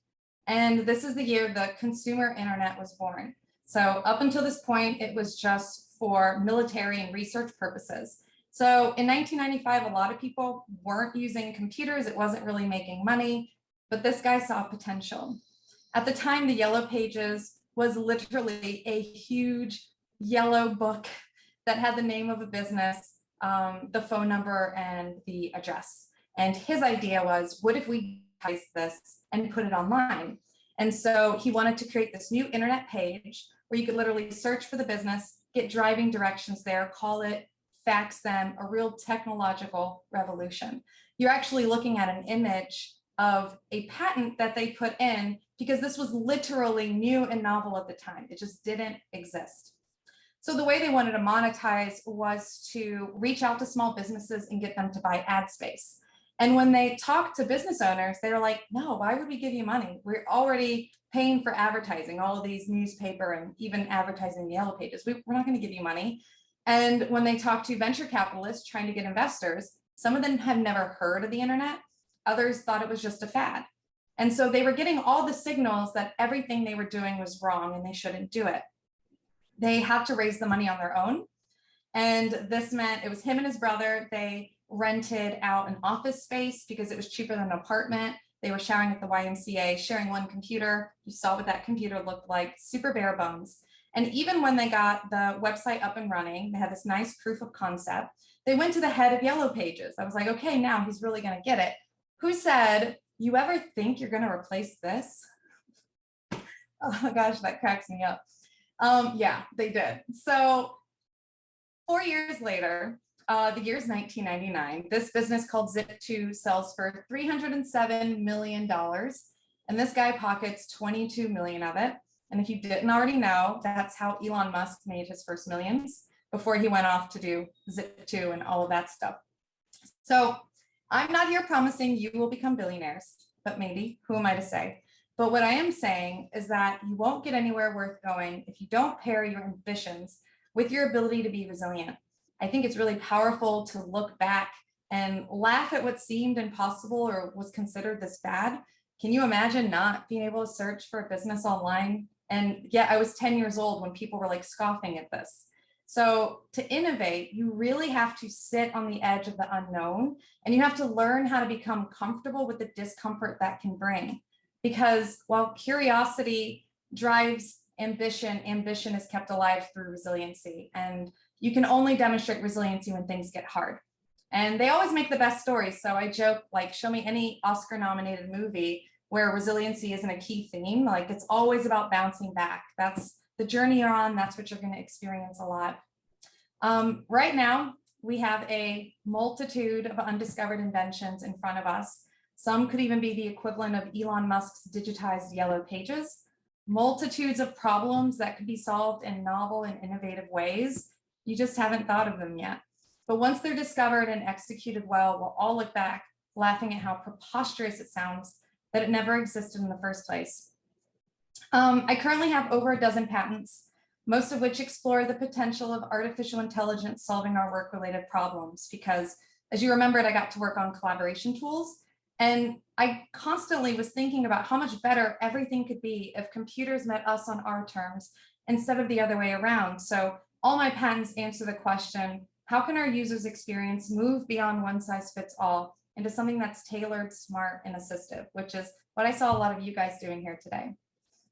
and this is the year the consumer internet was born. So up until this point, it was just for military and research purposes. So in 1995, a lot of people weren't using computers. It wasn't really making money, but this guy saw potential. At the time, the Yellow Pages was literally a huge yellow book that had the name of a business, the phone number, and the address. And his idea was, what if we digitize this and put it online? And so he wanted to create this new internet page where you could literally search for the business, get driving directions there, call it, fax them, a real technological revolution. You're actually looking at an image of a patent that they put in because this was literally new and novel at the time. It just didn't exist. So the way they wanted to monetize was to reach out to small businesses and get them to buy ad space. And when they talked to business owners, they were like, no, why would we give you money? We're already paying for advertising, all of these newspaper and even advertising the Yellow Pages. We're not going to give you money. And when they talked to venture capitalists trying to get investors, some of them had never heard of the internet. Others thought it was just a fad. And so they were getting all the signals that everything they were doing was wrong and they shouldn't do it. They had to raise the money on their own. And this meant it was him and his brother. They rented out an office space because it was cheaper than an apartment. They were showering at the YMCA, sharing one computer. You saw what that computer looked like, super bare bones. And even when they got the website up and running, they had this nice proof of concept. They went to the head of Yellow Pages. I was like, okay, now he's really going to get it. Who said, you ever think you're going to replace this? Oh my gosh, that cracks me up. Yeah, they did. So 4 years later, the year's 1999, this business called Zip2 sells for $307 million. And this guy pockets 22 million of it. And if you didn't already know, that's how Elon Musk made his first millions before he went off to do Zip2 and all of that stuff. So I'm not here promising you will become billionaires, but maybe, who am I to say? But what I am saying is that you won't get anywhere worth going if you don't pair your ambitions with your ability to be resilient. I think it's really powerful to look back and laugh at what seemed impossible or was considered this bad. Can you imagine not being able to search for a business online? And yet I was 10 years old when people were like scoffing at this. So to innovate, you really have to sit on the edge of the unknown, and you have to learn how to become comfortable with the discomfort that can bring. Because while curiosity drives ambition, ambition is kept alive through resiliency. And you can only demonstrate resiliency when things get hard. And they always make the best stories. So I joke, like, show me any Oscar nominated movie where resiliency isn't a key theme. Like, it's always about bouncing back. That's the journey you're on. That's what you're going to experience a lot. Right now, we have a multitude of undiscovered inventions in front of us. Some could even be the equivalent of Elon Musk's digitized yellow pages. Multitudes of problems that could be solved in novel and innovative ways. You just haven't thought of them yet. But once they're discovered and executed well, we'll all look back, laughing at how preposterous it sounds that it never existed in the first place. I currently have over a dozen patents, most of which explore the potential of artificial intelligence solving our work-related problems, because as you remembered, I got to work on collaboration tools, and I constantly was thinking about how much better everything could be if computers met us on our terms instead of the other way around. So all my patents answer the question, how can our users' experience move beyond one size fits all into something that's tailored, smart, and assistive, which is what I saw a lot of you guys doing here today.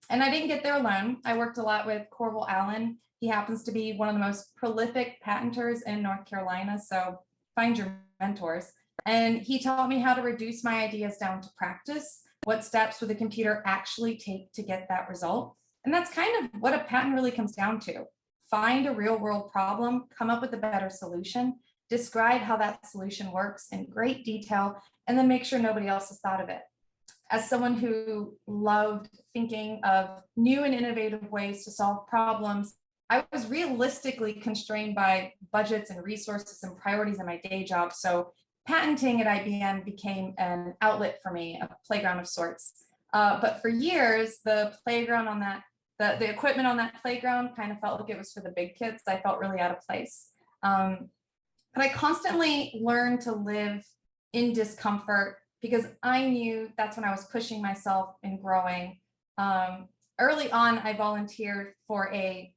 And I didn't get there alone. I worked a lot with Corval Allen. He happens to be one of the most prolific patenters in North Carolina, so find your mentors. And he taught me how to reduce my ideas down to practice. What steps would the computer actually take to get that result? And that's kind of what a patent really comes down to. Find a real world problem, come up with a better solution, describe how that solution works in great detail, and then make sure nobody else has thought of it. As someone who loved thinking of new and innovative ways to solve problems, I was realistically constrained by budgets and resources and priorities in my day job. So patenting at IBM became an outlet for me, a playground of sorts. But for years, the playground on that, the equipment on that playground kind of felt like it was for the big kids. I felt really out of place. But I constantly learned to live in discomfort because I knew that's when I was pushing myself and growing. Early on, I volunteered for a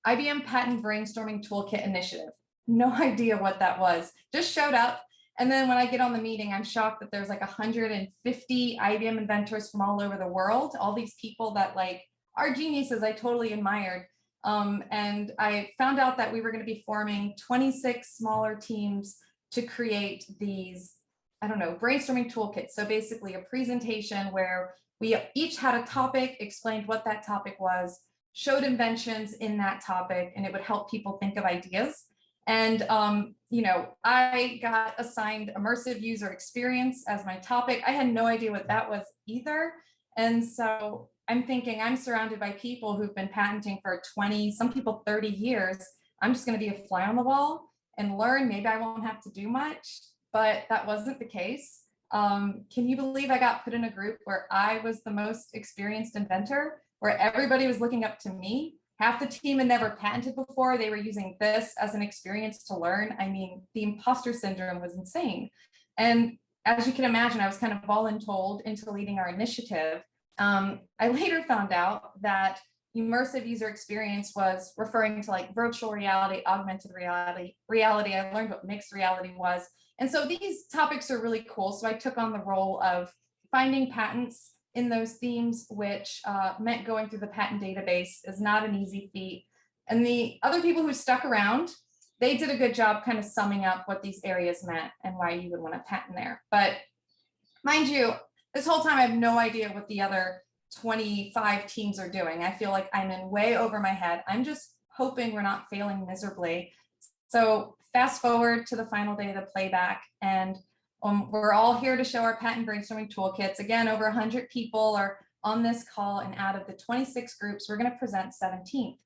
IBM Patent Brainstorming Toolkit initiative. No idea what that was, just showed up. And then when I get on the meeting, I'm shocked that there's like 150 IBM inventors from all over the world, all these people that like are geniuses I totally admired. And I found out that we were going to be forming 26 smaller teams to create these, I don't know, brainstorming toolkits. So basically a presentation where we each had a topic, explained what that topic was, showed inventions in that topic, and it would help people think of ideas. And, you know, I got assigned immersive user experience as my topic. I had no idea what that was either. And so I'm thinking I'm surrounded by people who've been patenting for 20, some people 30 years. I'm just going to be a fly on the wall and learn. Maybe I won't have to do much, but that wasn't the case. Can you believe I got put in a group where I was the most experienced inventor, where everybody was looking up to me? Half the team had never patented before. They were using this as an experience to learn. I mean, the imposter syndrome was insane. And as you can imagine, I was kind of voluntold into leading our initiative. I later found out that immersive user experience was referring to like virtual reality, augmented reality. I learned what mixed reality was. And so these topics are really cool. So I took on the role of finding patents in those themes, which meant going through the patent database is not an easy feat. And the other people who stuck around, they did a good job kind of summing up what these areas meant and why you would want to patent there. But mind you, this whole time I have no idea what the other 25 teams are doing. I feel like I'm in way over my head. I'm just hoping we're not failing miserably. So fast forward to the final day of the playback, and we're all here to show our patent brainstorming toolkits. Again, over 100 people are on this call, and out of the 26 groups, we're going to present 17th.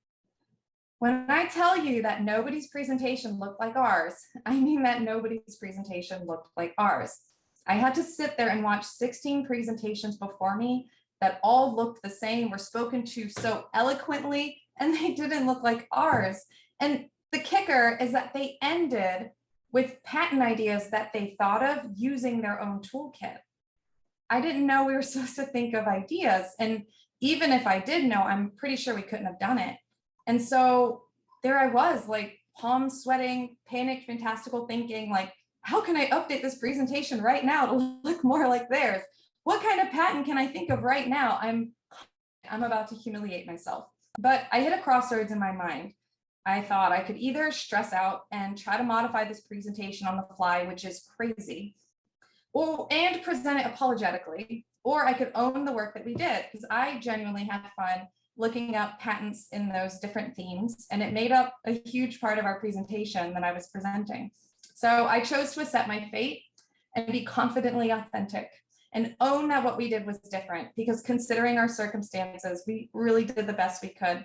When I tell you that nobody's presentation looked like ours, I mean that nobody's presentation looked like ours. I had to sit there and watch 16 presentations before me that all looked the same, were spoken to so eloquently, and they didn't look like ours. And the kicker is that they ended with patent ideas that they thought of using their own toolkit. I didn't know we were supposed to think of ideas. And even if I did know, I'm pretty sure we couldn't have done it. And so there I was, like palms sweating, panicked, fantastical thinking, like, how can I update this presentation right now to look more like theirs? What kind of patent can I think of right now? I'm about to humiliate myself. But I hit a crossroads in my mind. I thought I could either stress out and try to modify this presentation on the fly, which is crazy, and present it apologetically, or I could own the work that we did, because I genuinely had fun looking up patents in those different themes, and it made up a huge part of our presentation that I was presenting. So I chose to accept my fate and be confidently authentic and own that what we did was different, because considering our circumstances, we really did the best we could.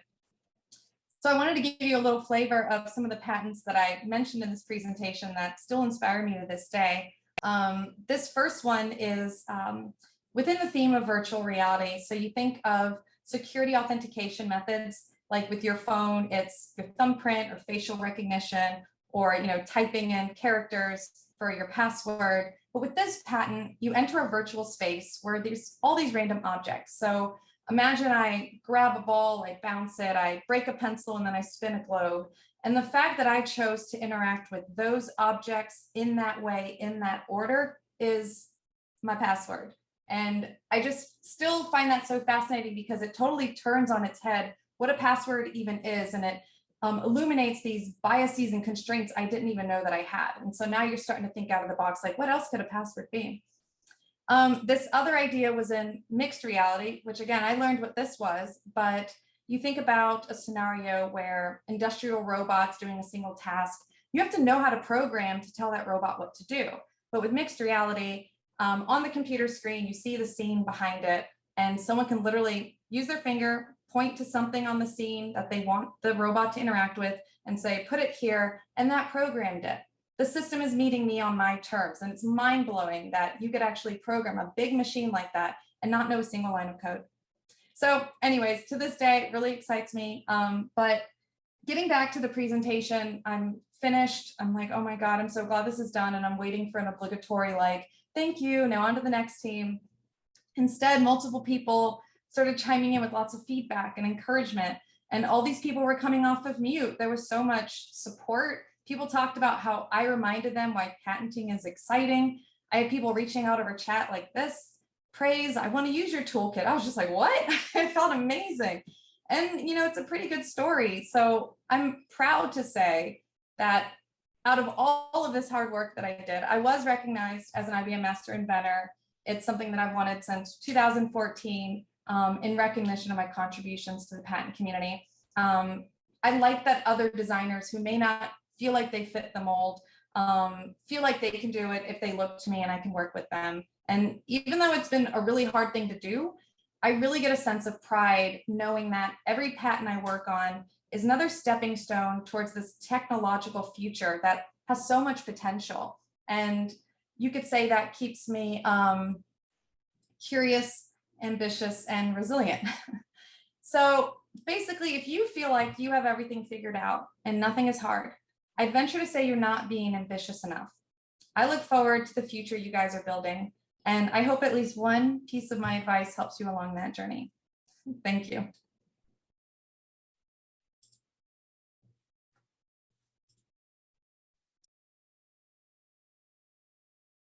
So I wanted to give you a little flavor of some of the patents that I mentioned in this presentation that still inspire me to this day. This first one is within the theme of virtual reality. So you think of security authentication methods, like with your phone, it's your thumbprint or facial recognition, or typing in characters for your password. But with this patent, you enter a virtual space where there's all these random objects. So imagine I grab a ball, I bounce it, I break a pencil, and then I spin a globe. And the fact that I chose to interact with those objects in that way, in that order, is my password. And I just still find that so fascinating, because it totally turns on its head what a password even is. And it illuminates these biases and constraints I didn't even know that I had. And so now you're starting to think out of the box, like, what else could a password be? This other idea was in mixed reality, which again, I learned what this was, but you think about a scenario where industrial robots doing a single task, you have to know how to program to tell that robot what to do. But with mixed reality, on the computer screen, you see the scene behind it, and someone can literally use their finger, point to something on the scene that they want the robot to interact with, and say, put it here, and that programmed it. The system is meeting me on my terms, and it's mind-blowing that you could actually program a big machine like that and not know a single line of code. So anyways, to this day, it really excites me. But getting back to the presentation, I'm finished. I'm like, oh my God, I'm so glad this is done. And I'm waiting for an obligatory, like, thank you, now on to the next team. Instead, multiple people started chiming in with lots of feedback and encouragement. And all these people were coming off of mute. There was so much support. People talked about how I reminded them why patenting is exciting. I had people reaching out over chat like this, praise, I want to use your toolkit. I was just like, what? I felt amazing. And it's a pretty good story. So I'm proud to say that out of all of this hard work that I did, I was recognized as an IBM Master Inventor. It's something that I've wanted since 2014 in recognition of my contributions to the patent community. I like that other designers who may not feel like they fit the mold, feel like they can do it if they look to me and I can work with them. And even though it's been a really hard thing to do, I really get a sense of pride knowing that every patent I work on is another stepping stone towards this technological future that has so much potential. And you could say that keeps me curious, ambitious, and resilient. So basically, if you feel like you have everything figured out and nothing is hard, I'd venture to say you're not being ambitious enough. I look forward to the future you guys are building, and I hope at least one piece of my advice helps you along that journey. Thank you.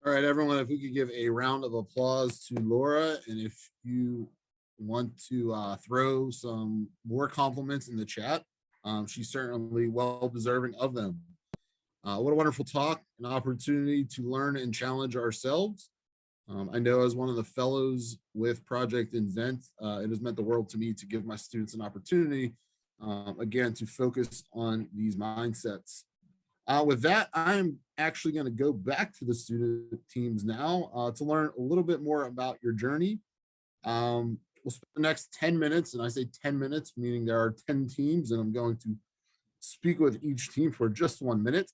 All right, everyone, if we could give a round of applause to Laura, and if you want to throw some more compliments in the chat, she's certainly well deserving of them. What a wonderful talk, an opportunity to learn and challenge ourselves. I know as one of the fellows with Project Invent, it has meant the world to me to give my students an opportunity, again, to focus on these mindsets. With that, I'm actually going to go back to the student teams now to learn a little bit more about your journey. We'll spend the next 10 minutes, and I say 10 minutes, meaning there are 10 teams, and I'm going to speak with each team for just 1 minute.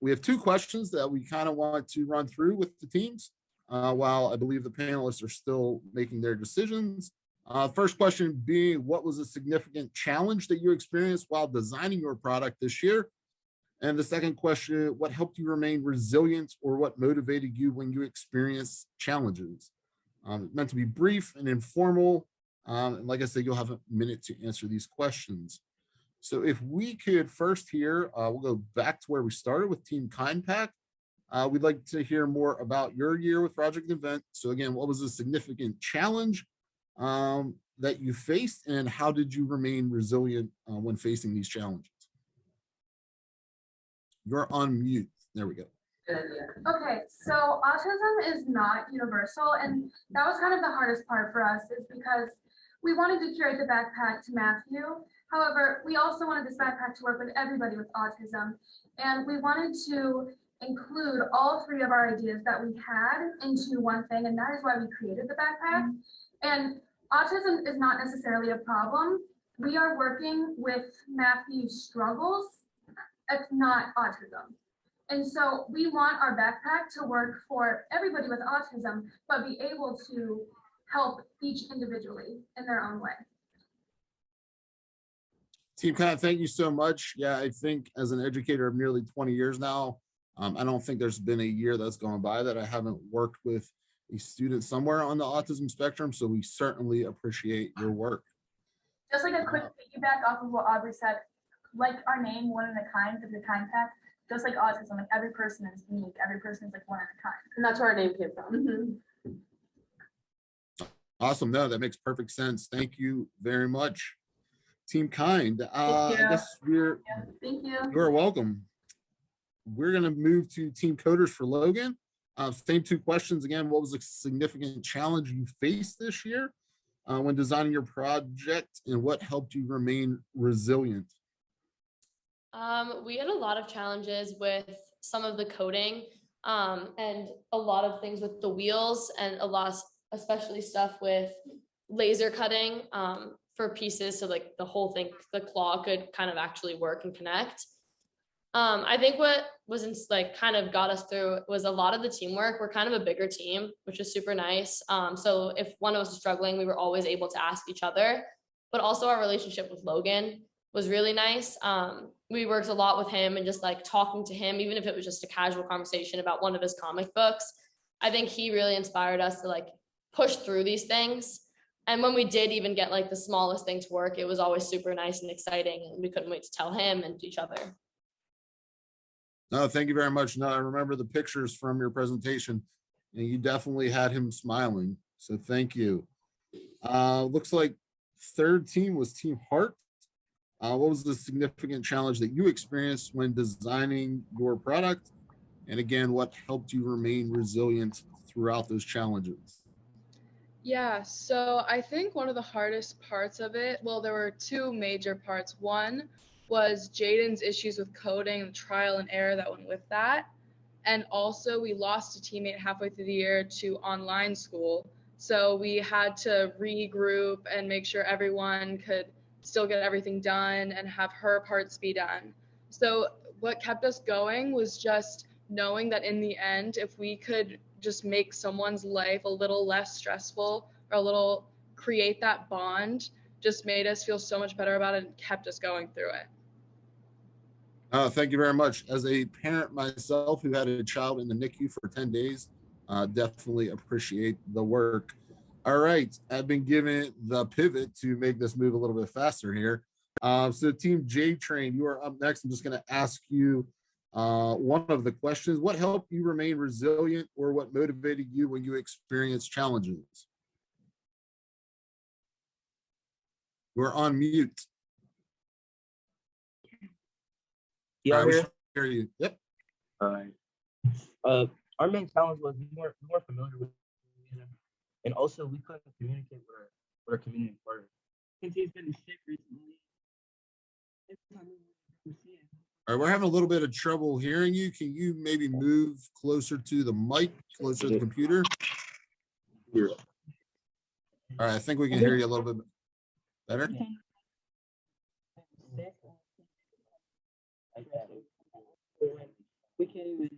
We have 2 questions that we kind of want to run through with the teams. while I believe the panelists are still making their decisions. First question being, what was a significant challenge that you experienced while designing your product this year? And the second question, what helped you remain resilient or what motivated you when you experienced challenges? It's meant to be brief and informal. And like I said, you'll have a minute to answer these questions. So if we could first hear, we'll go back to where we started with Team KindPack. We'd like to hear more about your year with Project Invent. So again, what was a significant challenge that you faced and how did you remain resilient when facing these challenges? You're on mute. There we go. Okay, so autism is not universal, and that was kind of the hardest part for us, is because we wanted to curate the backpack to Matthew. However, we also wanted this backpack to work with everybody with autism, and we wanted to include all three of our ideas that we had into one thing, and that is why we created the backpack. And autism is not necessarily a problem. We are working with Matthew's struggles. It's not autism. And so we want our backpack to work for everybody with autism, but be able to help each individually in their own way. Team Kind, thank you so much. Yeah, I think as an educator of nearly 20 years now, I don't think there's been a year that's gone by that I haven't worked with a student somewhere on the autism spectrum. So we certainly appreciate your work. Just like a quick piggyback off of what Aubrey said, like our name, one in a kind, of the Kind Pack, just like autism, like every person is unique, every person is like one in a kind. And that's where our name came from. Awesome. No, that makes perfect sense. Thank you very much. Team Kind. I guess Thank you. You're welcome. We're going to move to Team Coders for Logan. Same two questions again. What was a significant challenge you faced this year when designing your project, and what helped you remain resilient? We had a lot of challenges with some of the coding and a lot of things with the wheels, and a lot, especially stuff with laser cutting for pieces, so like the whole thing, the claw could kind of actually work and connect. I think what was like kind of got us through was a lot of the teamwork. We're kind of a bigger team, which is super nice. So if one of us was struggling, we were always able to ask each other. But also our relationship with Logan was really nice. We worked a lot with him and just like talking to him, even if it was just a casual conversation about one of his comic books. I think he really inspired us to like push through these things. And when we did even get like the smallest thing to work, it was always super nice and exciting, and we couldn't wait to tell him and each other. No, thank you very much. No, I remember the pictures from your presentation, and you definitely had him smiling. So thank you. Looks like third team was Team Heart. What was the significant challenge that you experienced when designing your product? And again, what helped you remain resilient throughout those challenges? Yeah, so I think one of the hardest parts of it, well, there were two major parts. One was Jaden's issues with coding, the trial and error that went with that. And also we lost a teammate halfway through the year to online school. So we had to regroup and make sure everyone could still get everything done and have her parts be done. So what kept us going was just knowing that in the end, if we could just make someone's life a little less stressful or a little create that bond, just made us feel so much better about it and kept us going through it. Thank you very much. As a parent myself who had a child in the NICU for 10 days, definitely appreciate the work. All right, I've been given the pivot to make this move a little bit faster here. So Team J Train, you are up next. I'm just going to ask you one of the questions. What helped you remain resilient, or what motivated you when you experienced challenges? You're on mute. Yeah, we hear you. Yep. All right. Our main challenge was we weren't familiar with him, and also we couldn't communicate with our community partners. Since he's been sick recently. All right, we're having a little bit of trouble hearing you. Can you maybe move closer to the mic, closer to the computer? Yeah. All right, I think we can hear you a little bit better. We can't even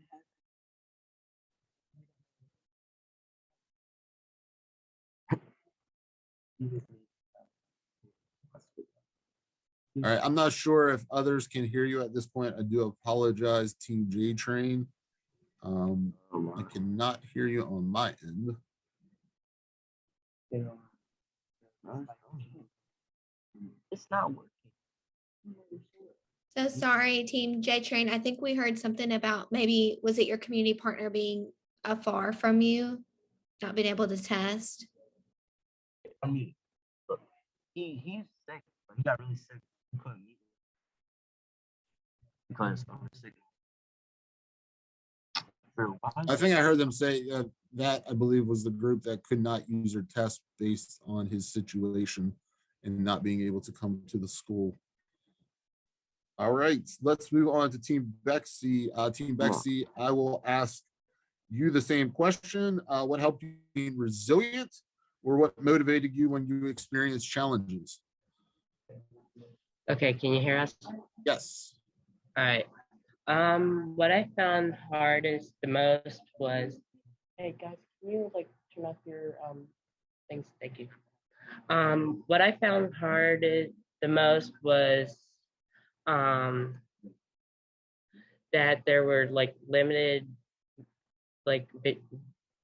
All right, I'm not sure if others can hear you at this point. I do apologize, Team J Train. I cannot hear you on my end. It's not working. So sorry, Team J Train. I think we heard something about maybe, was it your community partner being afar from you, not being able to test? I mean, look, he's sick. He got really sick. He couldn't meet because of the sickness. I think I heard them say that I believe was the group that could not use their test based on his situation and not being able to come to the school. All right, let's move on to Team BeXy. Team BeXy, I will ask you the same question. What helped you be resilient, or what motivated you when you experienced challenges? Okay, can you hear us? Yes. All right. What I found hardest the most was, hey guys, can you like turn off your things? Thank you. What I found hardest the most was that there were like limited like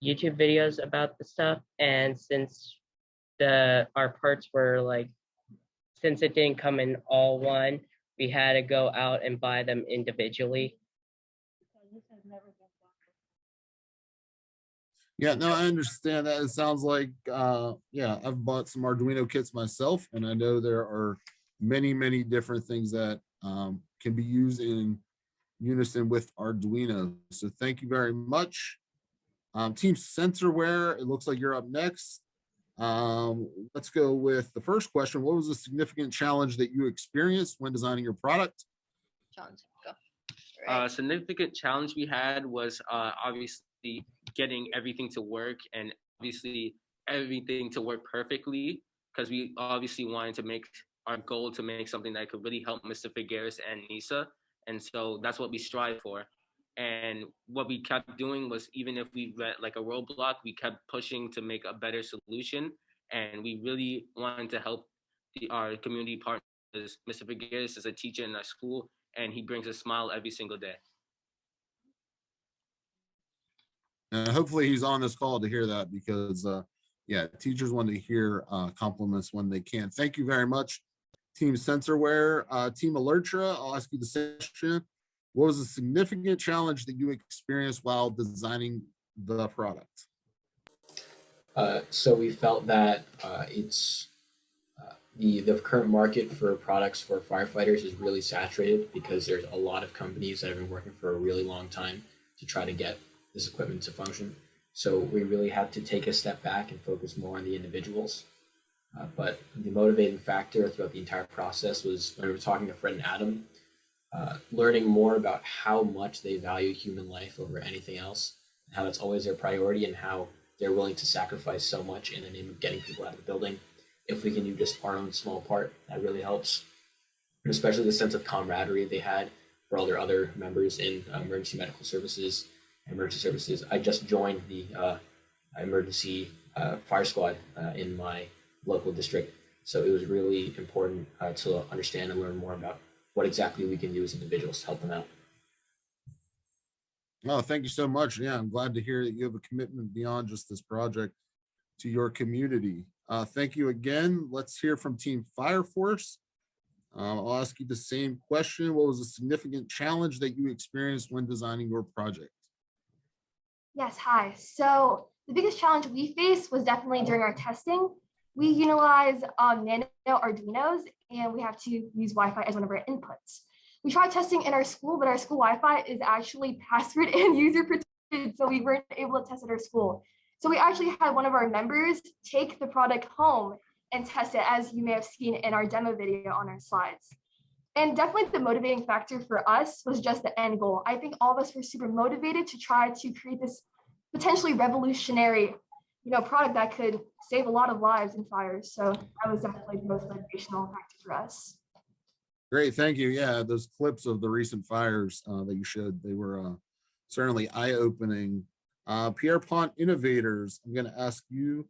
YouTube videos about the stuff, and since our parts were like, since it didn't come in all one, we had to go out and buy them individually. Yeah, no, I understand that. It sounds like, yeah, I've bought some Arduino kits myself, and I know there are many, many different things that can be used in unison with Arduino. So thank you very much. Team Sensorware, it looks like you're up next. Let's go with the first question. What was a significant challenge that you experienced when designing your product? Challenge, go. Significant challenge we had was obviously getting everything to work, and obviously everything to work perfectly, because we obviously wanted to make our goal to make something that could really help Mr. Figueres and Nisa. And so that's what we strive for. And what we kept doing was, even if we met like a roadblock, we kept pushing to make a better solution. And we really wanted to help our community partners. Mr. Figueres is a teacher in our school, and he brings a smile every single day. Hopefully he's on this call to hear that, because yeah, teachers want to hear compliments when they can. Thank you very much, Team Sensorware. Team Alertra, I'll ask you the same question. What was a significant challenge that you experienced while designing the product? So we felt that the current market for products for firefighters is really saturated, because there's a lot of companies that have been working for a really long time to try to get this equipment to function. So we really had to take a step back and focus more on the individuals. But the motivating factor throughout the entire process was when we were talking to Fred and Adam, learning more about how much they value human life over anything else, and how that's always their priority, and how they're willing to sacrifice so much in the name of getting people out of the building. If we can do just our own small part, that really helps. And especially the sense of camaraderie they had for all their other members in emergency medical services, emergency services. I just joined the emergency fire squad in my local district. So it was really important to understand and learn more about what exactly we can do as individuals to help them out. Oh, thank you so much. Yeah, I'm glad to hear that you have a commitment beyond just this project to your community. Thank you again. Let's hear from Team Fire Force. I'll ask you the same question. What was a significant challenge that you experienced when designing your project? Yes, hi. So the biggest challenge we faced was definitely during our testing. We utilize nano Arduinos, and we have to use Wi-Fi as one of our inputs. We tried testing in our school, but our school Wi-Fi is actually password and user protected, so we weren't able to test at our school. So we actually had one of our members take the product home and test it, as you may have seen in our demo video on our slides. And definitely the motivating factor for us was just the end goal. I think all of us were super motivated to try to create this potentially revolutionary, product that could save a lot of lives in fires. So that was definitely the most motivational factor for us. Great, thank you. Yeah, those clips of the recent fires that you showed, they were certainly eye-opening. Pierrepont Innovators, I'm going to ask you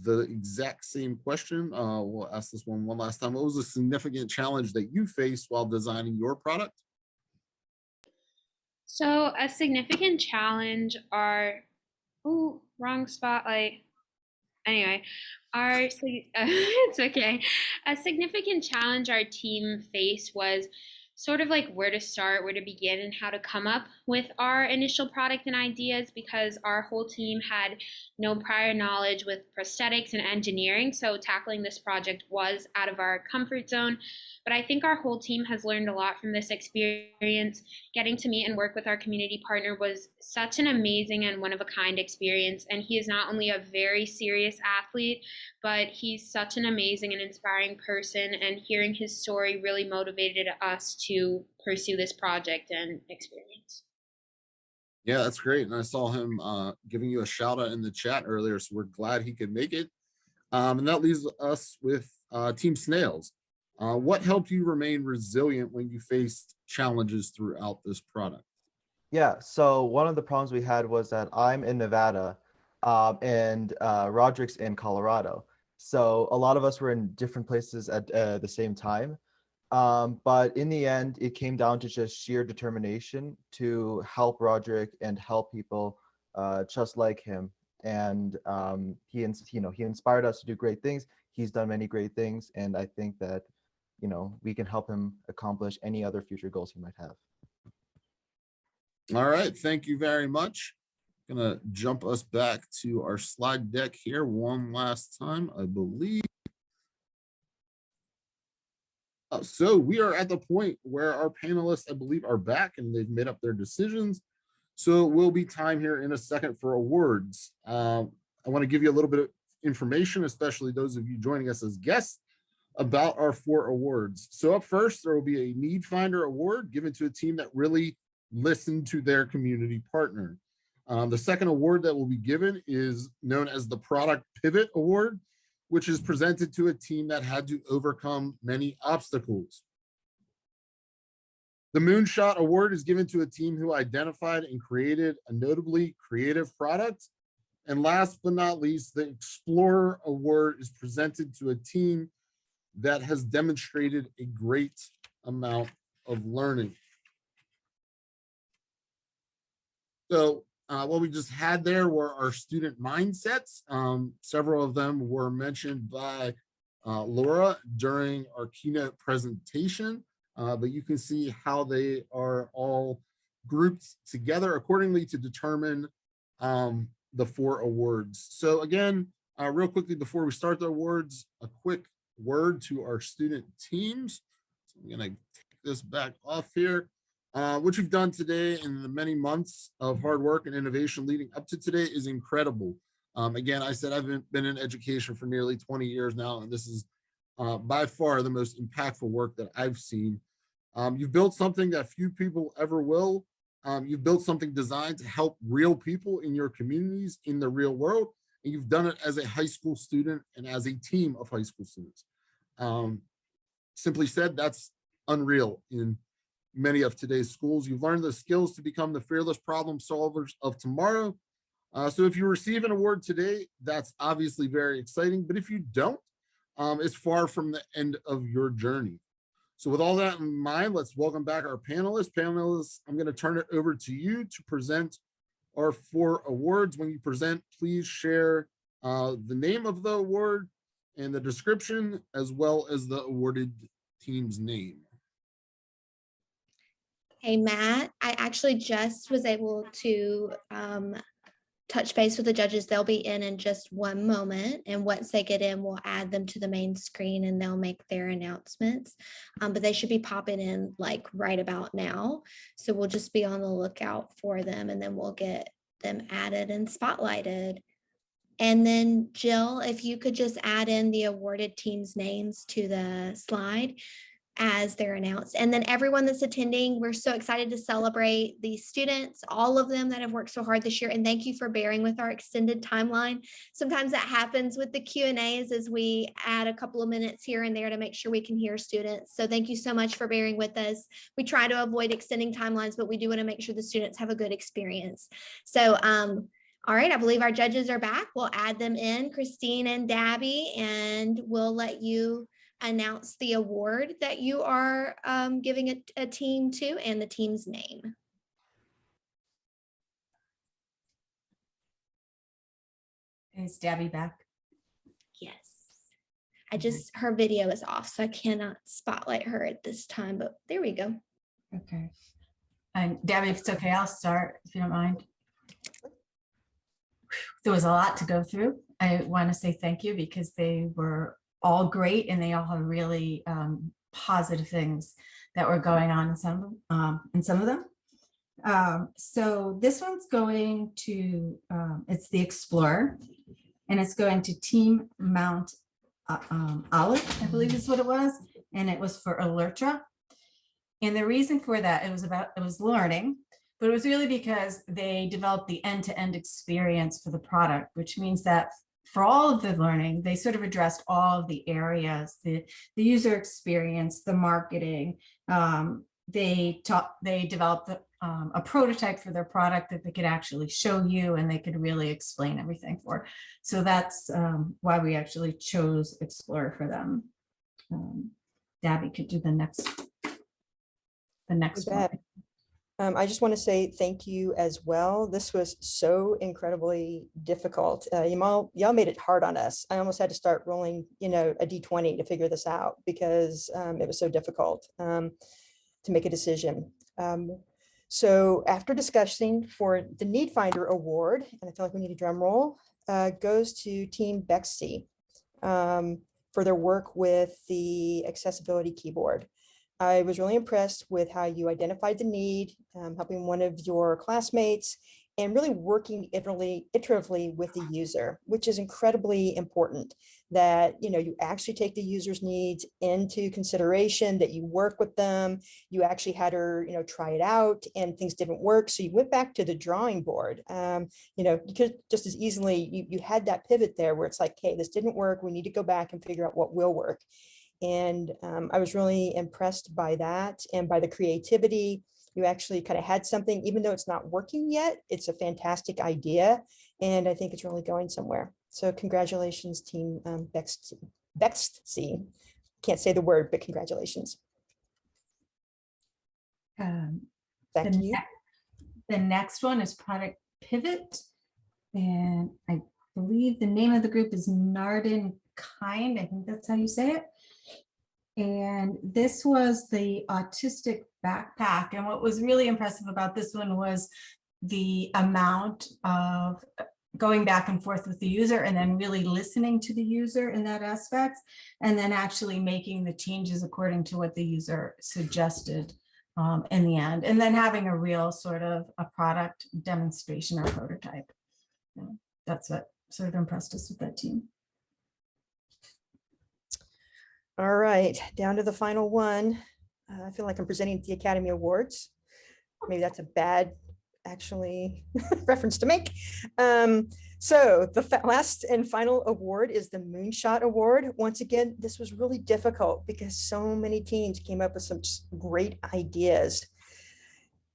the exact same question. We'll ask this one last time. What was a significant challenge that you faced while designing your product? So a significant challenge are, oh, wrong spotlight. Anyway, it's okay. A significant challenge our team faced was sort of like where to start, where to begin, and how to come up with our initial product and ideas, because our whole team had no prior knowledge with prosthetics and engineering. So tackling this project was out of our comfort zone. But I think our whole team has learned a lot from this experience. Getting to meet and work with our community partner was such an amazing and one-of-a-kind experience. And he is not only a very serious athlete, but he's such an amazing and inspiring person. And hearing his story really motivated us to pursue this project and experience. Yeah, that's great. And I saw him giving you a shout out in the chat earlier, so we're glad he could make it. And that leaves us with Team Snails. What helped you remain resilient when you faced challenges throughout this product? Yeah, so one of the problems we had was that I'm in Nevada and Roderick's in Colorado. So a lot of us were in different places at the same time. But in the end, it came down to just sheer determination to help Roderick and help people just like him. And he inspired us to do great things. He's done many great things, and I think that we can help him accomplish any other future goals he might have. All right, thank you very much. Gonna jump us back to our slide deck here one last time, I believe. So we are at the point where our panelists, I believe, are back and they've made up their decisions. So it will be time here in a second for awards. I want to give you a little bit of information, especially those of you joining us as guests, about our 4 awards. So up first, there will be a Need Finder Award given to a team that really listened to their community partner. The second award that will be given is known as the Product Pivot Award, which is presented to a team that had to overcome many obstacles. The Moonshot Award is given to a team who identified and created a notably creative product. And last but not least, the Explorer Award is presented to a team that has demonstrated a great amount of learning. So what we just had there were our student mindsets. Several of them were mentioned by Laura during our keynote presentation, but you can see how they are all grouped together accordingly to determine the 4 awards. So again, real quickly before we start the awards, a quick word to our student teams. So I'm going to take this back off here. What you've done today in the many months of hard work and innovation leading up to today is incredible. Again, I said I've been in education for nearly 20 years now, and this is by far the most impactful work that I've seen. You've built something that few people ever will. You've built something designed to help real people in your communities in the real world, and you've done it as a high school student and as a team of high school students. Simply said, that's unreal in many of today's schools. You've learned the skills to become the fearless problem solvers of tomorrow. So if you receive an award today, that's obviously very exciting, but if you don't, it's far from the end of your journey. So with all that in mind, let's welcome back our panelists. Panelists, I'm going to turn it over to you to present our 4 awards. When you present, please share the name of the award and the description, as well as the awarded team's name. Hey, Matt, I actually just was able to touch base with the judges. They'll be in just one moment. And once they get in, we'll add them to the main screen and they'll make their announcements. But they should be popping in like right about now. So we'll just be on the lookout for them and then we'll get them added and spotlighted. And then Jill, if you could just add in the awarded teams' names to the slide as they're announced. And then everyone that's attending, we're so excited to celebrate these students, all of them that have worked so hard this year. And thank you for bearing with our extended timeline. Sometimes that happens with the Q&As as we add a couple of minutes here and there to make sure we can hear students. So thank you so much for bearing with us. We try to avoid extending timelines, but we do want to make sure the students have a good experience. So All right, I believe our judges are back. We'll add them in, Christine and Dabby, and we'll let you announce the award that you are giving a team to and the team's name. Is Dabby back? Yes. Her video is off, so I cannot spotlight her at this time, but there we go. Okay. And Dabby, if it's okay, I'll start, if you don't mind. There was a lot to go through. I want to say thank you because they were all great and they all have really positive things that were going on in some of them. So this one's going to, it's the Explorer, and it's going to Team Mount Olive, I believe is what it was, and it was for Alertra. And the reason for that, it was learning, but it was really because they developed the end-to-end experience for the product, which means that for all of the learning, they sort of addressed all of the areas, the user experience, the marketing. They developed a prototype for their product that they could actually show you and they could really explain everything for. So that's why we actually chose Explorer for them. Dabby could do the next one. I just want to say thank you as well. This was so incredibly difficult. Y'all made it hard on us. I almost had to start rolling, a D20 to figure this out because it was so difficult to make a decision. So after discussing for the Need Finder Award, and I feel like we need a drum roll, goes to Team BeXy for their work with the accessibility keyboard. I was really impressed with how you identified the need, helping one of your classmates, and really working iteratively with the user, which is incredibly important, that you actually take the user's needs into consideration, that you work with them. You actually had her try it out and things didn't work, so you went back to the drawing board. You could just as easily, you had that pivot there where it's like, hey, this didn't work, we need to go back and figure out what will work. And I was really impressed by that and by the creativity. You actually kind of had something, even though it's not working yet, it's a fantastic idea. And I think it's really going somewhere. So congratulations, Team BeXy. Can't say the word, but congratulations. Back to you. The next one is Product Pivot. And I believe the name of the group is Narding. I think that's how you say it. And this was the autistic backpack. And what was really impressive about this one was the amount of going back and forth with the user and then really listening to the user in that aspect, and then actually making the changes according to what the user suggested in the end, and then having a real sort of a product demonstration or prototype. That's what sort of impressed us with that team. All right, down to the final one. I feel like I'm presenting the Academy Awards. Maybe that's a bad, actually, reference to make. So the last and final award is the Moonshot Award. Once again, this was really difficult because so many teams came up with some great ideas.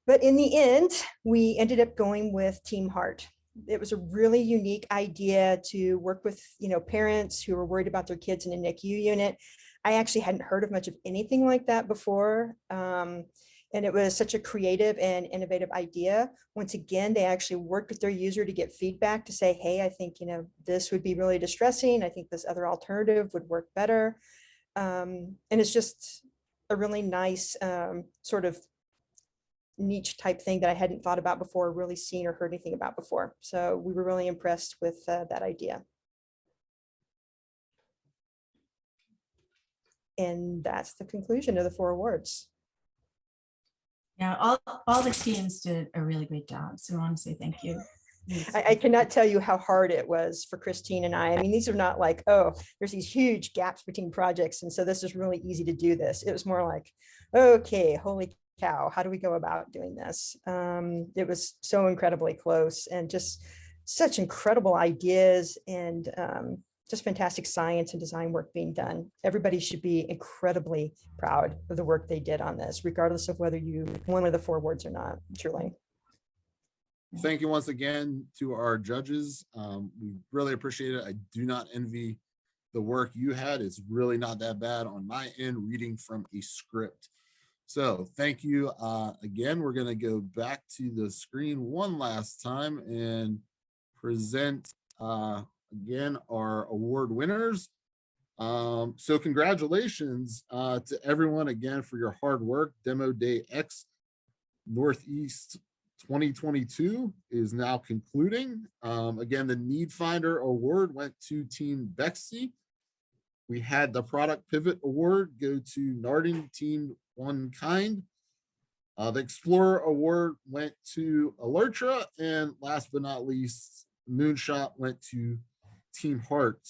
But in the end, we ended up going with Team Heart. It was a really unique idea to work with, parents who were worried about their kids in a NICU unit. I actually hadn't heard of much of anything like that before. And it was such a creative and innovative idea. Once again, they actually worked with their user to get feedback to say, hey, I think, this would be really distressing. I think this other alternative would work better. And it's just a really nice sort of niche type thing that I hadn't thought about before, really seen or heard anything about before. So we were really impressed with that idea. And that's the conclusion of the 4 awards. Yeah, all the teams did a really great job. So I want to say thank you. I cannot tell you how hard it was for Christine and I. I mean, these are not like, oh, there's these huge gaps between projects, and so this is really easy to do this. It was more like, okay, holy cow, how do we go about doing this? It was so incredibly close and just such incredible ideas and just fantastic science and design work being done. Everybody should be incredibly proud of the work they did on this, regardless of whether you won one of the 4 awards or not, truly. Thank you once again to our judges. We really appreciate it. I do not envy the work you had. It's really not that bad on my end, reading from a script. So thank you again. We're going to go back to the screen one last time and present again our award winners. So congratulations to everyone again for your hard work. Demo Day X Northeast 2022 is now concluding. Again, the Need Finder Award went to Team BeXy. We had the Product Pivot Award go to Narding Team One Kind. The Explorer Award went to Alertra, and last but not least, Moonshot went to Team Heart.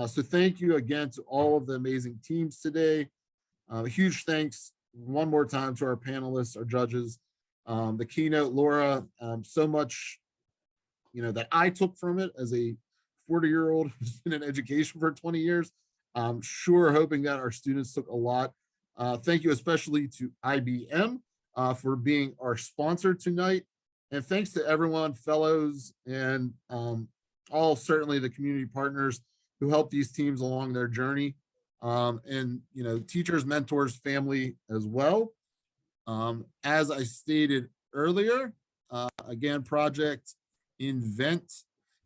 So thank you again to all of the amazing teams today. A huge thanks one more time to our panelists, our judges. The keynote, Laura, so much, that I took from it as a 40-year-old who's been in education for 20 years. I'm sure hoping that our students took a lot. Thank you especially to IBM for being our sponsor tonight. And thanks to everyone, fellows, and all certainly the community partners who help these teams along their journey. And teachers, mentors, family as well. As I stated earlier, again, Project Invent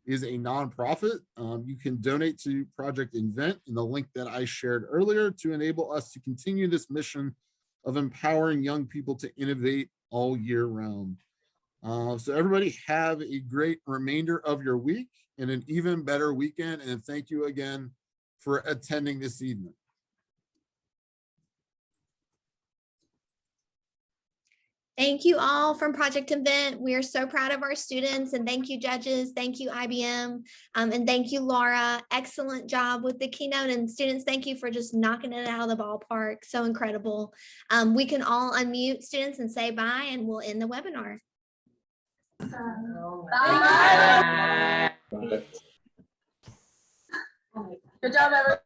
is a nonprofit. You can donate to Project Invent in the link that I shared earlier to enable us to continue this mission of empowering young people to innovate all year round. So everybody have a great remainder of your week and an even better weekend. And thank you again for attending this evening. Thank you all from Project Invent. We are so proud of our students, and thank you, judges. Thank you, IBM, and thank you, Laura. Excellent job with the keynote, and students, thank you for just knocking it out of the ballpark. So incredible. We can all unmute, students, and say bye, and we'll end the webinar. Bye. Good job, everyone.